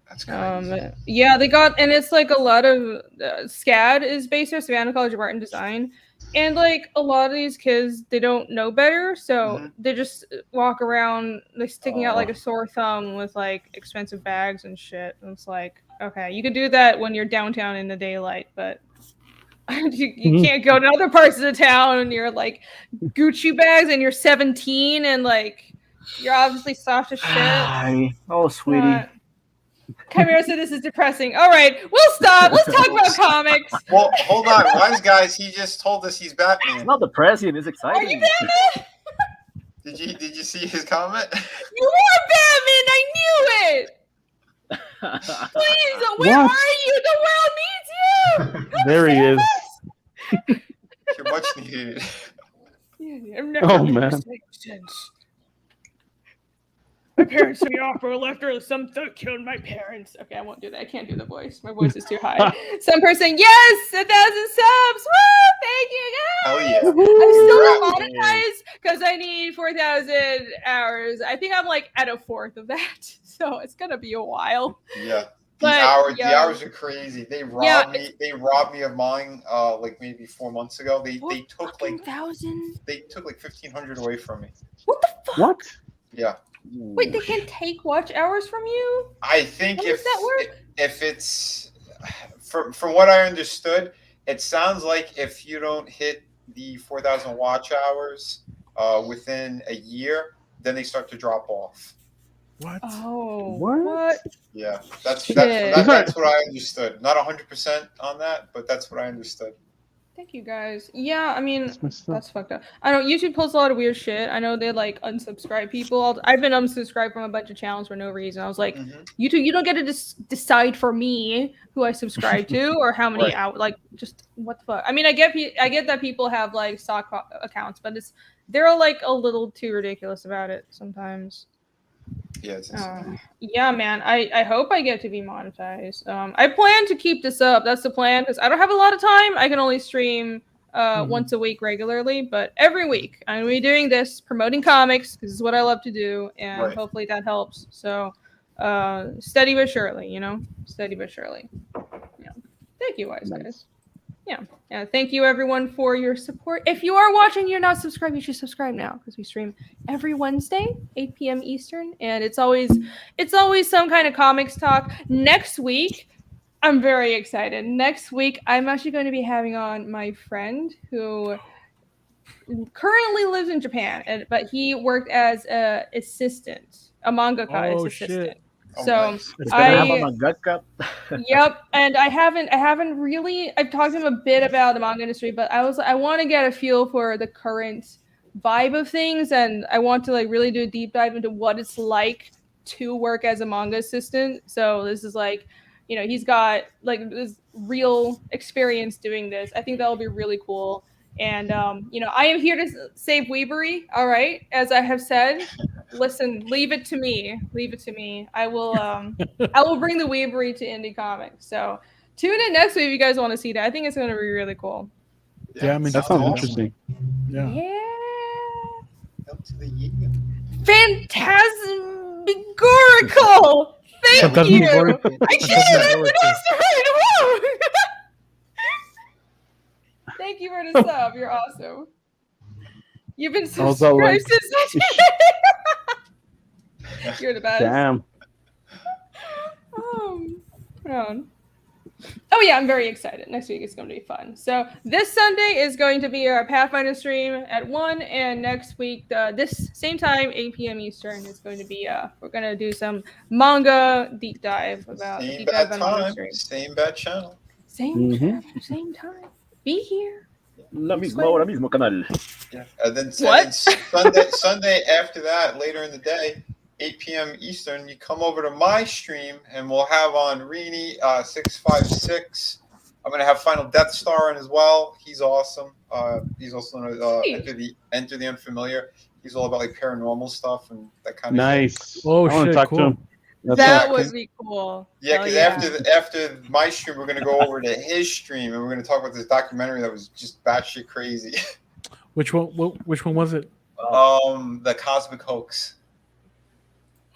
That's crazy. Yeah, they got, and it's like a lot of SCAD is based on Savannah College of Art and Design, and like a lot of these kids, they don't know better, so they just walk around, like sticking out like a sore thumb with like expensive bags and shit. And it's like, okay, you can do that when you're downtown in the daylight, but you can't go to other parts of the town and you're like Gucci bags and you're 17 and like you're obviously soft as shit. Hi. Oh, sweetie. Chimera said this is depressing. All right, we'll stop. Let's talk about comics. Well, hold on. Wise guys, he just told us he's Batman. It's not depressing. It's exciting. Are you Batman? Did you see his comment? You are Batman. I knew it. Please, where What? are you? The world needs you. Come There he save is. us. You're much needed. Yeah, I've never Oh, made a man. mistake since. My parents took me off for a leftover. Some thug killed my parents. Okay, I won't do that. I can't do the voice. My voice is too high. Some person, yes, 1,000 subs. Woo! Thank you, guys. Hell yeah. I'm still not Congrats. monetized because I need 4,000 hours. I think I'm like at a fourth of that, so it's gonna be a while. Yeah. But, The hours are crazy. They robbed me. They robbed me of mine. Like maybe 4 months ago. They took like 1,000. They took like 1,500 away from me. What the fuck? What? Yeah. Wait, they can take watch hours from you? I think How does that work? if it's from what I understood, it sounds like if you don't hit the 4,000 watch hours within a year, then they start to drop off. What? Oh, What? Yeah, that's Shit. that's what I understood. Not 100% on that, but that's what I understood. Thank you guys. Yeah, I mean, that's fucked up. I know YouTube posts a lot of weird shit. I know they like unsubscribe people. I've been unsubscribed from a bunch of channels for no reason. I was like, YouTube, you don't get to decide for me who I subscribe to or how many out. Like, just what the fuck. I mean, I get that people have like stock accounts, but they're like a little too ridiculous about it sometimes. Yeah, yeah, man. I hope I get to be monetized. I plan to keep this up. That's the plan because I don't have a lot of time. I can only stream once a week regularly, but every week I'm gonna be doing this, promoting comics because this is what I love to do, and hopefully that helps. So steady but surely, steady but surely. Yeah. Thank you, wise guys. Yeah. Thank you everyone for your support. If you are watching, and you're not subscribed, you should subscribe now because we stream every Wednesday, 8 p.m. Eastern, and it's always some kind of comics talk. Next week, I'm very excited. Next week, I'm actually going to be having on my friend who currently lives in Japan, but he worked as a mangaka assistant. So yep, and I haven't really. I've talked to him a bit about the manga industry, but I want to get a feel for the current vibe of things, and I want to like really do a deep dive into what it's like to work as a manga assistant. So this is like, he's got like this real experience doing this. I think that'll be really cool. And I am here to save Weebery. All right, as I have said. Listen, leave it to me. Leave it to me. I will bring the Weebery to indie comics. So tune in next week if you guys want to see that. I think it's going to be really cool. Yeah, I mean that sounds interesting. Yeah. Phantasmagorical. Thank you. I can't. Thank you for the sub. You're awesome. You've been subscribed since You're the best. Damn. Oh yeah, I'm very excited. Next week is going to be fun. So this Sunday is going to be our Pathfinder stream at 1, and next week, this same time, 8 p.m. Eastern, is going to be we're going to do some manga deep dive about same bad time, same bad channel, same time. Be here. La mismo canal. Yeah. And then Sunday after that, later in the day, 8 p.m. Eastern, you come over to my stream and we'll have on Rini 656. I'm gonna have Final Death Star on as well. He's awesome. He's also gonna enter the Unfamiliar. He's all about like paranormal stuff and that kind of nice. Thing. Oh, I want to talk to him. That would be cool. Yeah, because after my stream, we're gonna go over to his stream and we're gonna talk about this documentary that was just batshit crazy. Which one? Which one was it? The Cosmic Hoax.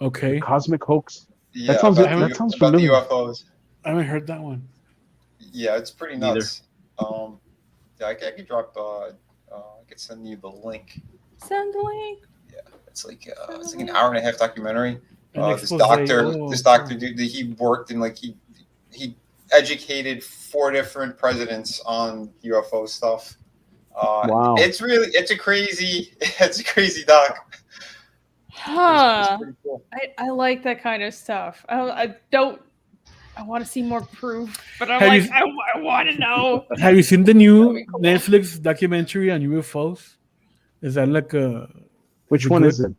Okay. Cosmic Hoax. Yeah, that sounds about familiar. the UFOs. I haven't heard that one. Yeah, it's pretty nuts. Yeah, I could drop. I could send you the link. Send the link. Yeah, it's like an hour and a half documentary. This doctor dude, he worked in like he educated 4 different presidents on UFO stuff. Wow, it's a crazy doc. Huh. It's cool. I like that kind of stuff. I want to see more proof, but I want to know. Have you seen the new Netflix documentary on UFOs? Is that like a Which one is it?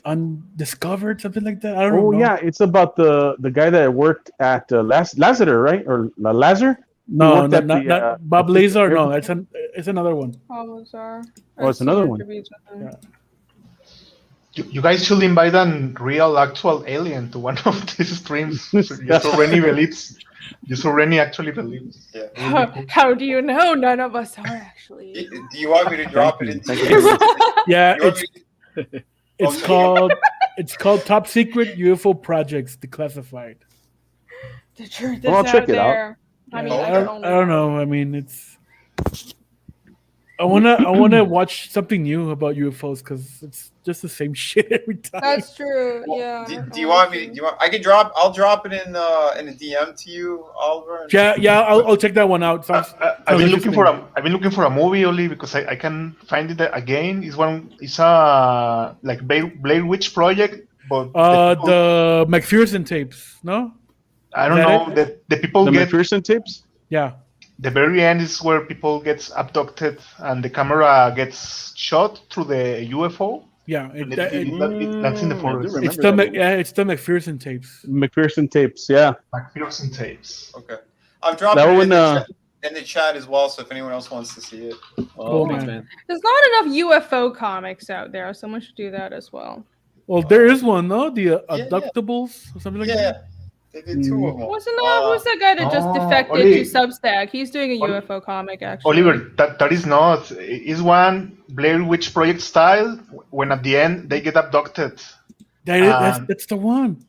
Undiscovered, something like that. I don't know. Oh yeah, it's about the guy that worked at Lazar, right? Or Lazar? No, not Bob Lazar. No, it's another one. Oh, it's another one. Yeah. You guys should invite a real, actual alien to one of these streams. So Rennie actually believes. Yeah. How do you know? None of us are actually. Do you want me to drop it into? Yeah, it's called Top Secret UFO Projects Declassified. The truth is I'll check it out. I mean, I don't know. I mean, it's. I wanna watch something new about UFOs because it's just the same shit every time. That's true. Yeah. Do you want me? I'll drop it in a DM to you, Oliver. Yeah. I'll check that one out. I've been looking for a movie only because I can find it again. It's a like Blair Witch Project, but the McPherson tapes. No, I don't know. The people get McPherson tapes. Yeah. The very end is where people gets abducted and the camera gets shot through the UFO. Yeah, that's in the forest. It's the McPherson tapes. McPherson tapes, yeah. McPherson tapes. Okay, I've dropped it in the chat as well. So if anyone else wants to see it, cool, man. There's not enough UFO comics out there. Someone should do that as well. Well, there is one, no? The Abductables or something like that. They did two of them. Who's that guy that just defected to Substack? He's doing a UFO comic, actually. Oliver, that is not. It's one Blair Witch Project style when at the end they get abducted. That's the one.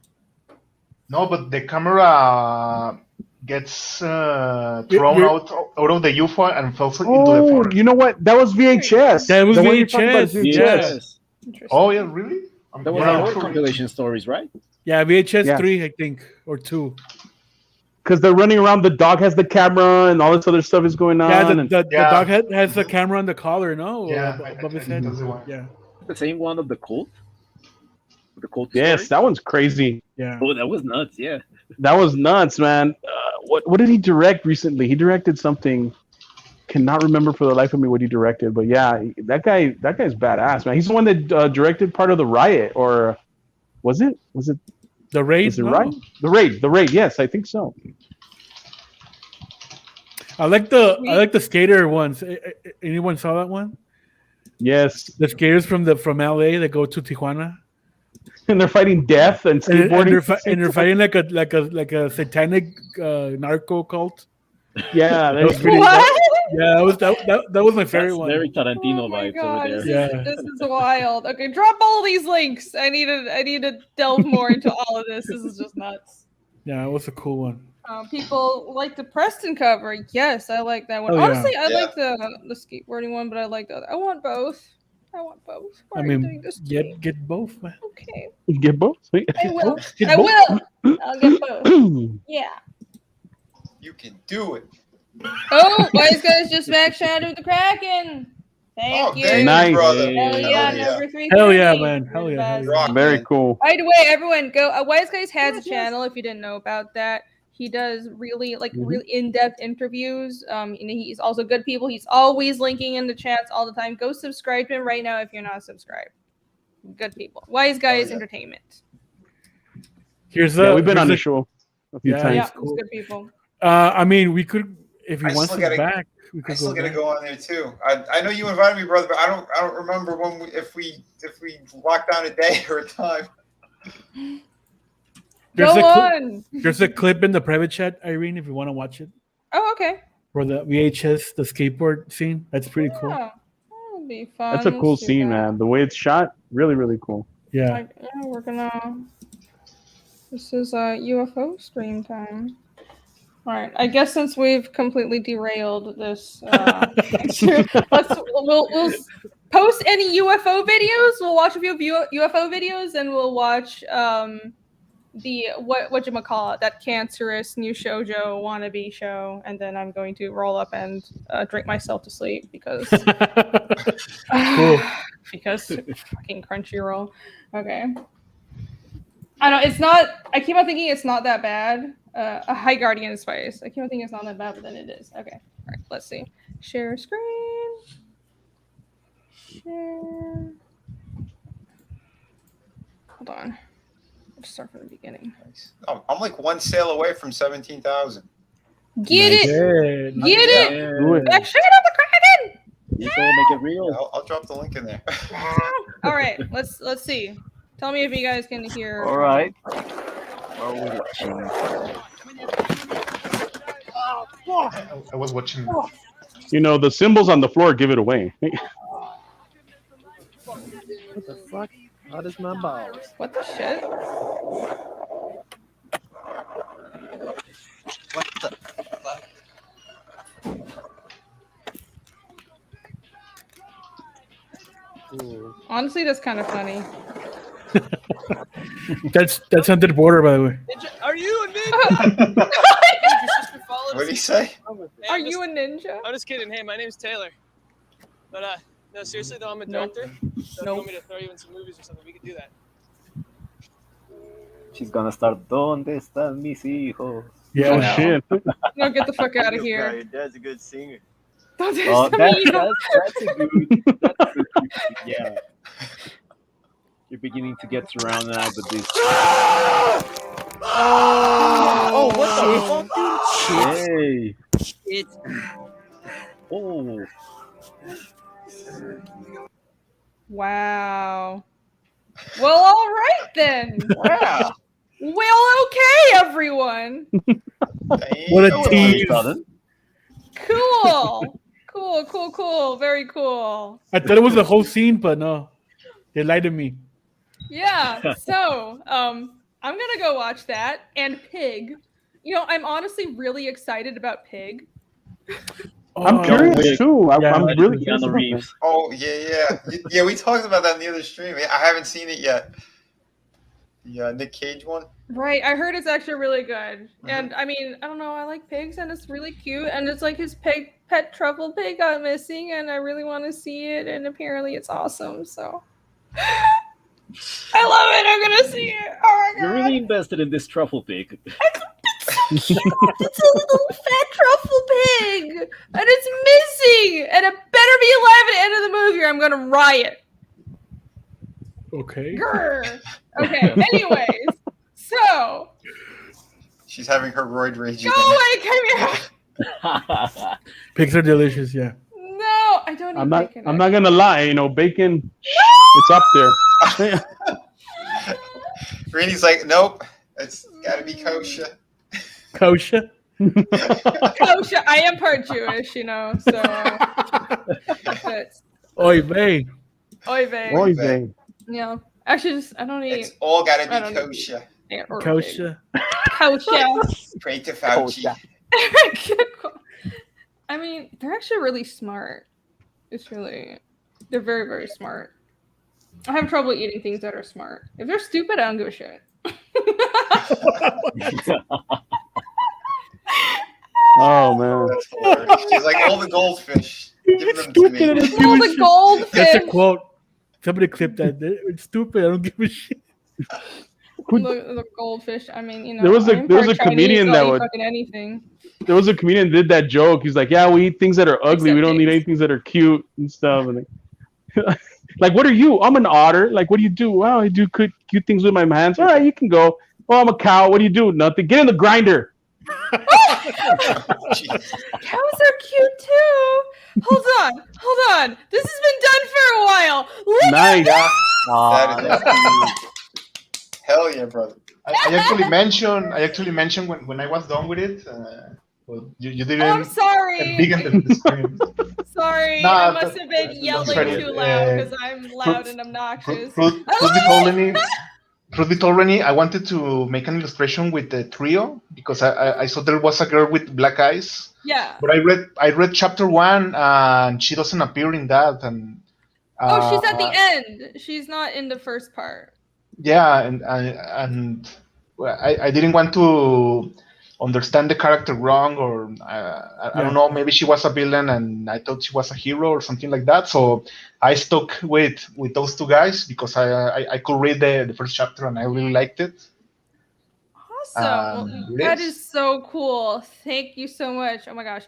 No, but the camera gets thrown out of the UFO and falls into the forest. You know what? That was VHS. That was VHS. Yes. Oh, yeah, really? That was our compilation stories, right? Yeah, VHS 3, I think, or 2. Because they're running around, the dog has the camera, and all this other stuff is going on. Yeah, the dog has the camera on the collar, no? Yeah, above his head. Yeah. The same one of the cult? The cult yes, story? that one's crazy. Yeah. Oh, that was nuts, yeah. That was nuts, man. What did he direct recently? He directed something. Cannot remember for the life of me what he directed, but yeah, that guy's badass, man. He's the one that directed part of the riot, or was it the raid? Was it right? The raid. Yes, I think so. I like the skater ones. Anyone saw that one? Yes, the skaters from LA that go to Tijuana, and they're fighting death and skateboarding, and they're fighting like a satanic narco cult. Yeah, that was pretty. That was my favorite one. Very Tarantino vibes over there. This is wild. Okay, drop all these links. I need to delve more into all of this. This is just nuts. Yeah, it was a cool one. People like the Preston cover. Yes, I like that one. Oh, honestly, I like the skateboarding one, but I like the other. I want both. Why I are you doing this to me? Get both, man. Okay. Get both. I will. I'll get both. Yeah. You can do it. Oh, Wise Guys just back Shadow the Kraken. Thank you. Nice. Brother. Hell yeah, number 3. Hell yeah, man. Hell yeah. Very cool. By the way, everyone go. Wise Guys has a channel if you didn't know about that. He does really really in-depth interviews. And he's also good people. He's always linking in the chats all the time. Go subscribe to him right now if you're not subscribed. Good people. Wise Guys Entertainment. We've been on the show a few times. Yeah, cool. Good people. I mean, we could, if you want us back, we could. I still gotta go on there too. I know you invited me, brother, but I don't remember if we locked down a day or a time. There's a clip in the private chat, Irene, if you want to watch it. Oh, okay. For the VHS, the skateboard scene. That's pretty cool. That'll be fun. That's a cool scene, man. The way it's shot, really, really cool. Yeah. We're gonna. This is UFO stream time. All right. I guess since we've completely derailed this, we'll post any UFO videos. We'll watch a few UFO videos, and we'll watch the whatchamacallit, that cancerous new shoujo wannabe show, and then I'm going to roll up and drink myself to sleep because because fucking Crunchyroll. Okay. I know it's not. I keep on thinking it's not that bad. A High Guardian Spice. I keep on thinking it's not that bad, but then it is. Okay. All right. Let's see. Share screen. share. Hold on. Let's start from the beginning. Oh, I'm like one sale away from 17,000. Get Nice. it! Get it! Do it. Back straight on the Kraken! Let's all make it real. I'll drop the link in there. All right, let's see. Tell me if you guys can hear. All right. Are we watching? I was watching. You know, the symbols on the floor give it away. What the fuck? How does my balls? What the shit? What the fuck? Honestly, that's kind of funny. That's Undead Border, by the way. Are you a ninja? What did he say? Are you a ninja? I'm just kidding. Hey, my name's Taylor. But no, seriously though, I'm a director. So if you want me to throw you in some movies or something, we could do that. She's gonna start. ¿Dónde están mis hijos? Yeah. Oh shit. No, get the fuck out of here. Your dad's a good singer. Don't Oh, that's me. that's a good. Yeah. You're beginning to get surrounded now with this. Oh, what the fuck, dude? Hey. Shit. Oh. Wow. Well, all right then. Yeah. Well, okay, everyone. What a tease. Cool. Cool. Very cool. I thought it was the whole scene, but no. They lied to me. Yeah. So, I'm gonna go watch that and Pig. You know, I'm honestly really excited about Pig. I'm curious too. I'm really curious. Keanu about Reeves. Oh, yeah. We talked about that in the other stream. I haven't seen it yet. The Nick Cage one. Right. I heard it's actually really good. And I mean, I don't know. I like pigs and it's really cute. And it's like his pet truffle pig got missing and I really want to see it. And apparently it's awesome. So I love it. I'm going to see it. Oh my God. You're really invested in this truffle pig. It's a little fat truffle pig. And it's missing. And it better be alive at the end of the movie or I'm going to riot. Okay. Grr. Okay, anyways. So. She's having her roid rage. Go away, come here. Pigs are delicious, yeah. No, I don't eat bacon. I'm not gonna lie, you know, bacon, it's up there. Randy's like, nope, it's gotta be kosher. Kosher? Kosher. I am part Jewish, you know, so. Oy vey. Oy vey. Oy vey. Yeah. Actually, just, I don't eat. It's all gotta be kosher. Kosher. Kosher. Pray to Fauci. I mean, they're actually really smart. They're very, very smart. I have trouble eating things that are smart. If they're stupid, I don't give a shit. Oh man. That's hilarious. She's like, all the goldfish. Give them to me. All the goldfish. That's a quote. Somebody clip that. It's stupid. I don't give a shit. The goldfish. I mean, you know. There was a comedian that would. Fucking anything. There was a comedian that did that joke. He's like, "Yeah, we eat things that are ugly. We don't eat any things that are cute and stuff." And like, what are you? I'm an otter. Like, what do you do? Well, I do cute things with my hands. All right, you can go. Oh, I'm a cow. What do you do? Nothing. Get in the grinder. Cows are cute too. Hold on. This has been done for a while. Look Nice. That is hell yeah, brother. I actually mentioned when I was done with it. Well, you didn't. Oh, I'm sorry. Big in the screen. Sorry, Nah, I must have been yelling too loud because I'm loud and obnoxious. Truth be told, Rennie, I wanted to make an illustration with the trio because I saw there was a girl with black eyes. Yeah. But I read chapter 1 and she doesn't appear in that. And she's at the end. She's not in the first part. Yeah, and I didn't want to understand the character wrong, or I don't know, maybe she was a villain and I thought she was a hero or something like that. So I stuck with those two guys because I could read the first chapter and I really liked it. Awesome. That is so cool. Thank you so much. Oh my gosh.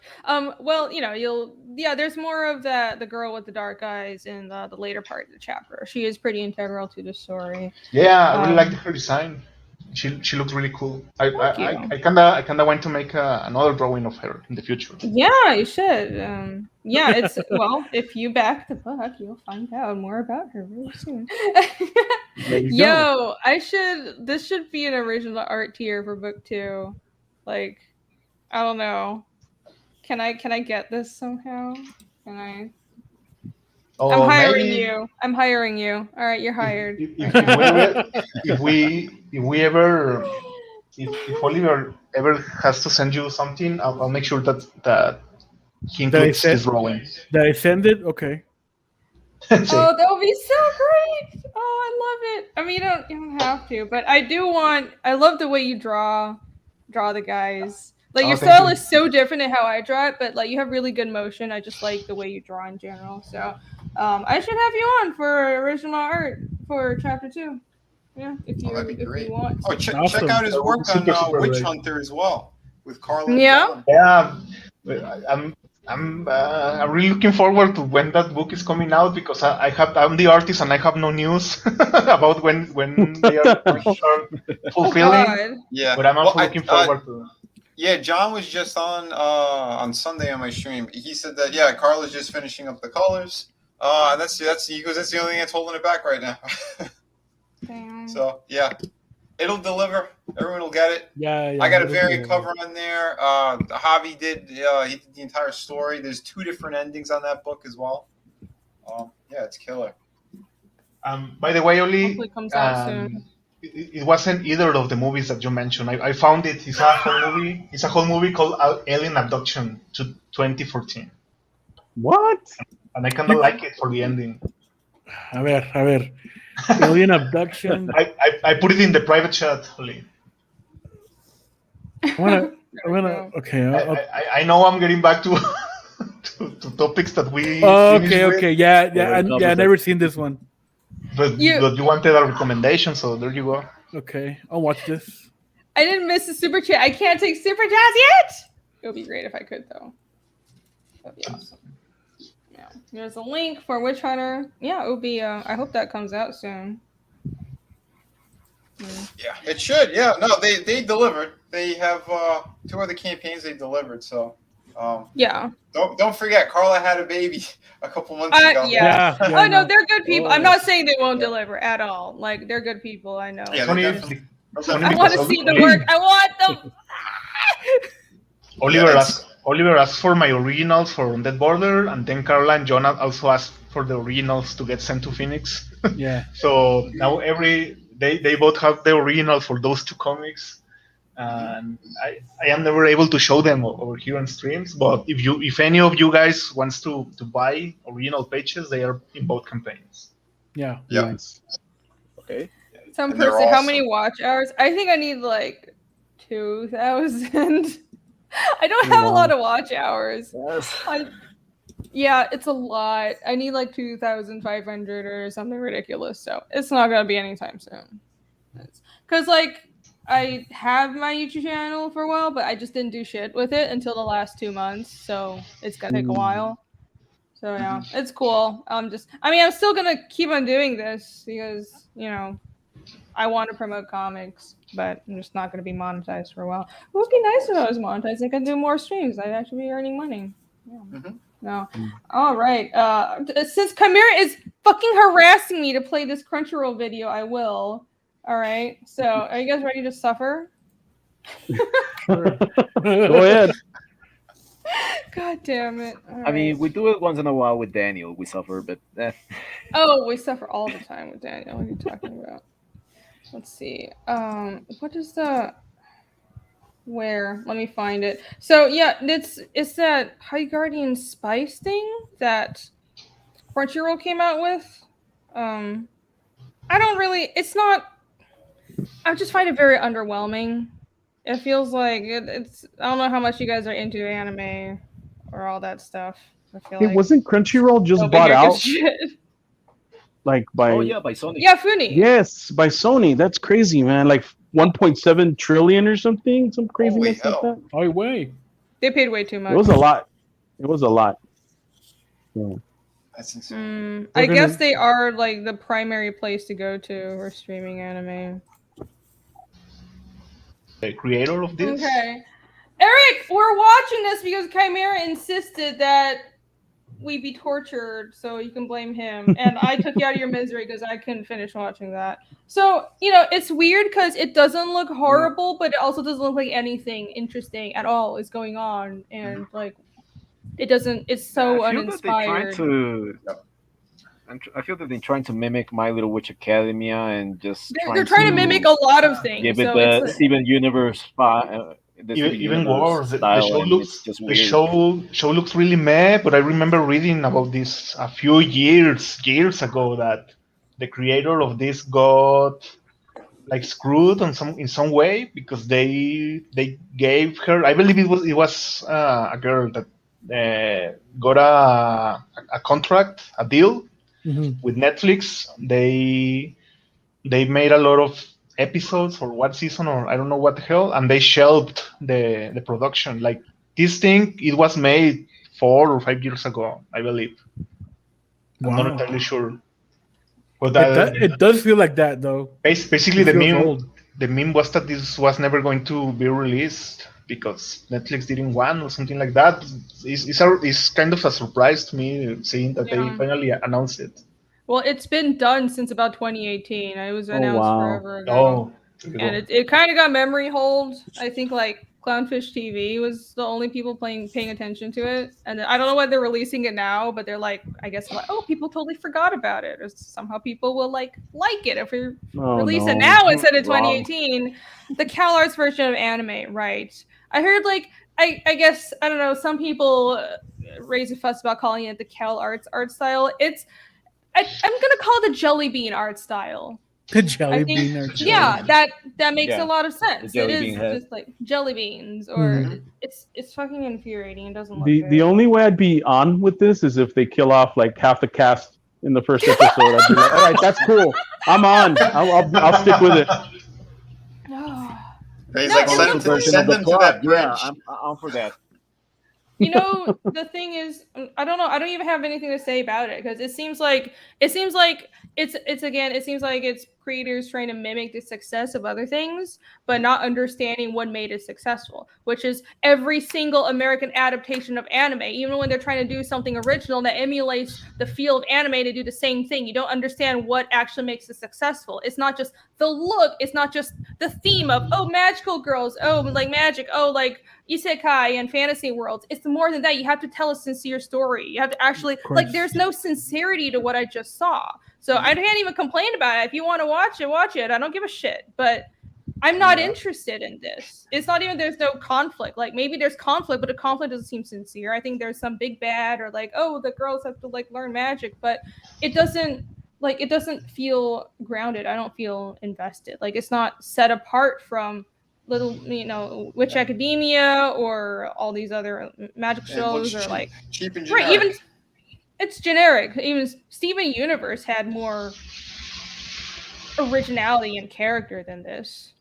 Well, there's more of the girl with the dark eyes in the later part of the chapter. She is pretty integral to the story. Yeah, I really liked her design. She looks really cool. I kinda want to make another drawing of her in the future. Yeah, you should. Yeah, it's if you back the book, you'll find out more about her very soon. Yo, this should be an original art tier for book 2. Like, I don't know. Can I get this somehow? Can I? Oh, I'm hiring you. I'm hiring you. All right, you're hired. If Oliver ever has to send you something, I'll make sure that he includes his drawings. Did I send it? Okay. Oh, that would be so great! Oh, I love it. I mean, you don't have to, but I love the way you draw the guys. Like, your style is so different than how I draw it, but like you have really good motion. I just like the way you draw in general. So, I should have you on for original art for chapter 2. Yeah, if you want. Oh, check out his work on Witch Hunter as well with Carla. Yeah. I'm really looking forward to when that book is coming out, because I'm the artist and I have no news about when they are fulfilling. Yeah, but I'm also looking forward to. Yeah, John was just on Sunday on my stream. He said that Carla's just finishing up the colors. That's he goes, that's the only thing that's holding it back right now. Damn. So yeah, it'll deliver. Everyone will get it. Yeah. I got a variant cover on there. Javi did. He did the entire story. There's 2 different endings on that book as well. Yeah, it's killer. By the way, Oli, hopefully it comes out soon. It wasn't either of the movies that you mentioned. I found it. It's a whole movie. It's a whole movie called Alien Abduction 2014. What? And I kind of like it for the ending. A ver. Alien Abduction. I put it in the private chat, Oli. Okay. I know I'm getting back to to topics that we. Okay. Yeah. I never seen this one. But you wanted a recommendation, so there you go. Okay, I'll watch this. I didn't miss the super chat. I can't take super chats yet. It would be great if I could, though. That'd be awesome. Yeah, there's a link for Witch Hunter. Yeah, it would be. I hope that comes out soon. Yeah, it should. Yeah, no, they delivered. They have 2 other campaigns they delivered. So yeah. Don't forget, Carla had a baby a couple months ago. Yeah. Oh no, they're good people. I'm not saying they won't deliver at all. Like, they're good people. I know. Yeah, I want to see the work. I want them. Oliver asked for my originals for Undead Border, and then Carla and Jonah also asked for the originals to get sent to Phoenix. Yeah. So now they both have the original for those 2 comics. And I am never able to show them over here on streams, but if any of you guys wants to buy original pages, they are in both campaigns. Yeah. Nice. Okay. Some person, how many watch hours? I think I need like 2,000. I don't have a lot of watch hours. Yeah, it's a lot. I need like 2,500 or something ridiculous. So it's not gonna be anytime soon. Because like, I have my YouTube channel for a while, but I just didn't do shit with it until the last 2 months. So it's gonna take a while. So yeah, it's cool. I'm still gonna keep on doing this because, I want to promote comics, but I'm just not gonna be monetized for a while. It would be nice if I was monetized. I could do more streams. I'd actually be earning money. Yeah. No. All right. Since Chimera is fucking harassing me to play this Crunchyroll video, I will. All right. So, are you guys ready to suffer? Go ahead. God damn it. All I mean, we do it once in a while with Daniel. We suffer, but. Oh, we suffer all the time with Daniel. What are you talking about? Let's see. What is the? Where? Let me find it. So yeah, it's that High Guardian Spice thing that Crunchyroll came out with. I don't really. It's not. I just find it very underwhelming. It feels like it's. I don't know how much you guys are into anime or all that stuff. I feel like wasn't Crunchyroll just bought out? Like by by Sony. Yeah, Funi. Yes, by Sony. That's crazy, man. Like 1.7 trillion or something, some craziness like that. Oh, way. They paid way too much. It was a lot. It was a lot. Yeah. That's insane. I guess they are like the primary place to go to for streaming anime. The creator of this. Okay. Eric, we're watching this because Chimera insisted that we be tortured, so you can blame him. And I took you out of your misery because I couldn't finish watching that. So, it's weird because it doesn't look horrible, but it also doesn't look like anything interesting at all is going on. And, like, it doesn't, it's so uninspired. I feel that they're trying to mimic My Little Witch Academia and just They're trying to mimic a lot of things. give it the Steven Universe Even worse, the show looks really meh. But I remember reading about this a few years ago that the creator of this got like screwed in some way because they gave her, I believe it was a girl that got a contract, a deal with Netflix. They made a lot of episodes for what season or I don't know what the hell, and they shelved the production. Like this thing, it was made 4 or 5 years ago, I believe. I'm not entirely sure. But it does feel like that though. Basically, the meme was that this was never going to be released because Netflix didn't want or something like that. It's kind of a surprise to me seeing that they finally announced it. Well, it's been done since about 2018. It was announced forever ago. Oh, and it kind of got memory hold. I think like Clownfish TV was the only people paying attention to it. And I don't know why they're releasing it now, but they're like, I guess, like, oh, people totally forgot about it. Or somehow people will like it if we release it now instead of 2018. The CalArts version of anime, right? I heard like, I guess, I don't know, some people raise a fuss about calling it the CalArts art style. I'm gonna call it the Jelly Bean art style. The Jelly Bean art style. Yeah, that makes a lot of sense. It is head. just like jelly beans, or it's fucking infuriating. It doesn't look The only way I'd be on with this is if they kill off like half the cast in the first episode. I'd be like, all right, that's cool. I'm on. I'll stick with it. He's like, send them to that bridge. Yeah, I'm for that. The thing is, I don't know. I don't even have anything to say about it because it seems like it's creators trying to mimic the success of other things, but not understanding what made it successful, which is every single American adaptation of anime. Even when they're trying to do something original that emulates the feel of anime to do the same thing, you don't understand what actually makes it successful. It's not just the look. It's not just the theme of, oh, magical girls, oh, like magic, oh, like isekai and fantasy worlds. It's more than that. You have to tell a sincere story. You have to actually, like, there's no sincerity to what I just saw. So I can't even complain about it. If you want to watch it. I don't give a shit. But I'm not interested in this. It's not even there's no conflict. Like, maybe there's conflict, but the conflict doesn't seem sincere. I think there's some big bad or like, oh, the girls have to like learn magic, but it doesn't feel grounded. I don't feel invested. Like, it's not set apart from Witch Academia or all these other magic shows or like cheap and generic. Right, even it's generic. Even Steven Universe had more originality and character than this,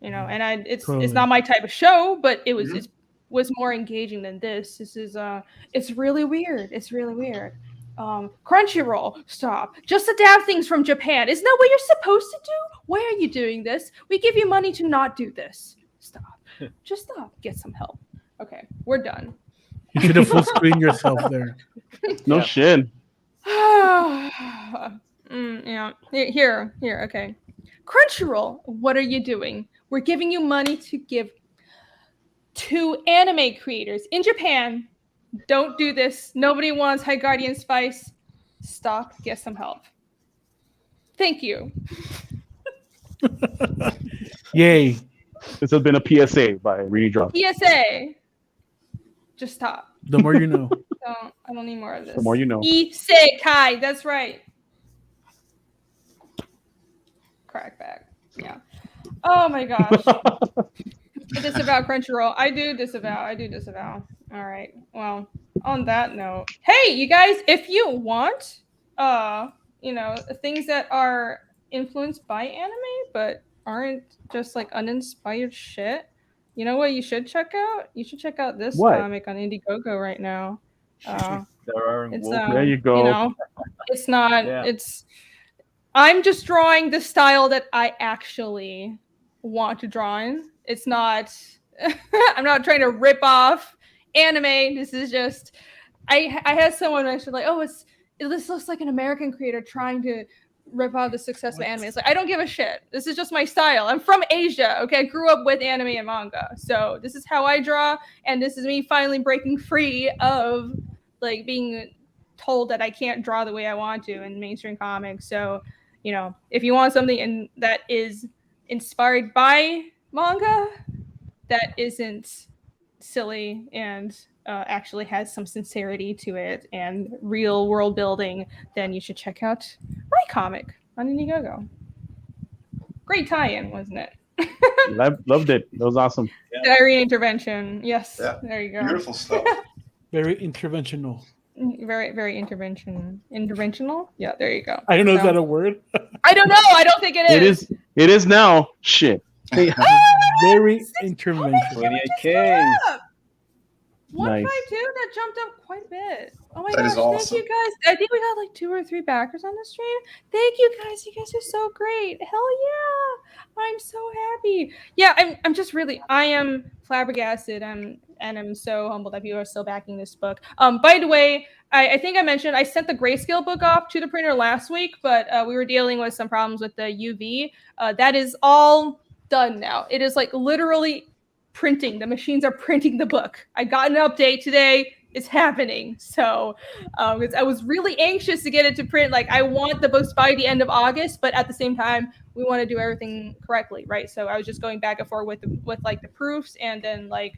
and it's not my type of show, but it was more engaging than this. This is it's really weird. Crunchyroll, stop. Just adapt things from Japan. Isn't that what you're supposed to do? Why are you doing this? We give you money to not do this. Stop. Just stop. Get some help. Okay, we're done. You should have full screen yourself there. No shit. Here. Okay. Crunchyroll, what are you doing? We're giving you money to give to anime creators in Japan. Don't do this. Nobody wants High Guardian Spice. Stop. Get some help. Thank you. Yay. This has been a PSA by Redrop. PSA. Just stop. The more you know. I don't need more of this. The more you know. Isekai. That's right. Crackback. Yeah. Oh my gosh. Disavow Crunchyroll. I do disavow. All right. Well, on that note, hey, you guys, if you want, things that are influenced by anime, but aren't just like uninspired shit, you know what you should check out? You should check out this What? comic on Indiegogo right now. It's There you go. You know, it's not. Yeah. It's. I'm just drawing the style that I actually want to draw in. It's not. I'm not trying to rip off anime. This is just. I had someone mention like, oh, this looks like an American creator trying to rip off the success of anime. It's like, I don't give a shit. This is just my style. I'm from Asia. Okay, I grew up with anime and manga, so this is how I draw, and this is me finally breaking free of like being told that I can't draw the way I want to in mainstream comics. So, you know, if you want something that is inspired by manga, that isn't silly and actually has some sincerity to it and real world building, then you should check out my comic on Indiegogo. Great tie-in, wasn't it? Loved it. That was awesome. Diary intervention. Yes. Yeah. There you go. Beautiful stuff. Very interventional. Very, very interventional. Yeah, there you go. I don't know, is that a word? I don't know. I don't think it is. It is now. Shit. Very interventional. 28K. 152, that jumped up quite a bit. Oh my That is gosh, awesome. thank you guys. I think we got like 2 or 3 backers on the stream. Thank you guys. You guys are so great. Hell yeah. I'm so happy. Yeah, I'm just really, I am flabbergasted. I'm so humbled that people are still backing this book. By the way, I think I mentioned I sent the grayscale book off to the printer last week, but we were dealing with some problems with the UV. That is all done now. It is like literally printing. The machines are printing the book. I got an update today. It's happening. So I was really anxious to get it to print. Like, I want the books by the end of August, but at the same time, we want to do everything correctly, right? So I was just going back and forth with like the proofs, and then like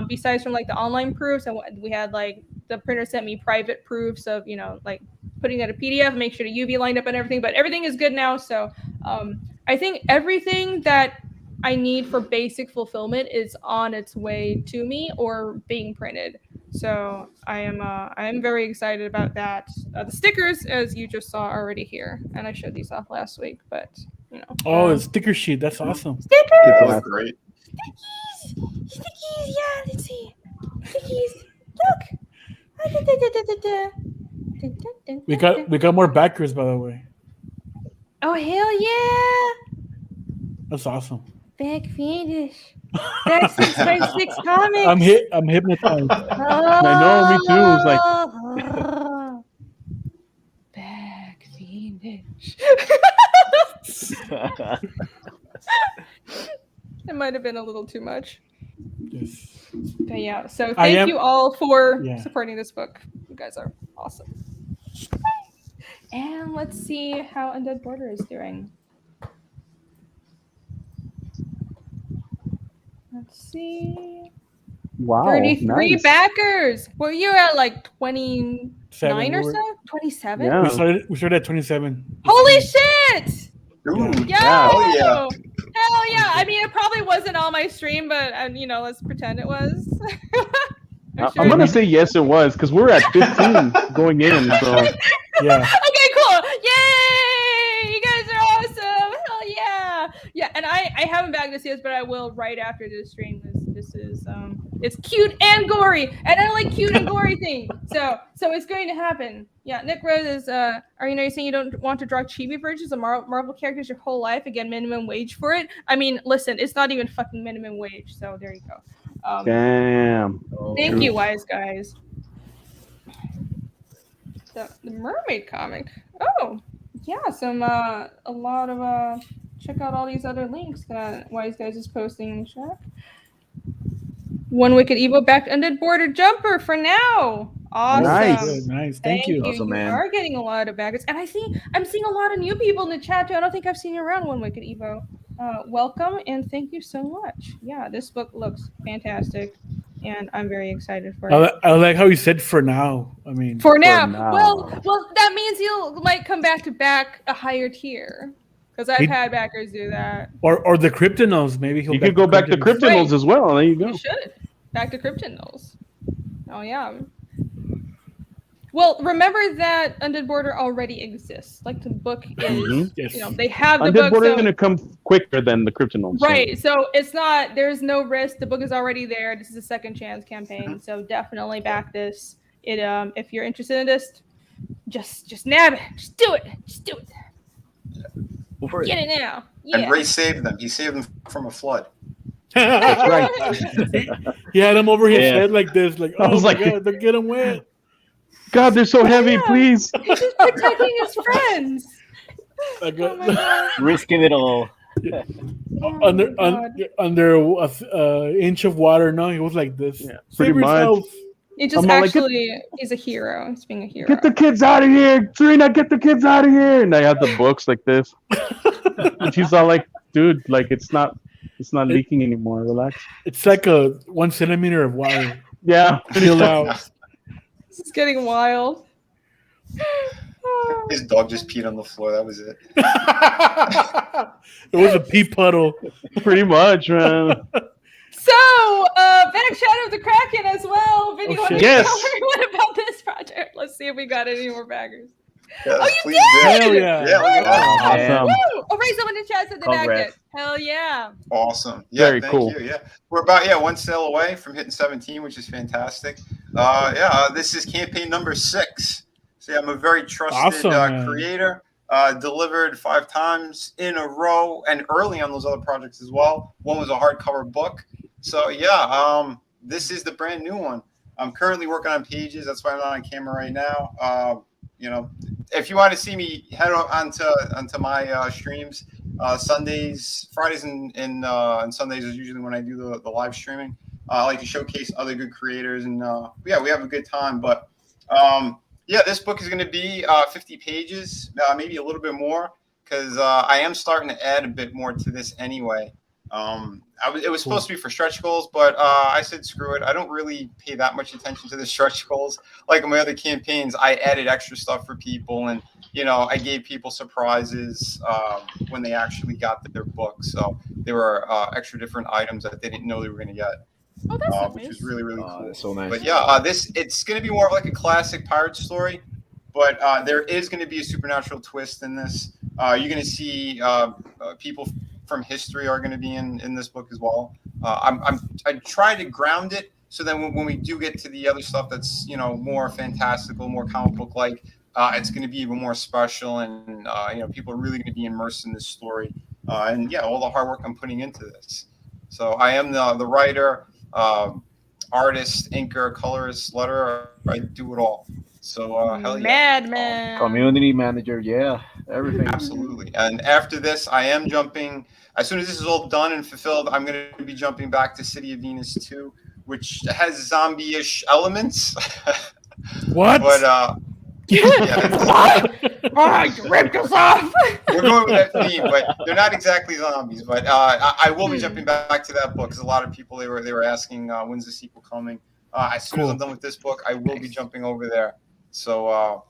besides from like the online proofs, and we had like the printer sent me private proofs of, you know, like putting out a PDF, make sure the UV lined up and everything. But everything is good now. So I think everything that I need for basic fulfillment is on its way to me or being printed. So I am very excited about that. The stickers, as you just saw, are already here, and I showed these off last week. But you know, Oh, a sticker sheet. That's awesome. stickers, They look great. stickies. Yeah, let's see, stickies. Look. We got more backers, by the way. Oh hell yeah! That's awesome. Back finish. That's 6x6 comics. I'm hypnotized. I know, me too. It's like back finish. It might have been a little too much. Yes. But yeah, so thank you all for supporting this book. You guys are awesome. And let's see how Undead Border is doing. Let's see. wow. 33 Nice. backers. Well, you're at like 29 or We're- so? 27? Yeah. We started at 27. Holy shit! Ooh, Yo! Yeah. Oh, yeah. Hell yeah! I mean, it probably wasn't on my stream, but you know, let's pretend it was. I'm gonna say yes, it was, because we're at 15 going in. So Yeah. Okay, cool. Yay! You guys are awesome. Hell yeah! Yeah, and I haven't bagged this yet, but I will right after this stream. This is it's cute and gory, and I like cute and gory things. So it's going to happen. Yeah, Nick Rose is are you saying you don't want to draw chibi versions of Marvel characters your whole life and get minimum wage for it? I mean, listen, it's not even fucking minimum wage. So there you go. damn. Thank you, wise guys. The mermaid comic. Oh, yeah, some a lot of check out all these other links that Wise Guys is posting in chat. One Wicked Evo back Undead Border jumper for now. Awesome. Nice. Nice. Thank you. Awesome, You man. are getting a lot of backers, and I'm seeing a lot of new people in the chat too. I don't think I've seen you around One Wicked Evo. Welcome and thank you so much. Yeah, this book looks fantastic, and I'm very excited for it. I like how you said "for now." I mean, For now. now. Well, that means he'll might come back to back a higher tier, because I've had backers do that. or the Kryptonos. Maybe You could go back to Kryptonals as well. There you go. You should back to Kryptonals. Oh yeah. Well, remember that Undead Border already exists. Like the book is, Yes. you know, they have the Undead book. Border is So, gonna come quicker than the Kryptonite. right. So it's not. There's no risk. The book is already there. This is a second chance campaign. So definitely back this. It if you're interested in this, just nab it. Just do it. Just do it. Get it now. Yeah. And Ray saved them. He saved them from a flood. That's right. He had him over his Yeah. head like this, like, I oh was my like- god, they're getting wet. God, they're so heavy. Yeah. Please. He's just protecting his friends. Like, Oh my god. Risking it all. under Oh my God. under a inch of water. No, he was like this. Yeah, Save pretty much. yourself. It just I'm all like, actually, he's a hero. He's being a hero. Get the kids out of here, Serena. Get the kids out of here. And I had the books like this, and she's all like, "Dude, like it's not leaking anymore. Relax." It's like a 1 centimeter of water. Yeah. Chill out. This is getting wild. His dog just peed on the floor. That was it. It was a pee puddle. Pretty much, man. So, back Shadow of the Kraken as well. Vinny, Oh, want to shit. Yes. tell everyone about this project? Let's see if we got any more baggers. Yes, Oh, you please did? Hell yeah. Yeah, look at that. Awesome. Woo! Oh, Ray, someone in the chat said they bagged Congrats. it. Hell yeah. Awesome. Yeah, Very thank cool. you. Yeah. We're about one sale away from hitting 17, which is fantastic. This is campaign number 6. So I'm a very trusted Awesome, man. creator. Delivered 5 times in a row and early on those other projects as well. One was a hardcover book. So this is the brand new one. I'm currently working on pages. That's why I'm not on camera right now. If you want to see me, head onto my streams. Sundays, Fridays, and Sundays is usually when I do the live streaming. I like to showcase other good creators, and we have a good time. But this book is going to be 50 pages, maybe a little bit more, because I am starting to add a bit more to this anyway. It was supposed to be for stretch goals, but I said screw it. I don't really pay that much attention to the stretch goals. Like in my other campaigns, I added extra stuff for people, and I gave people surprises when they actually got their book. So there were extra different items that they didn't know they were going to get. Oh, that's nice. Which was really, really cool. That's so nice. But it's going to be more of like a classic pirate story, but there is going to be a supernatural twist in this. You're going to see people from history are going to be in this book as well. I try to ground it so that when we do get to the other stuff that's more fantastical, more comic book like, it's going to be even more special, and people are really going to be immersed in this story. All the hard work I'm putting into this. So I am the writer, artist, inker, colorist, letterer. I do it all. So hell yeah. Madman. Community manager, yeah, everything. Absolutely. And after this, I am jumping. As soon as this is all done and fulfilled, I'm going to be jumping back to City of Venus 2, which has zombie-ish elements. What? But You ripped us off. we're going with that theme, but they're not exactly zombies. But I will be jumping back to that book because a lot of people they were asking when's the sequel coming. As soon as I'm done with this book, I will be jumping over there. So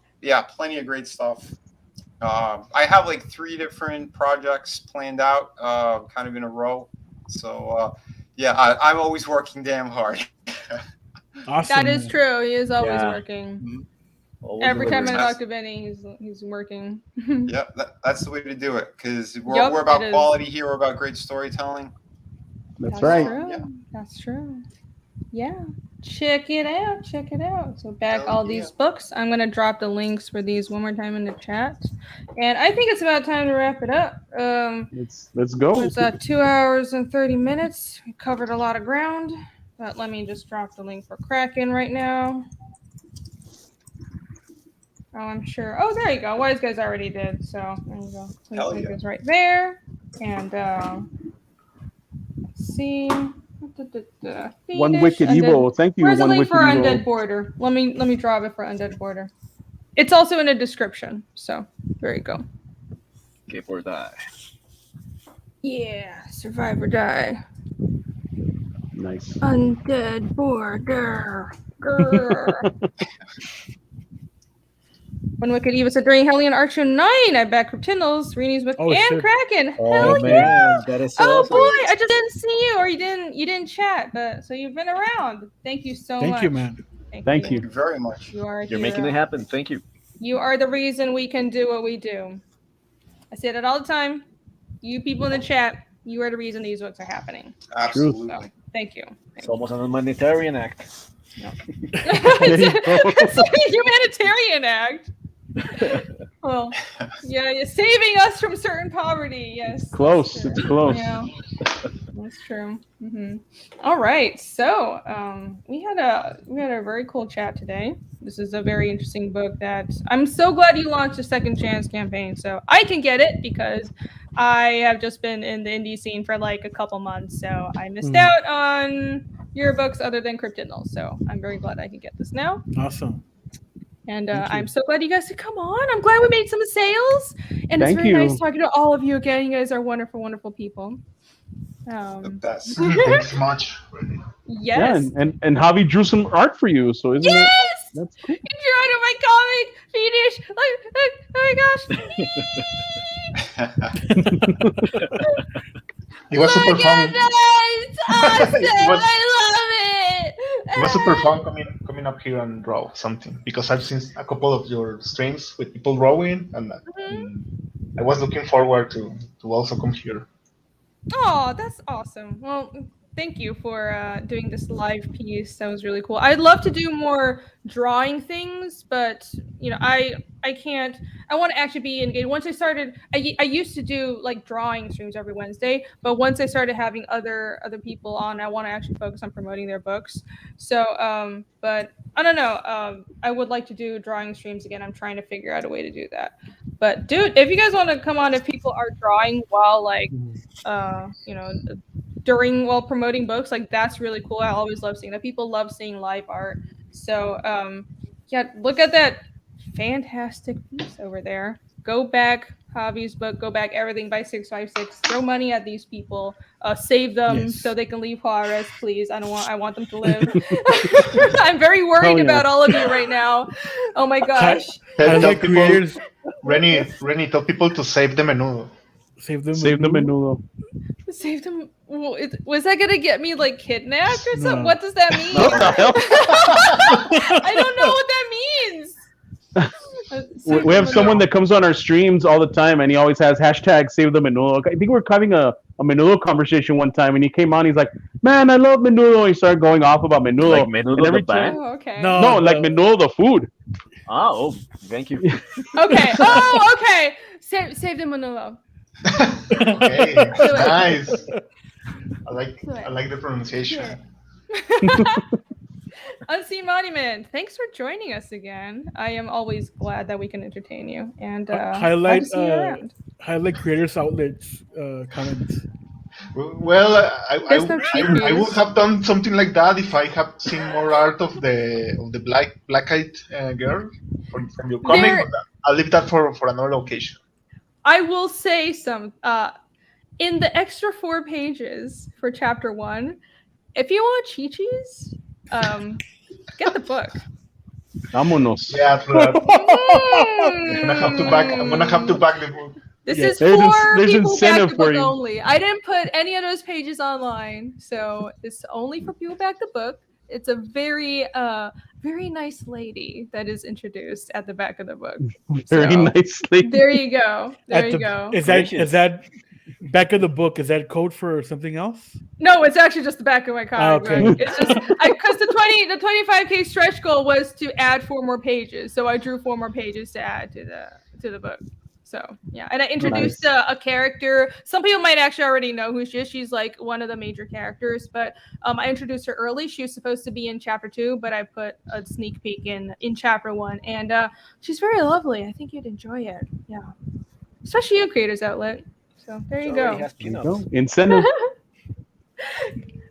plenty of great stuff. I have like 3 different projects planned out, kind of in a row. So I'm always working damn hard. Awesome. That is true. He is always working. Mm-hmm. Always Every time I delivering. talk to Benny, he's working. That's the way to do it because we're Yup, about it is. quality here. We're about great storytelling. That's right. True. Yeah. That's true. Yeah. Check it out. Check it out. So back Oh, all these books. I'm gonna drop the links for these one more time in the chat. And I think it's about time to wrap it up. Let's go. It's 2 hours and 30 minutes. We covered a lot of ground. But let me just drop the link for Kraken right now. Oh, I'm sure. Oh, there you go. Wise Guys already did. So there you go. Hell Link yeah. is right there. And let's see. One Fiendish, Wicked Undead- Evil. Thank you, Where's the One link Wicked for Evil. Undead Border? Let me drop it for Undead Border. It's also in the description. So there you go. Okay, or die. Yeah, survive or die. Nice. Undead Border. Grr. One Wicked Evil said during Hellion Artshow 9, I back Cryptindles, Reni's book, Oh, and shit. Kraken. Oh Hell man, yeah! that is so Oh awesome. boy, I just didn't see you, or you didn't chat, but so you've been around. Thank you so much. Thank you, man. Thank you very much. You are a You're hero. making it happen. Thank you. You are the reason we can do what we do. I say that all the time. You people in the chat, you are the reason these books are happening. Absolutely. So, thank you. It's almost an humanitarian act. It's a humanitarian act. Well, yeah, you're saving us from certain poverty. Yes. Close. It's close. Yeah, that's true. All right, so we had a very cool chat today. This is a very interesting book that I'm so glad you launched a Second Chance campaign, so I can get it because I have just been in the indie scene for like a couple months, so I missed out on your books other than Cryptidnal. So I'm very glad I can get this now. Awesome. And I'm so glad you guys could come on. I'm glad we made some sales. And it's Thank very you. nice talking to all of you again. You guys are wonderful, wonderful people. The best. Thanks so much. Yes. Yeah, and Javi drew some art for you, so isn't it? That's cool. You drew out of my comic finish. Oh my gosh. It was super fun. It's awesome. It was- I love it. It was super fun coming up here and draw something because I've seen a couple of your streams with people drawing, and I was looking forward to also come here. Oh, that's awesome. Well, thank you for doing this live piece. That was really cool. I'd love to do more drawing things, but I can't. I want to actually be engaged. Once I started, I used to do like drawing streams every Wednesday, but once I started having other people on, I want to actually focus on promoting their books. So, but I don't know. I would like to do drawing streams again. I'm trying to figure out a way to do that. But dude, if you guys want to come on, if people are drawing while like, while promoting books, like that's really cool. I always love seeing that. People love seeing live art. So yeah, look at that fantastic piece over there. Go back Javi's book, go back everything by 656. Throw money at these people. Save them so they can leave Juarez, please. I want them to live. I'm very worried about all of you right now. Oh my gosh. Tell people, Rennie, tell people to save the menudo. Save the menudo. Save them. Was that gonna get me like kidnapped or something? No. What does that mean? What the hell? I don't know what that means. We have someone that comes on our streams all the time, and he always has hashtag save the menudo. I think we were having a menudo conversation one time, and he came on. He's like, "Man, I love menudo." He started going off about menudo. Like menudo the band? Oh, okay. No, like menudo the food. Oh, thank you. Okay. Oh, okay. Save the menudo. Okay, nice. I like the pronunciation. Unseen Monument, thanks for joining us again. I am always glad that we can entertain you and highlight glad to see you around. highlight creators outlets comments. Well, I would have done something like that if I had seen more art of the black-eyed girl from your comic. But I'll leave that for another occasion. I will say some in the extra 4 pages for chapter 1. If you want Chi-Chi's, get the book. Vámonos. Yeah, I'm gonna have to back the book. This is There's for people back incentive the for book you. only. I didn't put any of those pages online, so it's only for people back the book. It's a very nice lady that is introduced at the back of the book. Very nice lady. There you go. There you go. Is that back of the book? Is that code for something else? No, it's actually just the back of my comic Okay. book. It's just because the 25K stretch goal was to add 4 more pages, so I drew 4 more pages to add to the book. So yeah, and I introduced a character. Some people might actually already know who she is. She's like one of the major characters, but I introduced her early. She was supposed to be in chapter 2, but I put a sneak peek in chapter 1, and she's very lovely. I think you'd enjoy it. Yeah, especially you, Creators Outlet. So there you go. Incentive.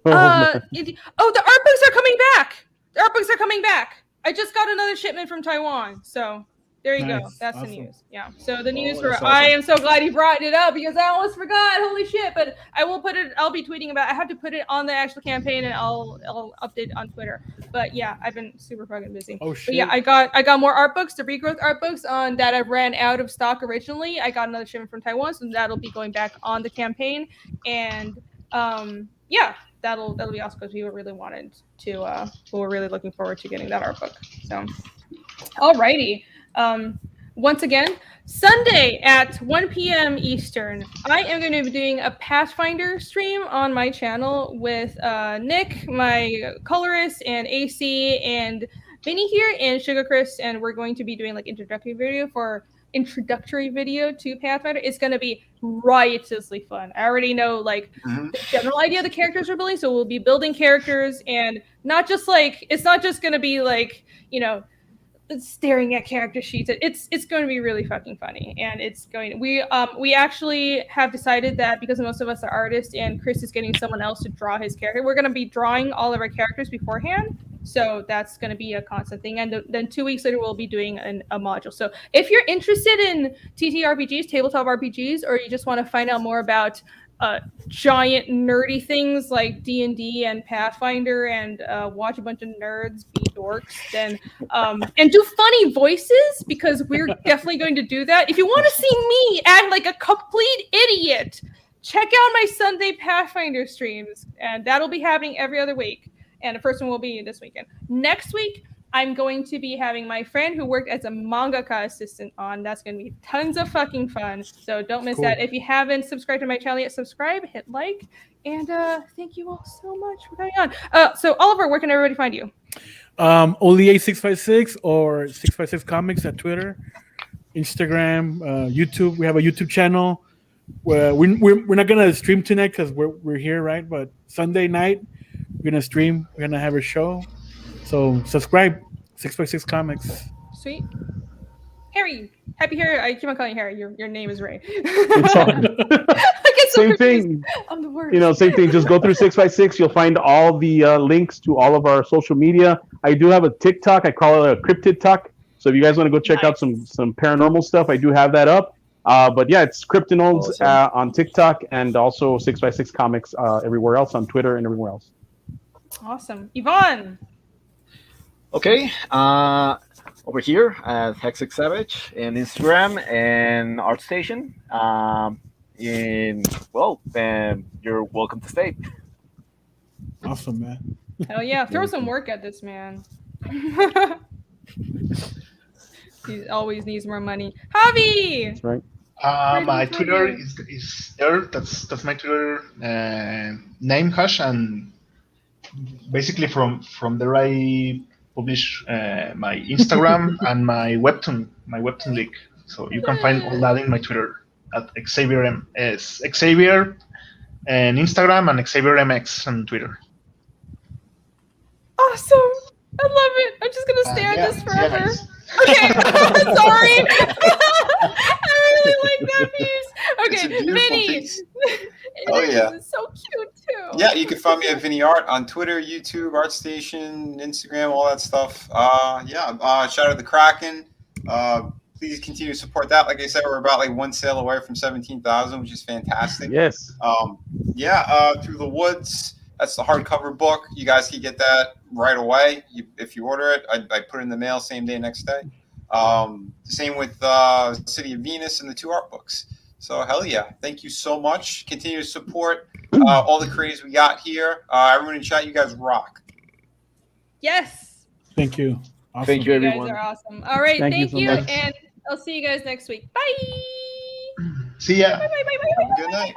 The art books are coming back. The art books are coming back. I just got another shipment from Taiwan, so there you go. That's Awesome. the news. Yeah. So the news that's for awesome. I am so glad you brought it up because I almost forgot. Holy shit! But I will put it. I'll be tweeting about. I have to put it on the actual campaign, and I'll update on Twitter. But yeah, I've been super fucking busy. Oh But shit! yeah, I got more art books, the regrowth art books on that I ran out of stock originally. I got another shipment from Taiwan, so that'll be going back on the campaign. And yeah, that'll be awesome because we were really wanted to. We were really looking forward to getting that art book. So, alrighty. Once again, Sunday at 1 p.m. Eastern, I am going to be doing a Pathfinder stream on my channel with Nick, my colorist, and AC, and Vinny here, and Sugar Chris, and we're going to be doing like introductory video to Pathfinder. It's going to be riotously fun. I already know like the general idea of the characters we're building, so we'll be building characters, and it's not just going to be like, you know, staring at character sheets. It's going to be really fucking funny, and we actually have decided that because most of us are artists and Chris is getting someone else to draw his character, we're going to be drawing all of our characters beforehand. So that's going to be a constant thing, and then 2 weeks later we'll be doing a module. So if you're interested in TTRPGs, tabletop RPGs, or you just want to find out more about giant nerdy things like D&D and Pathfinder, and watch a bunch of nerds be dorks, then and do funny voices, because we're definitely going to do that. If you want to see me act like a complete idiot, check out my Sunday Pathfinder streams, and that'll be happening every other week. And the first one will be this weekend. Next week, I'm going to be having my friend who worked as a mangaka assistant on. That's going to be tons of fucking fun. So don't miss that. If you haven't subscribed to my channel yet, subscribe, hit like, and thank you all so much for coming on. So Oliver, where can everybody find you? Olier656 or 656 Comics at Twitter, Instagram, YouTube. We have a YouTube channel. We're not gonna stream tonight because we're here, right? But Sunday night we're gonna stream. We're gonna have a show. So subscribe, 656 Comics. Sweet. Harry. Happy Harry. I keep on calling you Harry. Your name is Ray. It's fine. Same thing. I'm the worst. You know, same thing. Just go through 6x6. You'll find all the links to all of our social media. I do have a TikTok. I call it a Cryptid Talk. So if you guys want to go check out some paranormal stuff, I do have that up. But yeah, it's Cryptinodes on TikTok, and also 6x6 Comics everywhere else, on Twitter and everywhere else. Awesome. Yvonne. Okay, over here at Hexic Savage and Instagram and ArtStation. You're welcome to stay. Awesome, man. Hell yeah, throw some work at this man. He always needs more money. Javi. That's right. My Twitter is there. That's my Twitter name hash, and basically from there I publish my Instagram and my webtoon link. So you can find all that in my Twitter at Xavier and Instagram, and Xavier MX on Twitter. Awesome. I love it. I'm just gonna stare at this forever. Nice. Okay. Sorry. I really like that piece. Okay, Vinny. Oh yeah. It's so cute too. Yeah, you can find me at Vinny Art on Twitter, YouTube, ArtStation, Instagram, all that stuff. Shout out to the Kraken. Please continue to support that. Like I said, we're about like one sale away from 17,000, which is fantastic. Yes. Through the Woods. That's the hardcover book. You guys can get that right away if you order it. I put it in the mail same day, next day. Same with City of Venus and the 2 art books. So hell yeah. Thank you so much. Continue to support all the creators we got here. Everyone in chat, you guys rock. Yes. Thank you. Awesome. Thank you, everyone. You guys are awesome. All right, thank you, so much. and I'll see you guys next week. Bye. See ya. Bye. Good night.